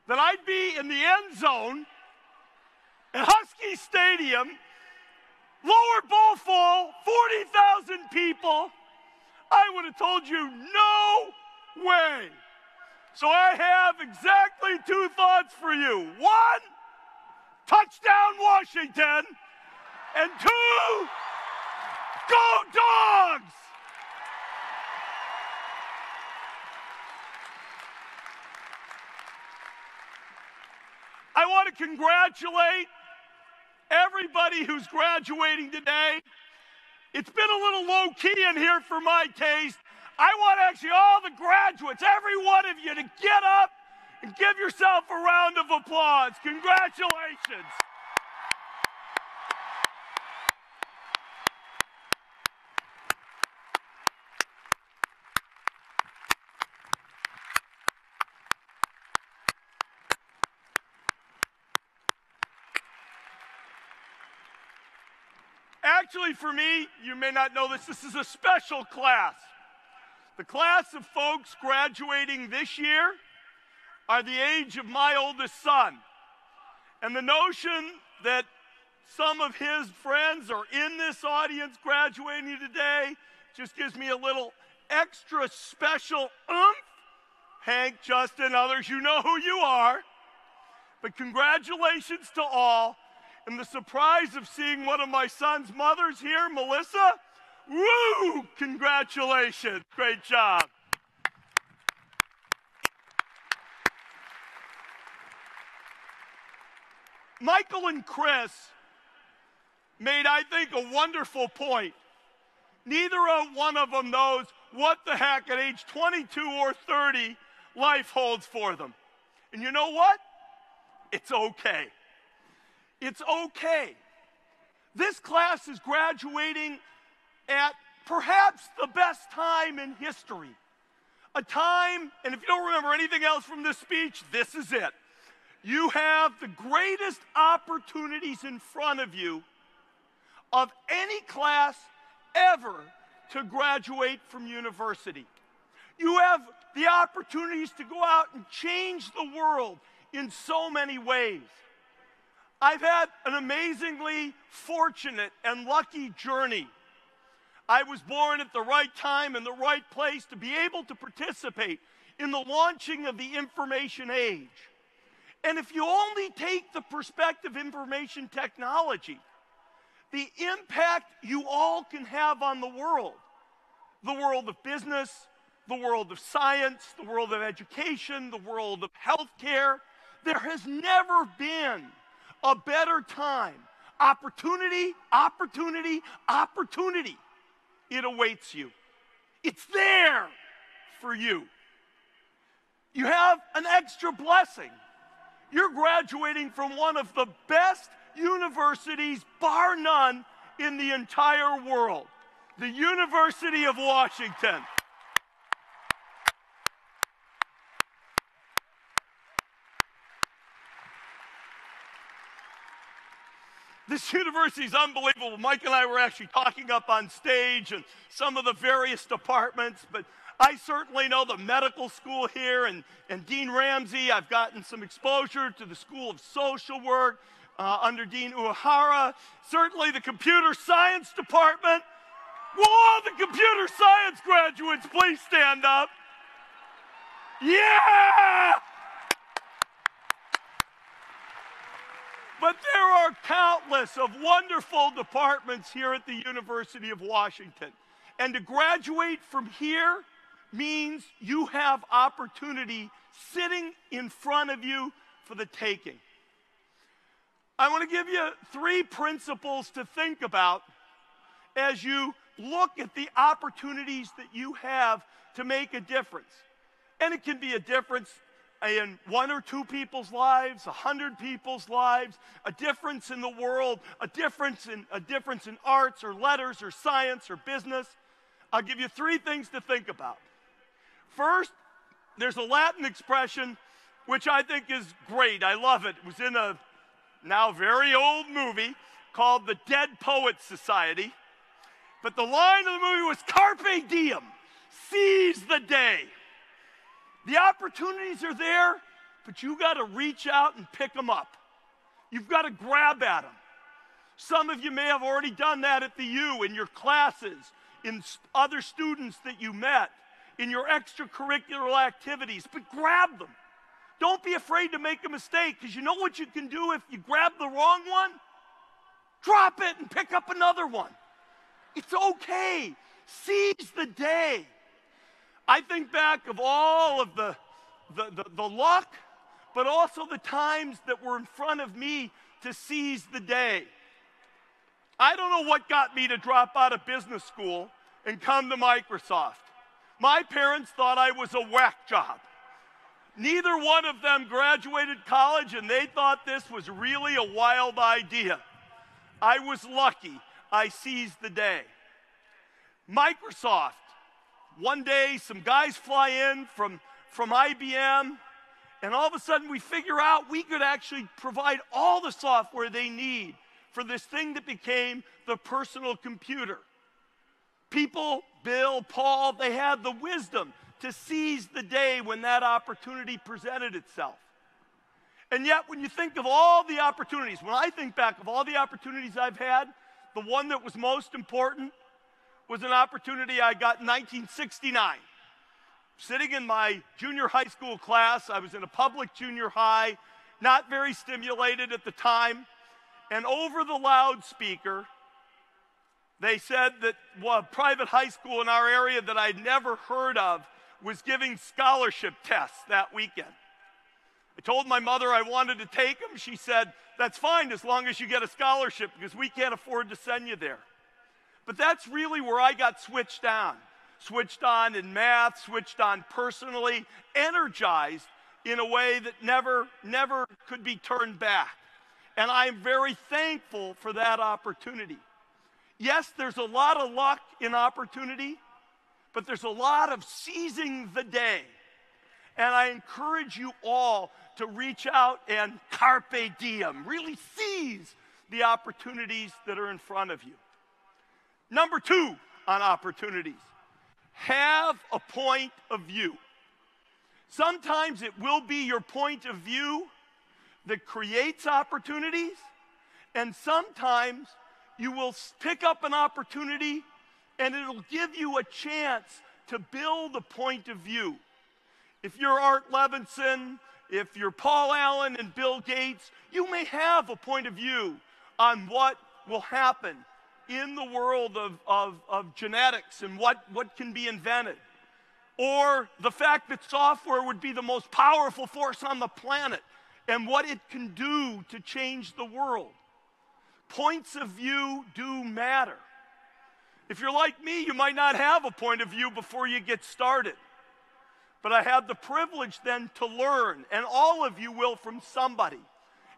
that I'd be in the end zone at Husky Stadium, lower bowl full, 40,000 people, I would have told you no way. So I have exactly two thoughts for you. One, touchdown Washington, and two, go Dogs! I want to congratulate everybody who's graduating today. It's been a little low-key in here for my taste. I want actually all the graduates, every one of you, to get up and give yourself a round of applause. Congratulations. Actually, for me, you may not know this is a special class. The class of folks graduating this year are the age of my oldest son. And the notion that some of his friends are in this audience graduating today just gives me a little extra special oomph. Hank, Justin, others, you know who you are. But congratulations to all. And the surprise of seeing one of my son's mothers here, Melissa, woo! Congratulations. Great job. Michael and Chris made, I think, a wonderful point. Neither one of them knows what the heck at age 22 or 30 life holds for them. And you know what? It's okay. It's okay. This class is graduating at perhaps the best time in history. A time, and if you don't remember anything else from this speech, this is it. You have the greatest opportunities in front of you of any class ever to graduate from university. You have the opportunities to go out and change the world in so many ways. I've had an amazingly fortunate and lucky journey. I was born at the right time in the right place to be able to participate in the launching of the information age. And if you only take the perspective of information technology, the impact you all can have on the world of business, the world of science, the world of education, the world of healthcare, there has never been a better time. Opportunity, opportunity, opportunity. It awaits you. It's there for you. You have an extra blessing. You're graduating from one of the best universities, bar none, in the entire world. the University of Washington. This university is unbelievable. Mike and I were actually talking up on stage and some of the various departments, but I certainly know the medical school here and Dean Ramsey. I've gotten some exposure to the School of Social Work under Dean Uehara. Certainly the computer science department. Will all the computer science graduates please stand up? Yeah! But there are countless of wonderful departments here at the University of Washington. And to graduate from here means you have opportunity sitting in front of you for the taking. I want to give you 3 principles to think about as you look at the opportunities that you have to make a difference. And it can be a difference in 1 or 2 people's lives, 100 people's lives, a difference in the world, a difference in arts or letters or science or business. I'll give you 3 things to think about. First, there's a Latin expression which I think is great. I love it. It was in a now very old movie called The Dead Poets Society. But the line of the movie was carpe diem, seize the day. The opportunities are there, but you got to reach out and pick them up. You've got to grab at them. Some of you may have already done that at the U, in your classes, in other students that you met, in your extracurricular activities, but grab them. Don't be afraid to make a mistake, because you know what you can do if you grab the wrong one? Drop it and pick up another one. It's okay. Seize the day. I think back of all of the luck, but also the times that were in front of me to seize the day. I don't know what got me to drop out of business school and come to Microsoft. My parents thought I was a whack job. Neither one of them graduated college, and they thought this was really a wild idea. I was lucky. I seized the day. Microsoft. One day, some guys fly in from IBM, and all of a sudden we figure out we could actually provide all the software they need for this thing that became the personal computer. People, Bill, Paul, they had the wisdom to seize the day when that opportunity presented itself. And yet, when you think of all the opportunities, when I think back of all the opportunities I've had, the one that was most important was an opportunity I got in 1969. Sitting in my junior high school class, I was in a public junior high, not very stimulated at the time, and over the loudspeaker, they said that a private high school in our area that I'd never heard of was giving scholarship tests that weekend. I told my mother I wanted to take them. She said, that's fine as long as you get a scholarship because we can't afford to send you there. But that's really where I got switched on. Switched on in math, switched on personally, energized in a way that never could be turned back. And I'm very thankful for that opportunity. Yes, there's a lot of luck in opportunity, but there's a lot of seizing the day. And I encourage you all to reach out and carpe diem, really seize the opportunities that are in front of you. Number 2 on opportunities, have a point of view. Sometimes it will be your point of view that creates opportunities, and sometimes you will pick up an opportunity and it'll give you a chance to build a point of view. If you're Art Levinson, if you're Paul Allen and Bill Gates, you may have a point of view on what will happen in the world of genetics and what can be invented. Or the fact that software would be the most powerful force on the planet and what it can do to change the world. Points of view do matter. If you're like me, you might not have a point of view before you get started. But I had the privilege then to learn, and all of you will from somebody.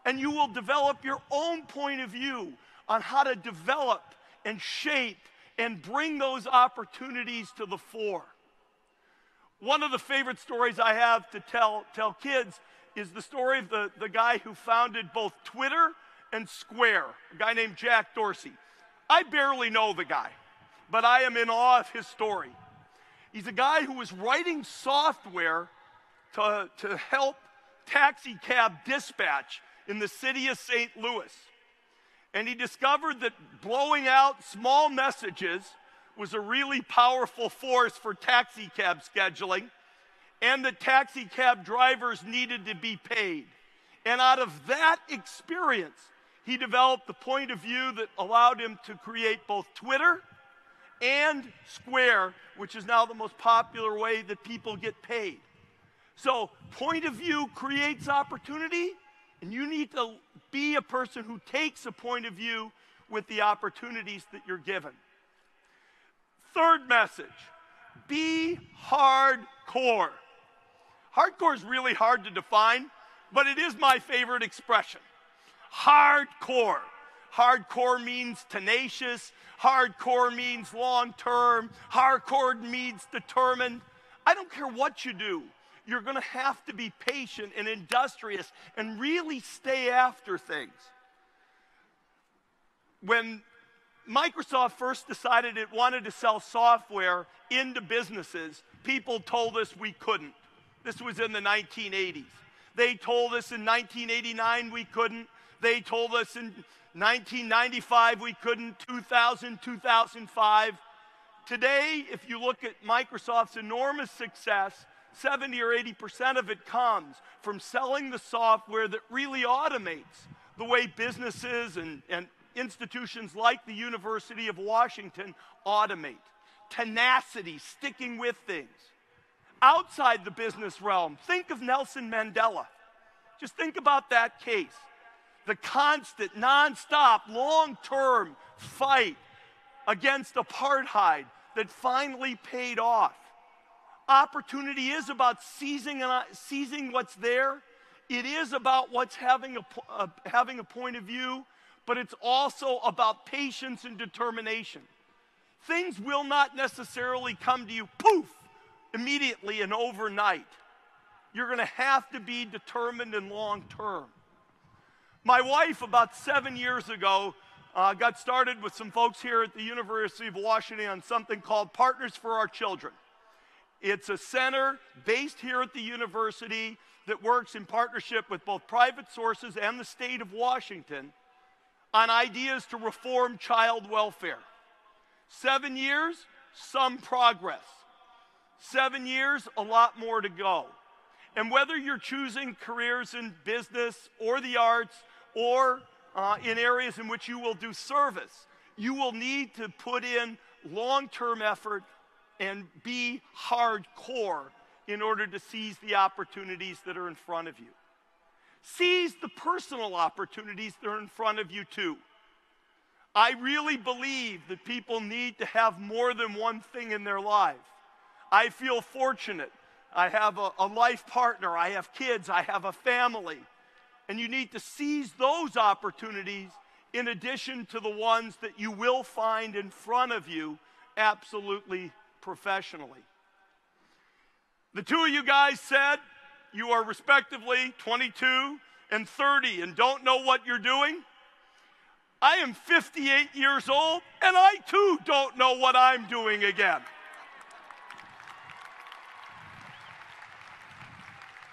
And you will develop your own point of view on how to develop and shape and bring those opportunities to the fore. One of the favorite stories I have to tell kids is the story of the guy who founded both Twitter and Square, a guy named Jack Dorsey. I barely know the guy, but I am in awe of his story. He's a guy who was writing software to help taxi cab dispatch in the city of St. Louis. And he discovered that blowing out small messages was a really powerful force for taxi cab scheduling, and that taxi cab drivers needed to be paid. And out of that experience, he developed the point of view that allowed him to create both Twitter and Square, which is now the most popular way that people get paid. So point of view creates opportunity, and you need to be a person who takes a point of view with the opportunities that you're given. Third message, be hardcore. Hardcore is really hard to define, but it is my favorite expression. Hardcore. Hardcore means tenacious. Hardcore means long-term. Hardcore means determined. I don't care what you do. You're going to have to be patient and industrious and really stay after things. When Microsoft first decided it wanted to sell software into businesses, people told us we couldn't. This was in the 1980s. They told us in 1989 we couldn't. They told us in 1995 we couldn't, 2000, 2005. Today, if you look at Microsoft's enormous success, 70 or 80% of it comes from selling the software that really automates the way businesses and institutions like the University of Washington automate. Tenacity, sticking with things. Outside the business realm, think of Nelson Mandela. Just think about that case. The constant, nonstop, long-term fight against apartheid that finally paid off. Opportunity is about seizing what's there. It is about what's having a point of view, but it's also about patience and determination. Things will not necessarily come to you, poof, immediately and overnight. You're going to have to be determined and long-term. My wife, about 7 years ago, got started with some folks here at the University of Washington on something called Partners for Our Children. It's a center based here at the university that works in partnership with both private sources and the state of Washington on ideas to reform child welfare. 7 years, some progress. 7 years, a lot more to go. And whether you're choosing careers in business or the arts or in areas in which you will do service, you will need to put in long-term effort and be hardcore in order to seize the opportunities that are in front of you. Seize the personal opportunities that are in front of you too. I really believe that people need to have more than one thing in their life. I feel fortunate. I have a life partner, I have kids, I have a family. And you need to seize those opportunities in addition to the ones that you will find in front of you absolutely professionally. The two of you guys said you are respectively 22 and 30 and don't know what you're doing. I am 58 years old and I too don't know what I'm doing again.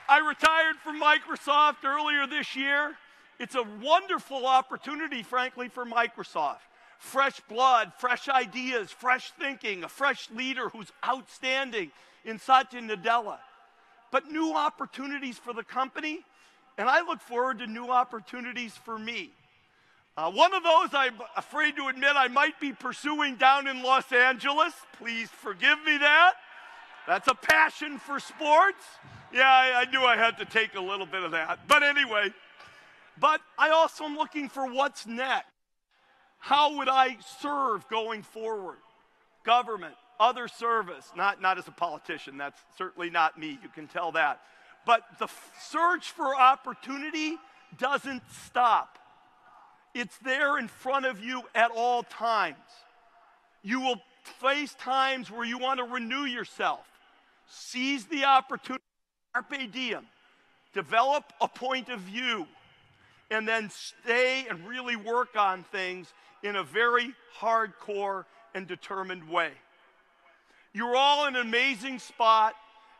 I retired from Microsoft earlier this year. It's a wonderful opportunity, frankly, for Microsoft. Fresh blood, fresh ideas, fresh thinking, a fresh leader who's outstanding in Satya Nadella. But new opportunities for the company, and I look forward to new opportunities for me. One of those I'm afraid to admit I might be pursuing down in Los Angeles. Please forgive me that. That's a passion for sports. Yeah, I knew I had to take a little bit of that. But anyway, but I also am looking for what's next. How would I serve going forward? Government, other service, not as a politician, that's certainly not me, you can tell that. But the search for opportunity doesn't stop. It's there in front of you at all times. You will face times where you want to renew yourself. Seize the opportunity, carpe diem, develop a point of view, and then stay and really work on things in a very hardcore and determined way. You're all in an amazing spot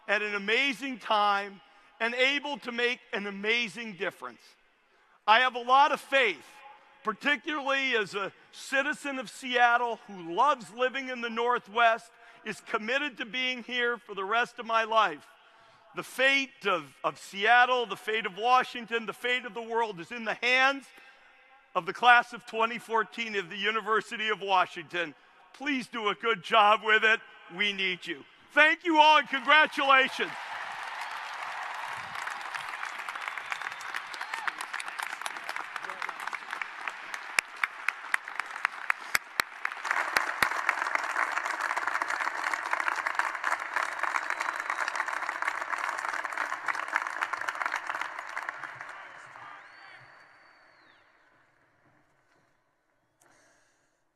at an amazing time and able to make an amazing difference. I have a lot of faith, particularly as a citizen of Seattle who loves living in the Northwest, is committed to being here for the rest of my life. The fate of Seattle, the fate of Washington, the fate of the world is in the hands of the class of 2014 of the University of Washington. Please do a good job with it. We need you. Thank you all and congratulations.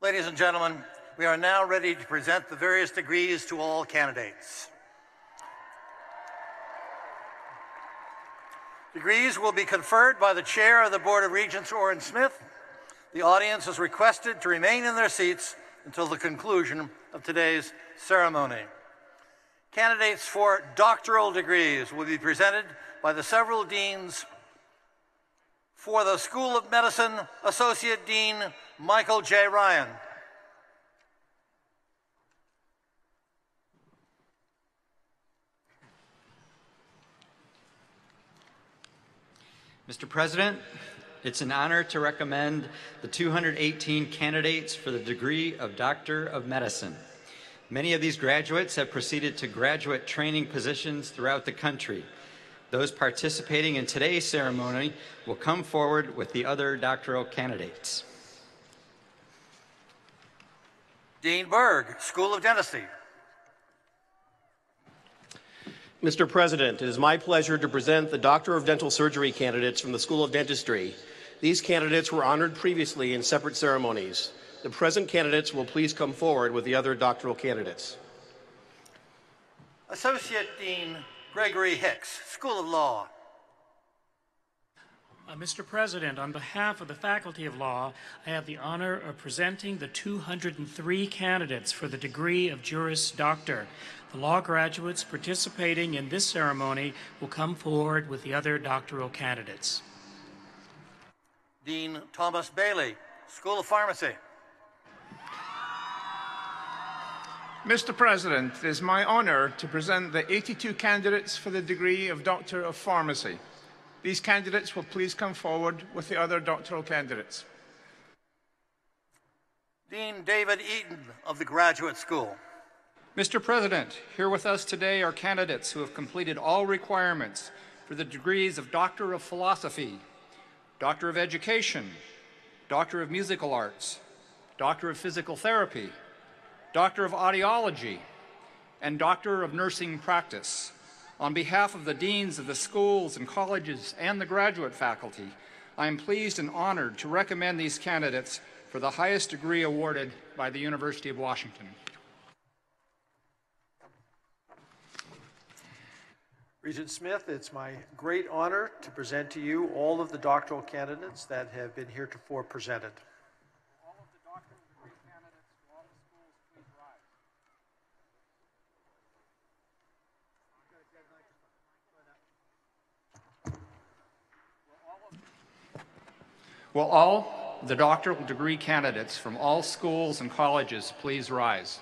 Ladies and gentlemen, we are now ready to present the various degrees to all candidates. Degrees will be conferred by the Chair of the Board of Regents, Orrin Smith. The audience is requested to remain in their seats until the conclusion of today's ceremony. Candidates for doctoral degrees will be presented by the several deans. For the School of Medicine, Associate Dean Michael J. Ryan. Mr. President, it's an honor to recommend the 218 candidates for the degree of Doctor of Medicine. Many of these graduates have proceeded to graduate training positions throughout the country. Those participating in today's ceremony will come forward with the other doctoral candidates. Dean Berg, School of Dentistry. Mr. President, it is my pleasure to present the Doctor of Dental Surgery candidates from the School of Dentistry. These candidates were honored previously in separate ceremonies. The present candidates will please come forward with the other doctoral candidates. Associate Dean Gregory Hicks, School of Law. Mr. President, on behalf of the Faculty of Law, I have the honor of presenting the 203 candidates for the degree of Juris Doctor. The law graduates participating in this ceremony will come forward with the other doctoral candidates. Dean Thomas Bailey, School of Pharmacy. Mr. President, it is my honor to present the 82 candidates for the degree of Doctor of Pharmacy. These candidates will please come forward with the other doctoral candidates. Dean David Eaton of the Graduate School. Mr. President, here with us today are candidates who have completed all requirements for the degrees of Doctor of Philosophy, Doctor of Education, Doctor of Musical Arts, Doctor of Physical Therapy, Doctor of Audiology, and Doctor of Nursing Practice. On behalf of the deans of the schools and colleges and the graduate faculty, I am pleased and honored to recommend these candidates for the highest degree awarded by the University of Washington. Regent Smith, it's my great honor to present to you all of the doctoral candidates that have been heretofore presented. Will all the doctoral degree candidates from all schools and colleges please rise?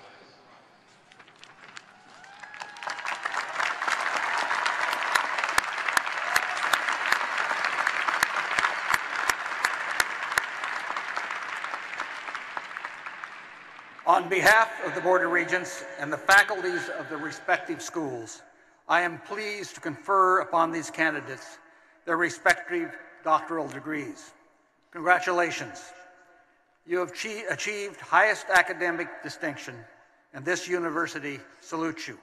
On behalf of the Board of Regents and the faculties of the respective schools, I am pleased to confer upon these candidates their respective doctoral degrees. Congratulations. You have achieved highest academic distinction, and this university salutes you.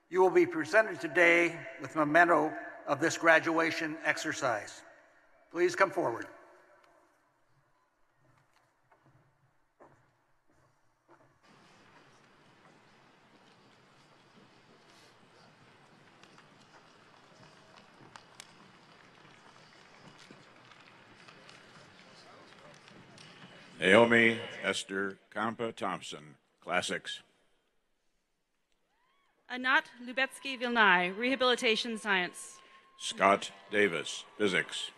You will be presented today with a memento of this graduation exercise. Please come forward. Naomi Esther Kampa Thompson, Classics. Anat Lubetsky-Vilnai, Rehabilitation Science. Scott Davis, Physics.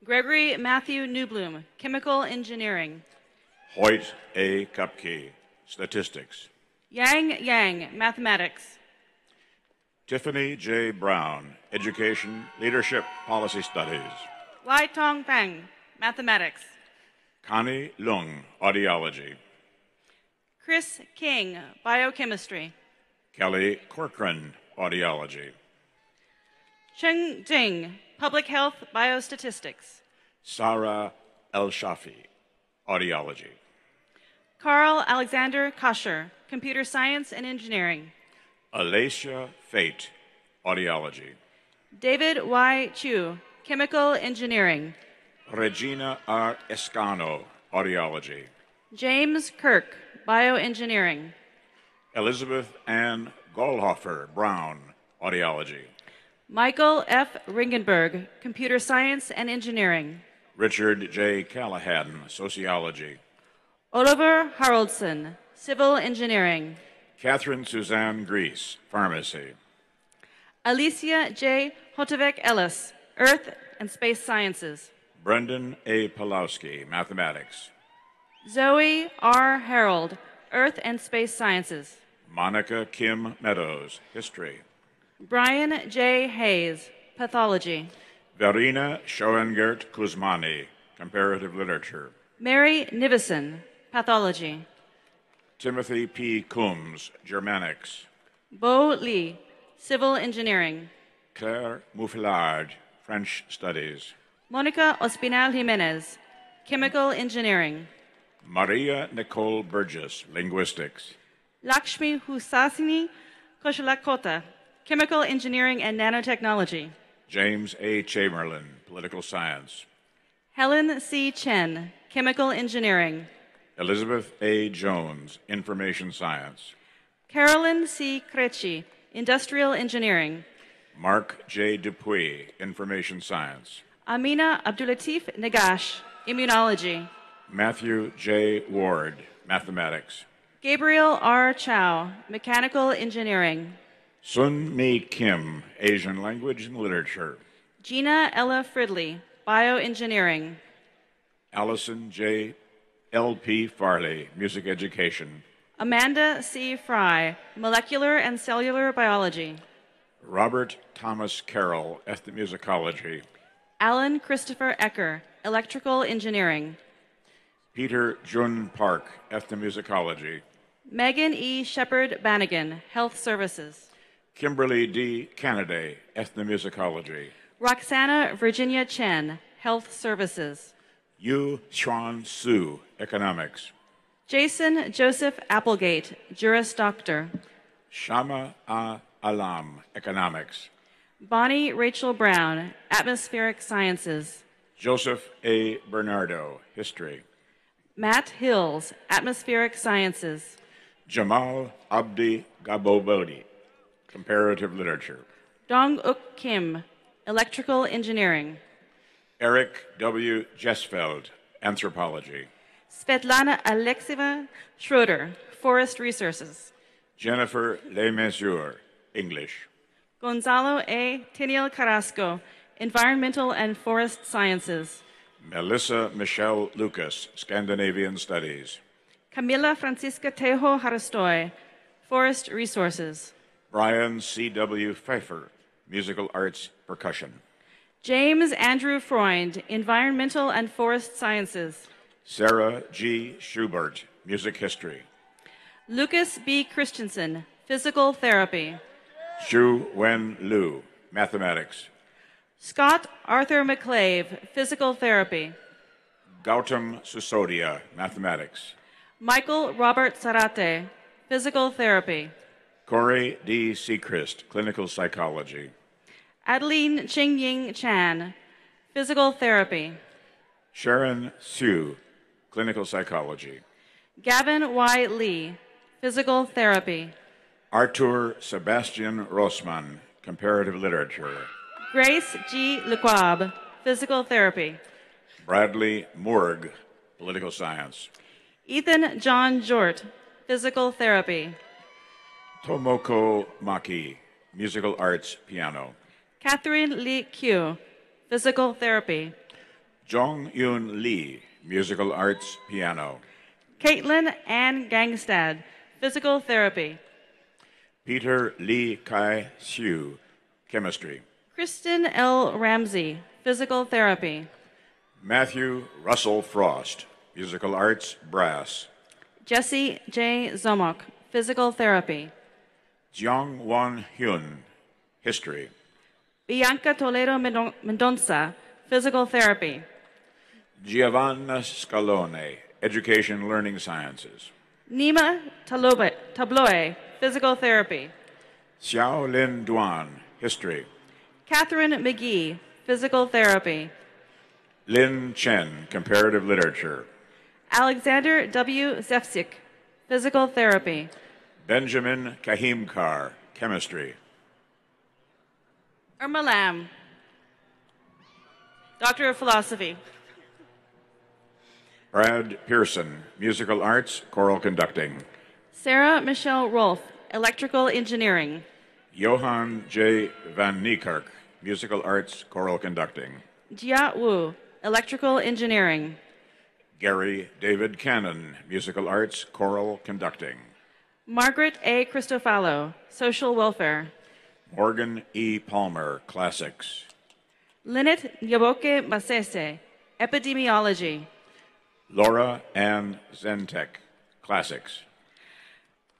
Gregory Matthew Newbloom, Chemical Engineering. Hoyt A. Kupke, Statistics. Yang, Mathematics. Tiffany J. Brown, Education, Leadership, Policy Studies. Lai Tong Feng, Mathematics. Connie Lung, Audiology. Chris King, Biochemistry. Kelly Corcoran, Audiology. Cheng Jing, Public Health Biostatistics. Sarah El-Shafi, Audiology. Carl Alexander Kasher, Computer Science and Engineering. Alacia Fate, Audiology. David Y. Chu, Chemical Engineering. Regina R. Escano, Audiology. James Kirk, Bioengineering. Elizabeth Ann Goldhofer Brown, Audiology. Michael F. Ringenberg, Computer Science and Engineering. Richard J. Callahan, Sociology. Oliver Haroldson, Civil Engineering. Catherine Suzanne Grease, Pharmacy. Alicia J. Hotovec Ellis, Earth and Space Sciences. Brendan A. Pulowski, Mathematics. Zoe R. Harold, Earth and Space Sciences. Monica Kim Meadows, History. Brian J. Hayes, Pathology. Verena Schoengert Kuzmani, Comparative Literature. Mary Nivison, Pathology. Timothy P. Coombs, Germanics. Bo Lee, Civil Engineering. Claire Moufillard, French Studies. Monica Ospinal Jimenez, Chemical Engineering. Maria Nicole Burgess, Linguistics. Lakshmi Husasini Koshalakota, Chemical Engineering and Nanotechnology. James A. Chamberlain, Political Science. Helen C. Chen, Chemical Engineering. Elizabeth A. Jones, Information Science. Carolyn C. Crecci, Industrial Engineering. Mark J. Dupuy, Information Science. Amina Abdulatif Negash, Immunology. Matthew J. Ward, Mathematics. Gabriel R. Chow, Mechanical Engineering. Sun Mi Kim, Asian Language and Literature. Gina Ella Fridley, Bioengineering. Allison J. L.P. Farley, Music Education. Amanda C. Fry, Molecular and Cellular Biology. Robert Thomas Carroll, Ethnomusicology. Alan Christopher Ecker, Electrical Engineering. Peter Jun Park, Ethnomusicology. Megan E. Shepard Bannigan, Health Services. Kimberly D. Canaday, Ethnomusicology. Roxana Virginia Chen, Health Services. Yu Xuan Su, Economics. Jason Joseph Applegate, Juris Doctor. Shama A. Alam, Economics. Bonnie Rachel Brown, Atmospheric Sciences. Joseph A. Bernardo, History. Matt Hills, Atmospheric Sciences. Jamal Abdi Gabobodi, Comparative Literature. Dong Uk Kim, Electrical Engineering. Eric W. Jesfeld, Anthropology. Svetlana Alexieva Schroeder, Forest Resources. Jennifer Lesmesure, English. Gonzalo A. Teniel Carrasco, Environmental and Forest Sciences. Melissa Michelle Lucas, Scandinavian Studies. Camila Francisca Tejo Harastoy, Forest Resources. Brian C.W. Pfeiffer, Musical Arts, Percussion. James Andrew Freund, Environmental and Forest Sciences. Sarah G. Schubert, Music History. Lucas B. Christensen, Physical Therapy. Xu Wen Liu, Mathematics. Scott Arthur McClave, Physical Therapy. Gautam Susodia, Mathematics. Michael Robert Zarate, Physical Therapy. Corey D. Seacrest, Clinical Psychology. Adeline Chingying Chan, Physical Therapy. Sharon Hsu, Clinical Psychology. Gavin Y. Lee, Physical Therapy. Artur Sebastian Rossmann, Comparative Literature. Grace G. Lequab, Physical Therapy. Bradley Moorg, Political Science. Ethan John Jort, Physical Therapy. Tomoko Maki, Musical Arts, Piano. Catherine Lee Kyu, Physical Therapy. Jong Yoon Lee, Musical Arts, Piano. Caitlin Ann Gangstad, Physical Therapy. Peter Lee Kai Siu, Chemistry. Kristen L. Ramsey, Physical Therapy. Matthew Russell Frost, Musical Arts, Brass. Jesse J. Zomok, Physical Therapy. Jiang Won Hyun, History. Bianca Toledo Mendonça, Physical Therapy. Giovanna Scalone, Education Learning Sciences. Nima Tabloe, Physical Therapy. Xiao Lin Duan, History. Catherine McGee, Physical Therapy. Lin Chen, Comparative Literature. Alexander W. Zefsik, Physical Therapy. Benjamin Kahimkar, Chemistry. Irma Lam, Doctor of Philosophy. Brad Pearson, Musical Arts, Choral Conducting. Sarah Michelle Rolfe, Electrical Engineering. Johan J. Van Niekerk, Musical Arts, Choral Conducting. Jia Wu, Electrical Engineering. Gary David Cannon, Musical Arts, Choral Conducting. Margaret A. Cristofalo, Social Welfare. Morgan E. Palmer, Classics. Lynette Nyaboke Masese, Epidemiology. Laura Ann Zentek, Classics.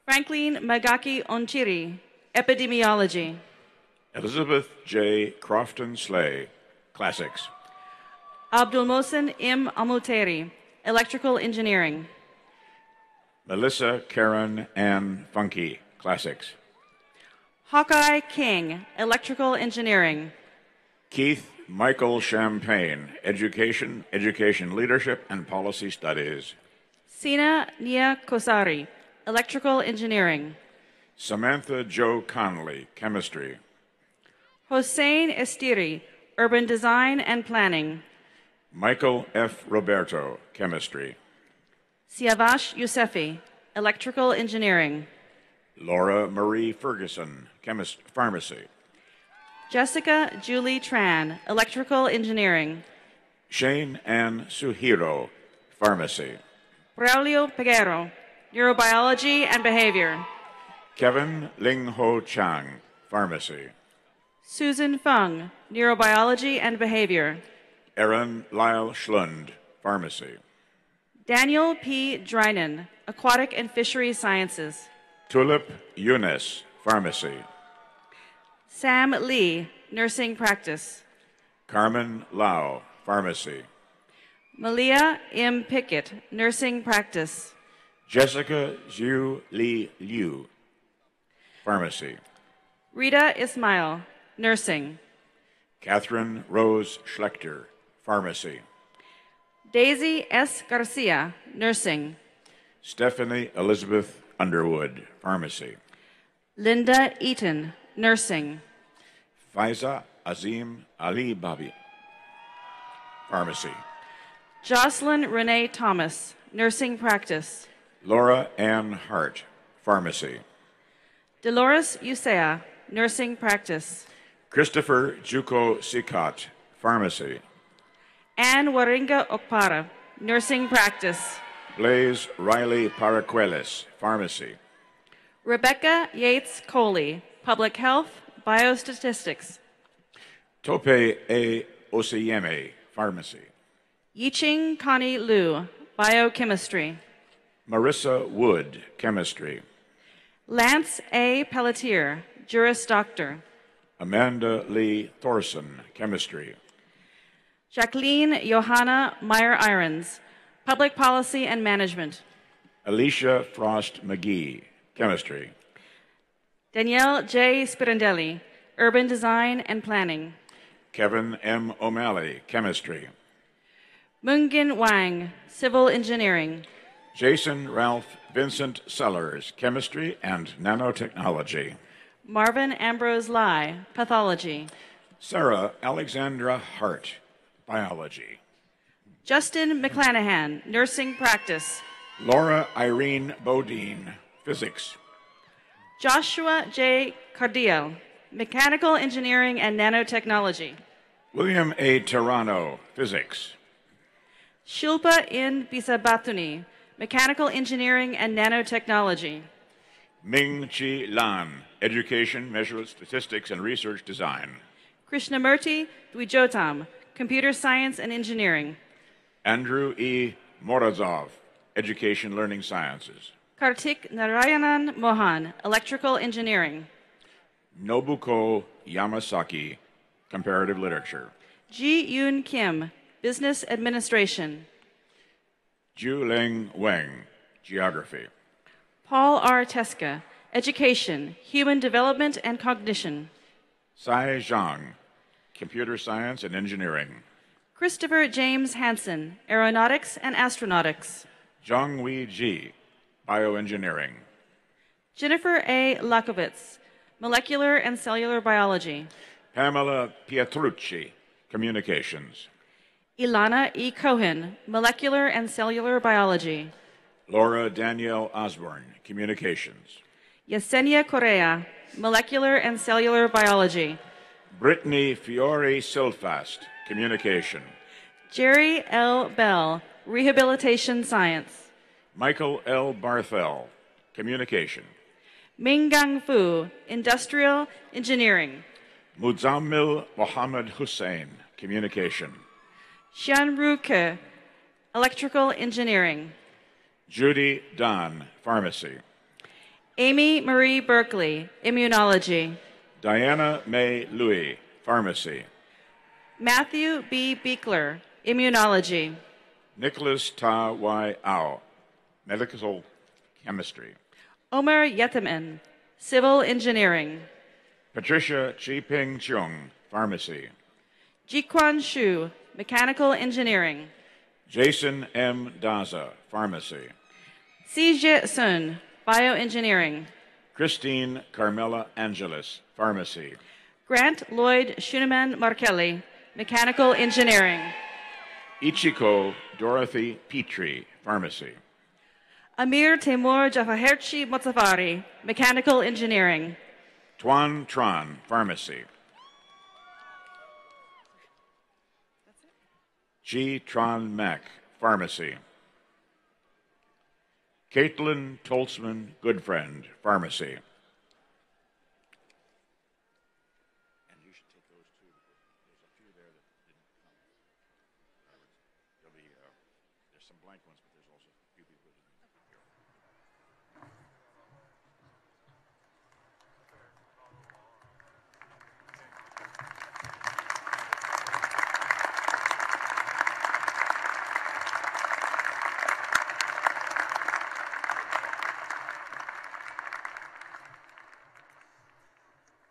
Franklin Magaki Onchiri, Epidemiology. Elizabeth J. Crofton Slay, Classics. Abdul Mohsen M. Amuteri, Electrical Engineering. Melissa Karen Ann Funky, Classics. Hawkeye King, Electrical Engineering. Keith Michael Champagne, Education, Education Leadership, and Policy Studies. Sina Nia Kosari, Electrical Engineering. Samantha Jo Conley, Chemistry. Hossein Estiri, Urban Design and Planning. Michael F. Roberto, Chemistry. Siavash Yousefi, Electrical Engineering. Laura Marie Ferguson, Pharmacy. Jessica Julie Tran, Electrical Engineering. Shane Ann Suhiro, Pharmacy. Braulio Peguero, Neurobiology and Behavior. Kevin Ling Ho Chang, Pharmacy. Susan Fung, Neurobiology and Behavior. Aaron Lyle Schlund, Pharmacy. Daniel P. Drynan, Aquatic and Fisheries Sciences. Tulip Younes, Pharmacy. Sam Lee, Nursing Practice. Carmen Lau, Pharmacy. Malia M. Pickett, Nursing Practice. Jessica Zhu Li Liu, Pharmacy. Rita Ismail, Nursing. Catherine Rose Schlechter, Pharmacy. Daisy S. Garcia, Nursing. Stephanie Elizabeth Underwood, Pharmacy. Linda Eaton, Nursing. Faiza Azim Ali Babi, Pharmacy. Jocelyn Renee Thomas, Nursing Practice. Laura Ann Hart, Pharmacy. Dolores Usea, Nursing Practice. Christopher Juko Sikat, Pharmacy. Anne Waringa Okpara, Nursing Practice. Blaze Riley Paraqueles, Pharmacy. Rebecca Yates Coley, Public Health, Biostatistics. Tope A. Osiyeme, Pharmacy. Yiching Connie Liu, Biochemistry. Marissa Wood, Chemistry. Lance A. Pelletier, Juris Doctor. Amanda Lee Thorson, Chemistry. Jacqueline Johanna Meyer-Irons, Public Policy and Management. Alicia Frost McGee, Chemistry. Danielle J. Spirandelli, Urban Design and Planning. Kevin M. O'Malley, Chemistry. Mungin Wang, Civil Engineering. Jason Ralph Vincent Sellers, Chemistry and Nanotechnology. Marvin Ambrose Lai, Pathology. Sarah Alexandra Hart, Biology. Justin McClanahan, nursing practice. Laura Irene Bodine, physics. Joshua J. Cardiel, mechanical engineering and nanotechnology. William A. Tirano, physics. Shilpa N. Bisabatuni, mechanical engineering and nanotechnology. Ming Chi Lan, education, measurement, statistics, and research design. Krishnamurti Dvijotam, computer science and engineering. Andrew E. Morozov, education, learning sciences. Kartik Narayanan Mohan, electrical engineering. Nobuko Yamasaki, comparative literature. Ji Yoon Kim, business administration. Juleng Weng, geography. Paul R. Teska, education, human development and cognition. Sai Zhang, computer science and engineering. Christopher James Hansen, aeronautics and astronautics. Zhongwei Ji, bioengineering. Jennifer A. Lakovitz, molecular and cellular biology. Pamela Pietrucci, communications. Ilana E. Cohen, molecular and cellular biology. Laura Danielle Osborne, communications. Yesenia Correa, molecular and cellular biology. Brittany Fiore Silfast, communication. Jerry L. Bell, rehabilitation science. Michael L. Barthel, communication. Minggang Fu, industrial engineering. Muzammil Mohammed Hussein, communication. Xianru Ke, electrical engineering. Judy Don, pharmacy. Amy Marie Berkeley, immunology. Diana May Louis, pharmacy. Matthew B. Beekler, immunology. Nicholas Ta Wai Ao, medical chemistry. Omer Yetemin, civil engineering. Patricia Chi Ping Chung, pharmacy. Jiquan Shu, mechanical engineering. Jason M. Daza, pharmacy. Sijie Sun, bioengineering. Christine Carmela Angeles, pharmacy. Grant Lloyd Schuneman Markelli, mechanical engineering. Ichiko Dorothy Petrie, pharmacy. Amir Temur Jafaherchi Motsafari, mechanical engineering. Tuan Tran, pharmacy. G. Tron Mack, pharmacy. Caitlin Toltzman Goodfriend, pharmacy. And you should take those too, because there's a few there that didn't come. There's some blank ones, but there's also a few people that didn't appear.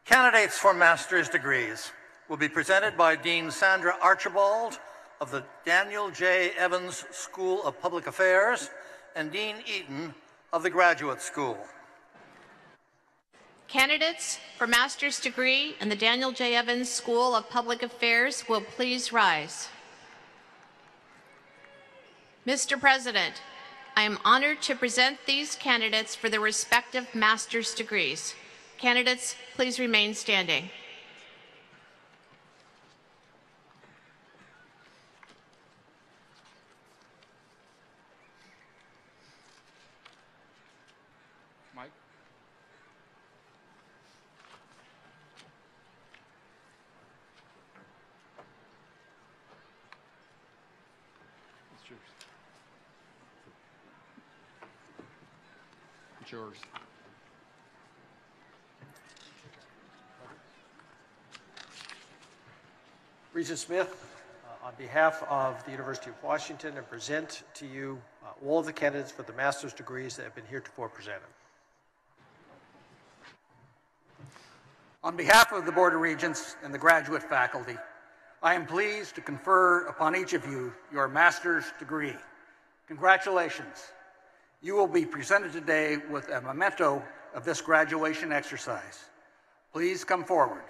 Candidates for master's degrees will be presented by Dean Sandra Archibald of the Daniel J. Evans School of Public Affairs and Dean Eaton of the Graduate School. Candidates for master's degree in the Daniel J. Evans School of Public Affairs will please rise. Mr. President, I am honored to present these candidates for their respective master's degrees. Candidates, please remain standing. Mike? It's yours. It's yours. Regent Smith, on behalf of the University of Washington, I present to you all of the candidates for the master's degrees that have been heretofore presented. On behalf of the Board of Regents and the graduate faculty, I am pleased to confer upon each of you your master's degree. Congratulations. You will be presented today with a memento of this graduation exercise. Please come forward.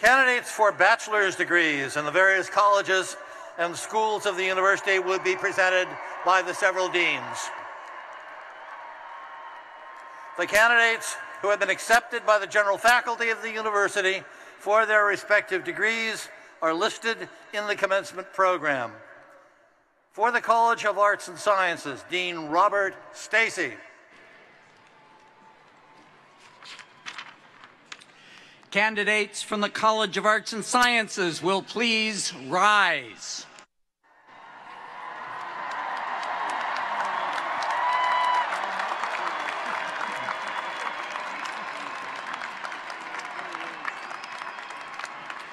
Candidates for bachelor's degrees in the various colleges and schools of the university will be presented by the several deans. The candidates who have been accepted by the general faculty of the university for their respective degrees are listed in the commencement program. For the College of Arts and Sciences, Dean Robert Stacy. Candidates from the College of Arts and Sciences will please rise.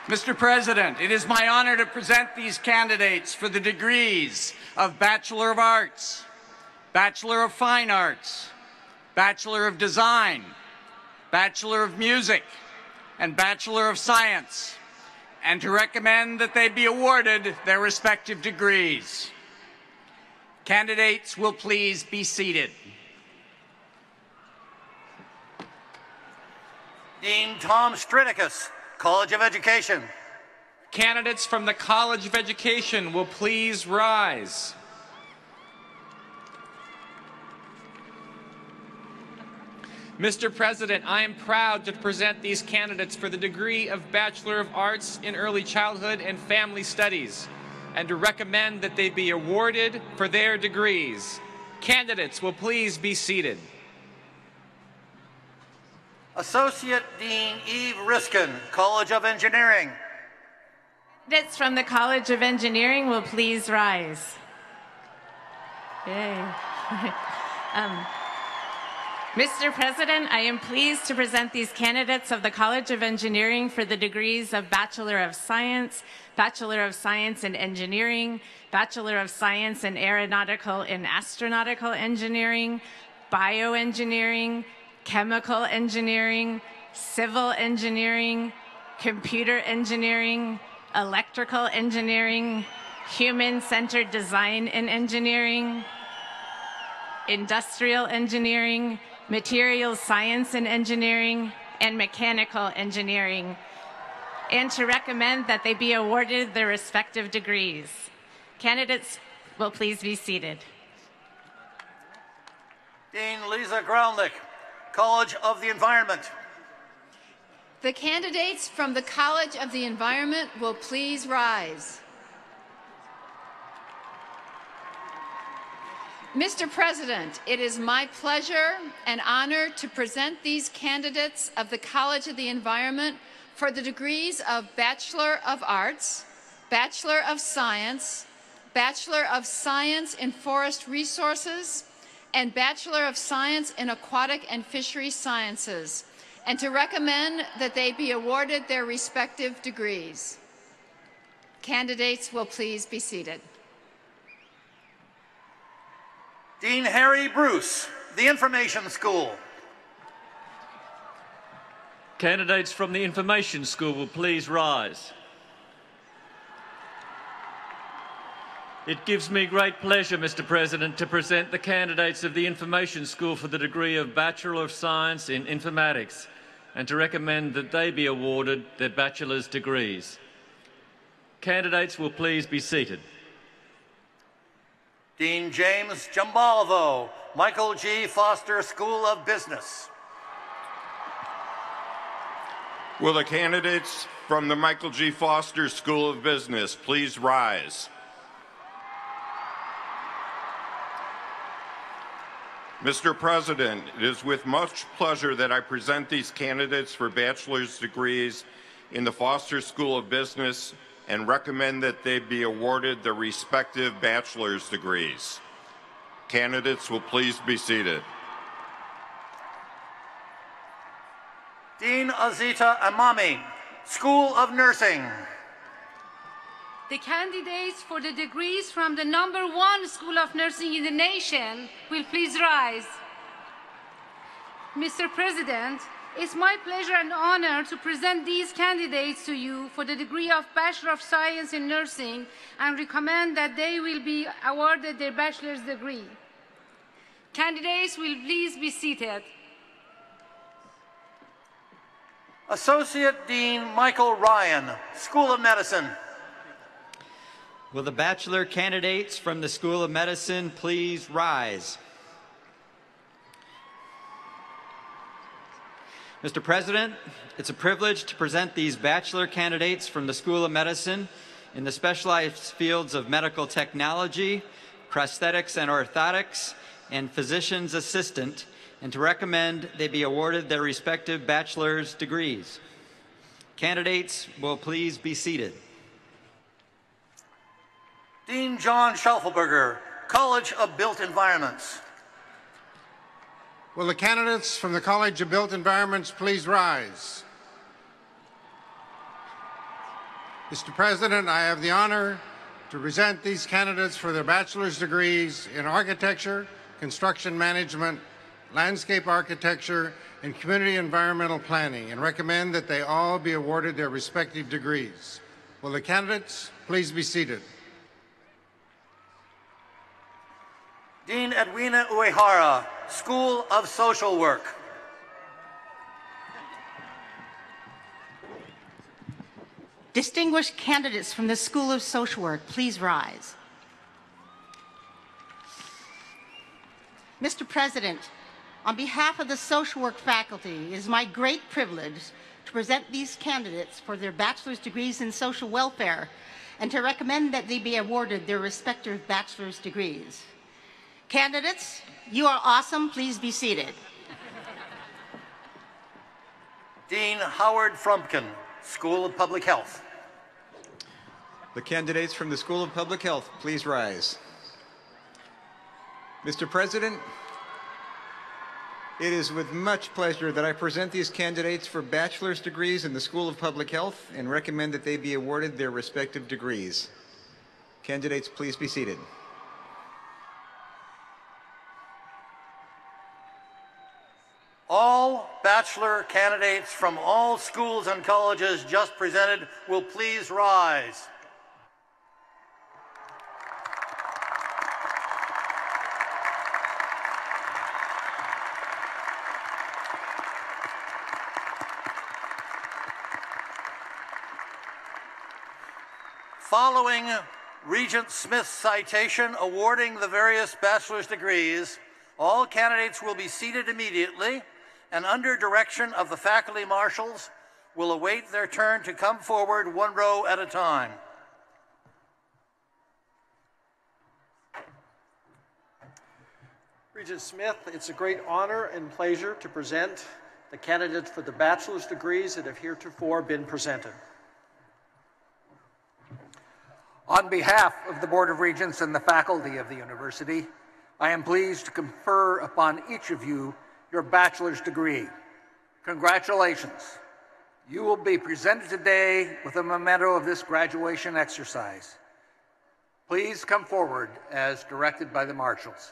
Mr. President, it is my honor to present these candidates for the degrees of Bachelor of Arts, Bachelor of Fine Arts, Bachelor of Design, Bachelor of Music, and Bachelor of Science, and to recommend that they be awarded their respective degrees. Candidates will please be seated. Dean Tom Strinicus, College of Education. Candidates from the College of Education will please rise. Mr. President, I am proud to present these candidates for the degree of Bachelor of Arts in Early Childhood and Family Studies, and to recommend that they be awarded for their degrees. Candidates will please be seated. Associate Dean Eve Riskin, College of Engineering. Candidates from the College of Engineering will please rise. Yay. Mr. President, I am pleased to present these candidates of the College of Engineering for the degrees of Bachelor of Science in Engineering, Bachelor of Science in Aeronautical and Astronautical Engineering, Bioengineering, Chemical Engineering, Civil Engineering, Computer Engineering, Electrical Engineering, Human-Centered Design and Engineering, Industrial Engineering, Materials Science and Engineering, and Mechanical Engineering, and to recommend that they be awarded their respective degrees. Candidates will please be seated. Dean Lisa Gralnick, College of the Environment. The candidates from the College of the Environment will please rise. Mr. President, it is my pleasure and honor to present these candidates of the College of the Environment for the degrees of Bachelor of Arts, Bachelor of Science, Bachelor of Science in Forest Resources, and Bachelor of Science in Aquatic and Fisheries Sciences, and to recommend that they be awarded their respective degrees. Candidates will please be seated. Dean Harry Bruce, the Information School. Candidates from the Information School will please rise. It gives me great pleasure, Mr. President, to present the candidates of the Information School for the degree of Bachelor of Science in Informatics, and to recommend that they be awarded their bachelor's degrees. Candidates will please be seated. Dean James Giambalvo, Michael G. Foster School of Business. Will the candidates from the Michael G. Foster School of Business please rise? Mr. President, it is with much pleasure that I present these candidates for bachelor's degrees in the Foster School of Business and recommend that they be awarded their respective bachelor's degrees. Candidates will please be seated. Dean Azita Amami, School of Nursing. The candidates for the degrees from the #1 School of Nursing in the nation will please rise. Mr. President, it's my pleasure and honor to present these candidates to you for the degree of Bachelor of Science in Nursing and recommend that they will be awarded their bachelor's degree. Candidates will please be seated. Associate Dean Michael Ryan, School of Medicine. Will the bachelor candidates from the School of Medicine please rise? Mr. President, it's a privilege to present these bachelor candidates from the School of Medicine in the specialized fields of medical technology, prosthetics and orthotics, and physician's assistant, and to recommend they be awarded their respective bachelor's degrees. Candidates will please be seated. Dean John Schaufelberger, College of Built Environments. Will the candidates from the College of Built Environments please rise? Mr. President, I have the honor to present these candidates for their bachelor's degrees in architecture, construction management, landscape architecture, and community environmental planning, and recommend that they all be awarded their respective degrees. Will the candidates please be seated? Dean Edwina Uehara, School of Social Work. Distinguished candidates from the School of Social Work, please rise. Mr. President, on behalf of the social work faculty, it is my great privilege to present these candidates for their bachelor's degrees in social welfare and to recommend that they be awarded their respective bachelor's degrees. Candidates, you are awesome. Please be seated. Dean Howard Frumpkin, School of Public Health. The candidates from the School of Public Health, please rise. Mr. President, it is with much pleasure that I present these candidates for bachelor's degrees in the School of Public Health and recommend that they be awarded their respective degrees. Candidates, please be seated. All bachelor candidates from all schools and colleges just presented will please rise. Following Regent Smith's citation awarding the various bachelor's degrees, all candidates will be seated immediately and under direction of the faculty marshals will await their turn to come forward one row at a time. Regent Smith, it's a great honor and pleasure to present the candidates for the bachelor's degrees that have heretofore been presented. On behalf of the Board of Regents and the faculty of the university, I am pleased to confer upon each of you your bachelor's degree. Congratulations. You will be presented today with a memento of this graduation exercise. Please come forward as directed by the marshals.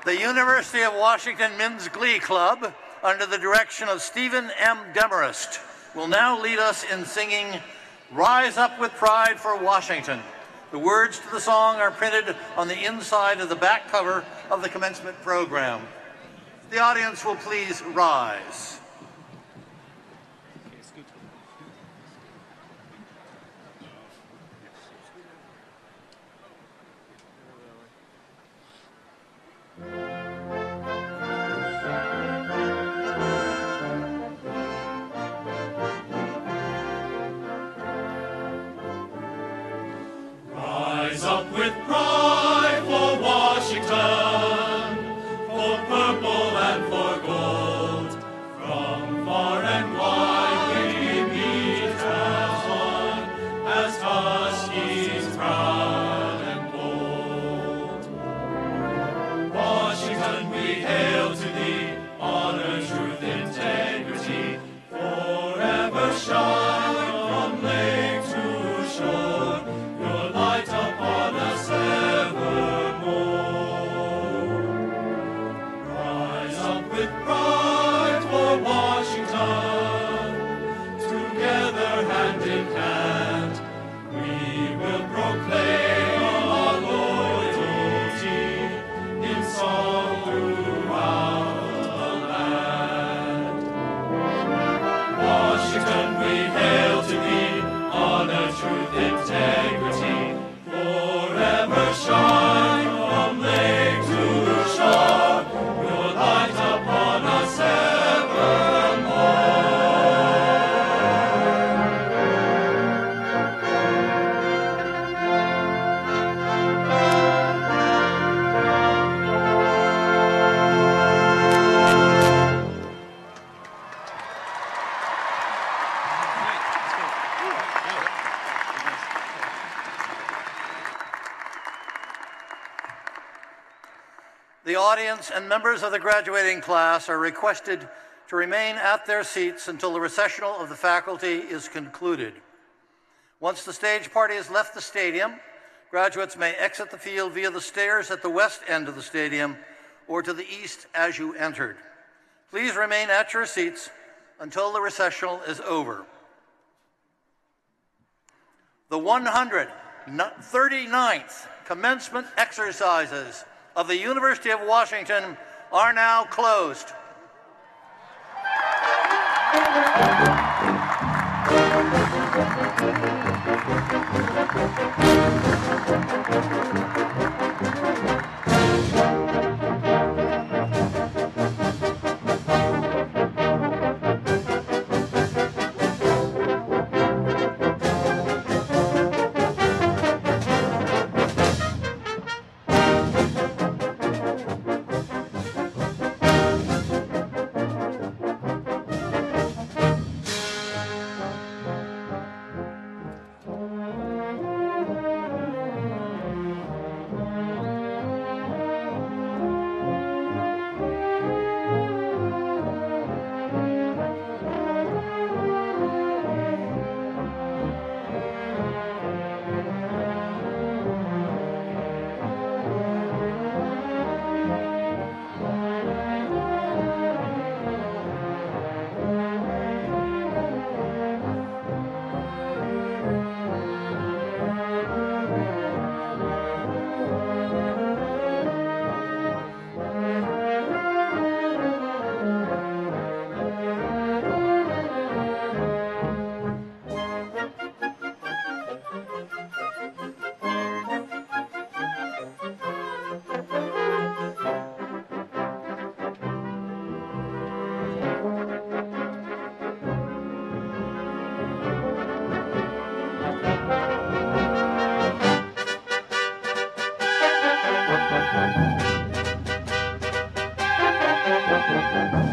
The University of Washington Men's Glee Club, under the direction of Stephen M. Demarest, will now lead us in singing Rise Up with Pride for Washington. The words to the song are printed on the inside of the back cover of the commencement program. The audience will please rise. Rise up with pride for Washington, for purple and for gold. From far and wide we meet as one, as Huskies proud and bold. Washington, we hail to thee, honor, truth, integrity, forever shine from lake to shore. Your light upon us evermore. Rise up with pride for Washington. Together hand in hand, we will proclaim our loyalty in song throughout the land. Washington, we hail to thee, honor, truth, integrity, forever shine from lake to shore, your light upon us evermore. The audience and members of the graduating class are requested to remain at their seats until the recessional of the faculty is concluded. Once the stage party has left the stadium, graduates may exit the field via the stairs at the west end of the stadium or to the east as you entered. Please remain at your seats until the recessional is over. The 139th commencement exercises of the University of Washington are now closed. Thank you.